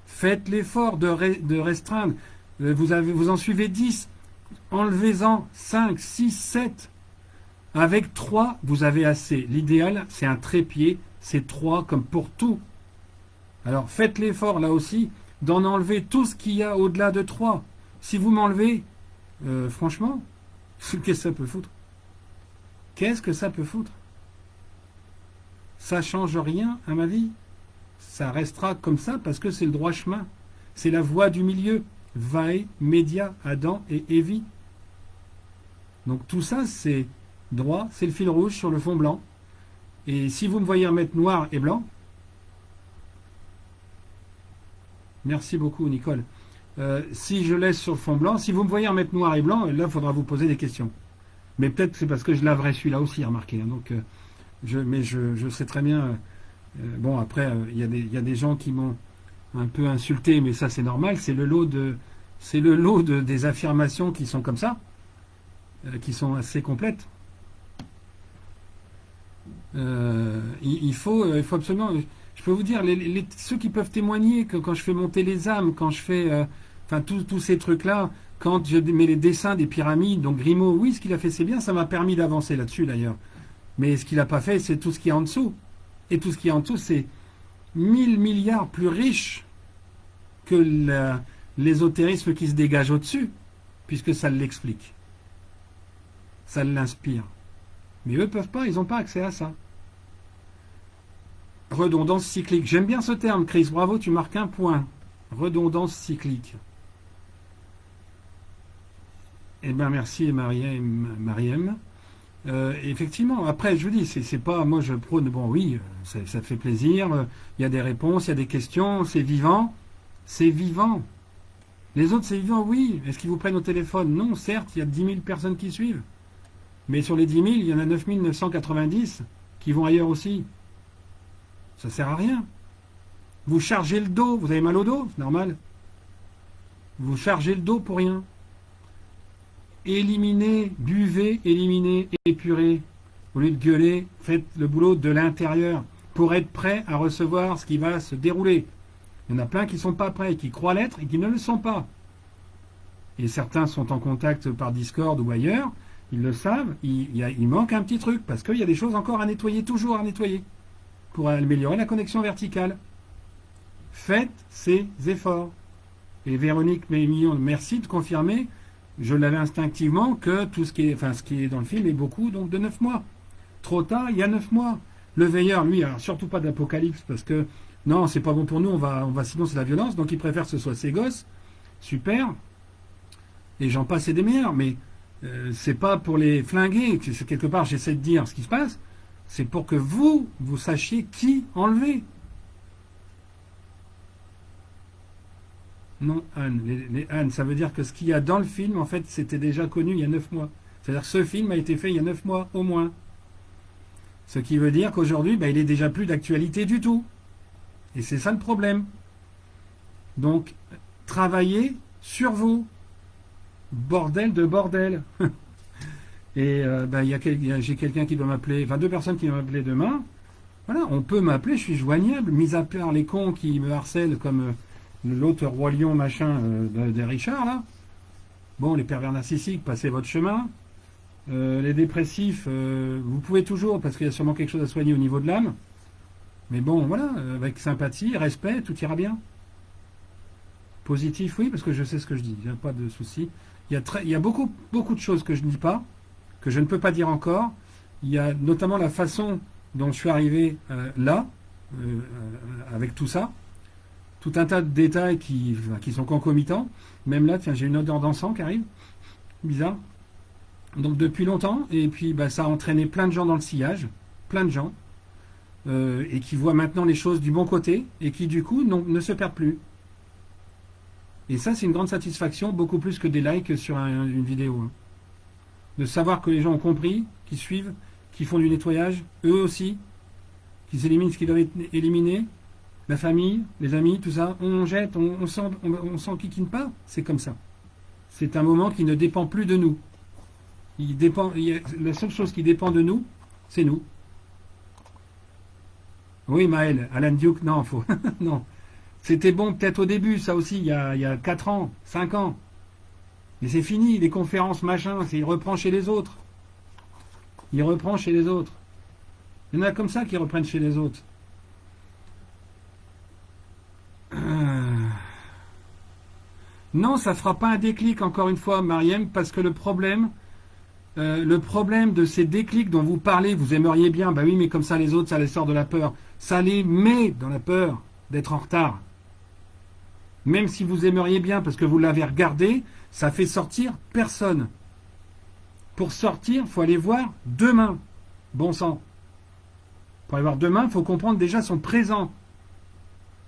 A: Faites l'effort de restreindre. Vous en suivez 10. Enlevez-en 5, 6, 7. Avec 3, vous avez assez. L'idéal, c'est un trépied. C'est 3 comme pour tout. Alors faites l'effort là aussi d'en enlever tout ce qu'il y a au-delà de 3. Si vous m'enlevez, franchement, qu'est-ce que ça peut foutre? Qu'est-ce que ça peut foutre? Ça change rien à ma vie. Ça restera comme ça parce que c'est le droit chemin. C'est la voie du milieu. Vae, Média, Adam et Evie. Donc tout ça, c'est droit, c'est le fil rouge sur le fond blanc. Et si vous me voyez remettre noir et blanc, merci beaucoup Nicole. Si je laisse sur le fond blanc, si vous me voyez remettre noir et blanc, là, il faudra vous poser des questions. Mais peut-être c'est parce que je laverai celui-là aussi, remarquez. Hein. Donc, je sais très bien. Bon, après, il y a des gens qui m'ont un peu insulté, mais ça c'est normal. C'est le lot des affirmations qui sont comme ça, qui sont assez complètes. Il faut absolument. Je peux vous dire, ceux qui peuvent témoigner que quand je fais monter les âmes, quand je fais, tous ces trucs-là, quand je mets les dessins des pyramides, donc Grimaud, oui, ce qu'il a fait, c'est bien, ça m'a permis d'avancer là-dessus d'ailleurs. Mais ce qu'il n'a pas fait, c'est tout ce qui est en dessous. Et tout ce qui est en dessous, c'est 1000 milliards plus riche que l'ésotérisme qui se dégage au-dessus, puisque ça l'explique. Ça l'inspire. Mais eux ne peuvent pas, ils n'ont pas accès à ça. Redondance cyclique. J'aime bien ce terme, Chris. Bravo, tu marques un point. Redondance cyclique. Eh bien, merci, Mariem. Effectivement, après, je vous dis, c'est pas, moi je prône, bon oui, ça fait plaisir, il y a des réponses, il y a des questions, c'est vivant. C'est vivant. Les autres, c'est vivant, oui. Est-ce qu'ils vous prennent au téléphone? Non, certes, il y a 10 000 personnes qui suivent. Mais sur les 10 000, il y en a 9 990 qui vont ailleurs aussi. Ça sert à rien. Vous chargez le dos, vous avez mal au dos, c'est normal. Vous chargez le dos pour rien. Éliminez, buvez, éliminez, épurez. Au lieu de gueuler, faites le boulot de l'intérieur pour être prêt à recevoir ce qui va se dérouler. Il y en a plein qui ne sont pas prêts, qui croient l'être et qui ne le sont pas. Et certains sont en contact par Discord ou ailleurs, ils le savent, il manque un petit truc, parce qu'il y a des choses encore à nettoyer, toujours à nettoyer, pour améliorer la connexion verticale. Faites ces efforts. Et Véronique Mémillon, merci de confirmer, je l'avais instinctivement, que tout ce qui est dans le film est beaucoup, donc de 9 mois. Trop tard, il y a 9 mois. Le veilleur, lui, alors surtout pas d'apocalypse, parce que non, c'est pas bon pour nous, on va sinon c'est la violence, donc il préfère que ce soit ses gosses. Super. Et j'en passe et des meilleurs, mais c'est pas pour les flinguer, c'est quelque part j'essaie de dire ce qui se passe, c'est pour que vous sachiez qui enlever. Non, Anne, Anne, ça veut dire que ce qu'il y a dans le film, en fait, c'était déjà connu il y a 9 mois. C'est-à-dire que ce film a été fait il y a 9 mois, au moins. Ce qui veut dire qu'aujourd'hui, il est déjà plus d'actualité du tout. Et c'est ça le problème. Donc, travaillez sur vous. Bordel de bordel. Et j'ai quelqu'un qui doit m'appeler, 2 personnes qui vont m'appeler demain. Voilà, on peut m'appeler, je suis joignable, mis à part les cons qui me harcèlent comme l'autre roi lion machin de Richard là. Bon, les pervers narcissiques, passez votre chemin. Les dépressifs, vous pouvez toujours, parce qu'il y a sûrement quelque chose à soigner au niveau de l'âme. Mais bon, voilà, avec sympathie, respect, tout ira bien. Positif, oui, parce que je sais ce que je dis, il n'y a pas de souci. Il y a beaucoup de choses que je ne dis pas, que je ne peux pas dire encore. Il y a notamment la façon dont je suis arrivé là, avec tout ça. Tout un tas de détails qui sont concomitants. Même là, tiens, j'ai une odeur d'encens qui arrive. Bizarre. Donc depuis longtemps, et puis ça a entraîné plein de gens dans le sillage, plein de gens, et qui voient maintenant les choses du bon côté, et qui du coup ne se perdent plus. Et ça, c'est une grande satisfaction, beaucoup plus que des likes sur une vidéo. Hein. De savoir que les gens ont compris, qui suivent, qui font du nettoyage, eux aussi, qu'ils éliminent ce qu'ils doivent être éliminer, la famille, les amis, tout ça, on jette, on s'enquiquine pas, c'est comme ça. c'est un moment qui ne dépend plus de nous. La seule chose qui dépend de nous, c'est nous. Oui, Maël, Alan Duke, non, faut. Non. C'était bon peut-être au début, ça aussi, il y a 4 ans, 5 ans. Mais c'est fini, les conférences, machin, il reprend chez les autres. Il reprend chez les autres. Il y en a comme ça qui reprennent chez les autres. Non, ça ne fera pas un déclic, encore une fois, Mariem, parce que le problème de ces déclics dont vous parlez, vous aimeriez bien, bah oui, mais comme ça les autres, ça les sort de la peur. Ça les met dans la peur d'être en retard. Même si vous aimeriez bien, parce que vous l'avez regardé, ça fait sortir personne. Pour sortir, il faut aller voir demain. Bon sang. Pour aller voir demain, il faut comprendre déjà son présent.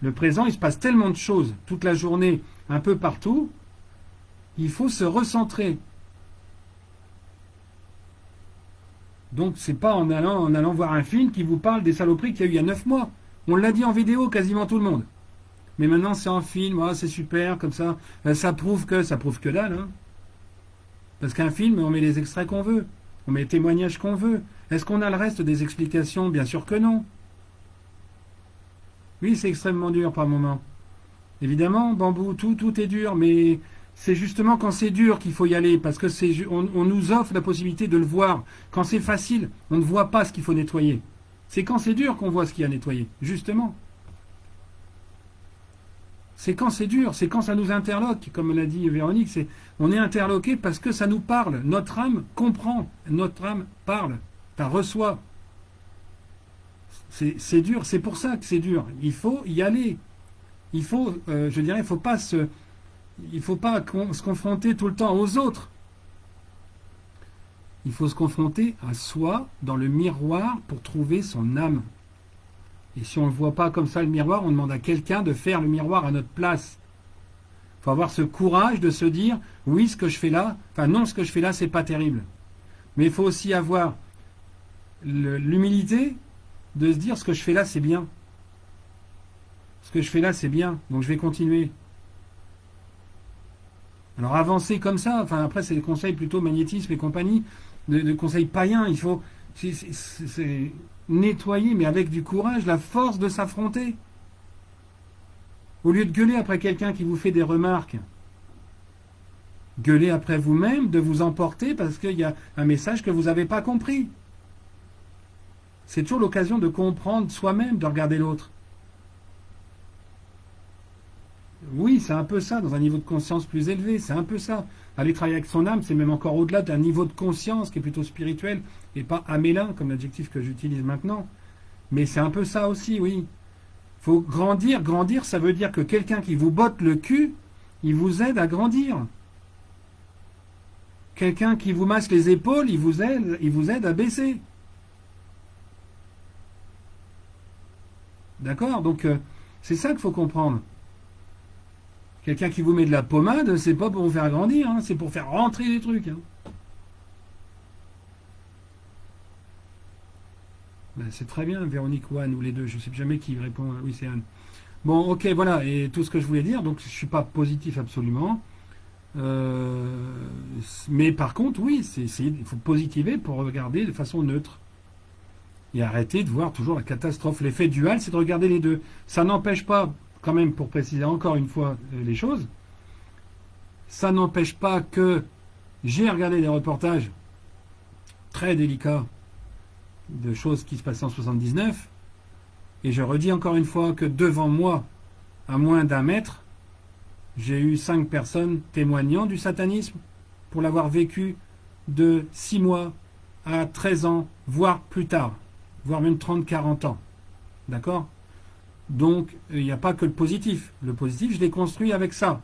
A: Le présent, il se passe tellement de choses toute la journée, un peu partout. Il faut se recentrer. Donc, c'est pas en allant voir un film qui vous parle des saloperies qu'il y a eu il y a 9 mois. On l'a dit en vidéo, quasiment tout le monde. Mais maintenant, c'est en film, c'est super, comme ça. Ça prouve que dalle. Hein. Parce qu'un film, on met les extraits qu'on veut. On met les témoignages qu'on veut. Est-ce qu'on a le reste des explications? Bien sûr que non. Oui, c'est extrêmement dur par moment. Évidemment, Bambou, tout est dur, mais c'est justement quand c'est dur qu'il faut y aller, parce que on nous offre la possibilité de le voir. Quand c'est facile, on ne voit pas ce qu'il faut nettoyer. C'est quand c'est dur qu'on voit ce qu'il y a à nettoyer, justement. C'est quand c'est dur, c'est quand ça nous interloque, comme l'a dit Véronique, on est interloqué parce que ça nous parle. Notre âme comprend, notre âme parle, ça reçoit. C'est dur, c'est pour ça que c'est dur. Il faut y aller. Il faut, il faut pas se confronter tout le temps aux autres. Il faut se confronter à soi dans le miroir pour trouver son âme. Et si on ne voit pas comme ça le miroir, on demande à quelqu'un de faire le miroir à notre place. Il faut avoir ce courage de se dire, oui, ce que je fais là, non, ce que je fais là, c'est pas terrible. Mais il faut aussi avoir l'humilité de se dire, ce que je fais là, c'est bien. Ce que je fais là, c'est bien, donc je vais continuer. Alors avancer comme ça, après c'est des conseils plutôt magnétisme et compagnie, de conseils païens, il faut c'est nettoyer, mais avec du courage, la force de s'affronter. Au lieu de gueuler après quelqu'un qui vous fait des remarques, gueuler après vous-même, de vous emporter parce qu'il y a un message que vous n'avez pas compris. C'est toujours l'occasion de comprendre soi-même, de regarder l'autre. Oui, c'est un peu ça, dans un niveau de conscience plus élevé, c'est un peu ça. Aller travailler avec son âme, c'est même encore au-delà d'un niveau de conscience qui est plutôt spirituel, et pas amélin, comme l'adjectif que j'utilise maintenant. Mais c'est un peu ça aussi, oui. Faut grandir. Grandir, ça veut dire que quelqu'un qui vous botte le cul, il vous aide à grandir. Quelqu'un qui vous masse les épaules, il vous aide à baisser. D'accord? Donc, c'est ça qu'il faut comprendre. Quelqu'un qui vous met de la pommade, c'est pas pour vous faire grandir, hein, c'est pour faire rentrer les trucs. Hein. Ben, c'est très bien, Véronique ou Anne, ou les deux, je ne sais jamais qui répond. Oui, c'est Anne. Bon, ok, voilà, et tout ce que je voulais dire, donc je ne suis pas positif absolument. Mais par contre, oui, il faut positiver pour regarder de façon neutre. Et arrêter de voir toujours la catastrophe. L'effet dual, c'est de regarder les deux. Ça n'empêche pas, quand même, pour préciser encore une fois les choses, ça n'empêche pas que j'ai regardé des reportages très délicats de choses qui se passaient en 79, et je redis encore une fois que devant moi, à moins d'1 mètre, j'ai eu 5 personnes témoignant du satanisme pour l'avoir vécu de 6 mois à 13 ans, voire plus tard, voire même 30-40 ans. D'accord ? Donc, il n'y a pas que le positif. Le positif, je l'ai construit avec ça.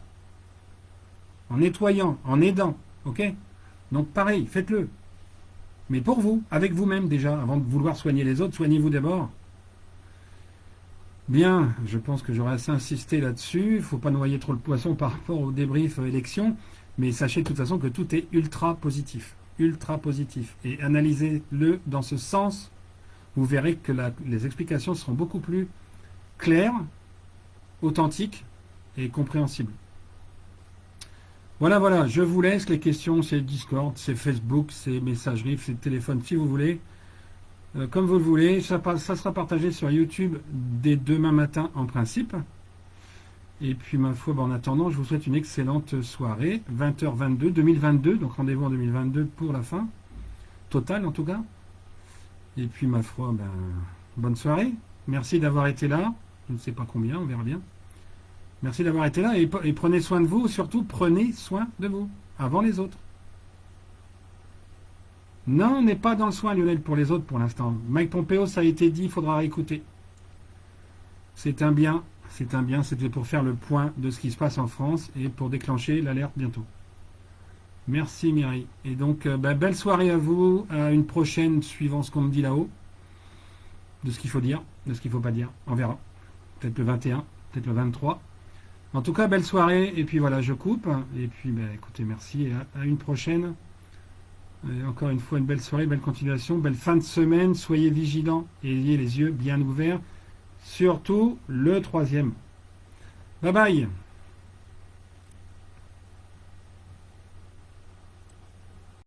A: En nettoyant, en aidant. Ok ? Donc, pareil, faites-le. Mais pour vous, avec vous-même déjà, avant de vouloir soigner les autres, soignez-vous d'abord. Bien, je pense que j'aurais assez insisté là-dessus. Il ne faut pas noyer trop le poisson par rapport au débrief élection. Mais sachez de toute façon que tout est ultra positif. Ultra positif. Et analysez-le dans ce sens. Vous verrez que les explications seront beaucoup plus claires, authentiques et compréhensibles. Voilà, voilà, je vous laisse. Les questions, c'est Discord, c'est Facebook, c'est messagerie, c'est téléphone, si vous voulez. Comme vous le voulez. Ça sera partagé sur YouTube dès demain matin, en principe. Et puis, ma foi, en attendant, je vous souhaite une excellente soirée. 20h22, 2022. Donc, rendez-vous en 2022 pour la fin. Totale, en tout cas. Et puis, ma foi, bonne soirée. Merci d'avoir été là. Je ne sais pas combien, on verra bien. Merci d'avoir été là et prenez soin de vous. Surtout, prenez soin de vous avant les autres. Non, on n'est pas dans le soin, Lionel, pour les autres pour l'instant. Mike Pompeo, ça a été dit, il faudra réécouter. C'est un bien, c'était pour faire le point de ce qui se passe en France et pour déclencher l'alerte bientôt. Merci Mireille. Et donc, belle soirée à vous, à une prochaine suivant ce qu'on me dit là-haut, de ce qu'il faut dire, de ce qu'il ne faut pas dire. On verra. Peut-être le 21, peut-être le 23. En tout cas, belle soirée, et puis voilà, je coupe. Et puis, écoutez, merci, et à une prochaine. Et encore une fois, une belle soirée, belle continuation, belle fin de semaine. Soyez vigilants et ayez les yeux bien ouverts. Surtout le 3e. Bye bye.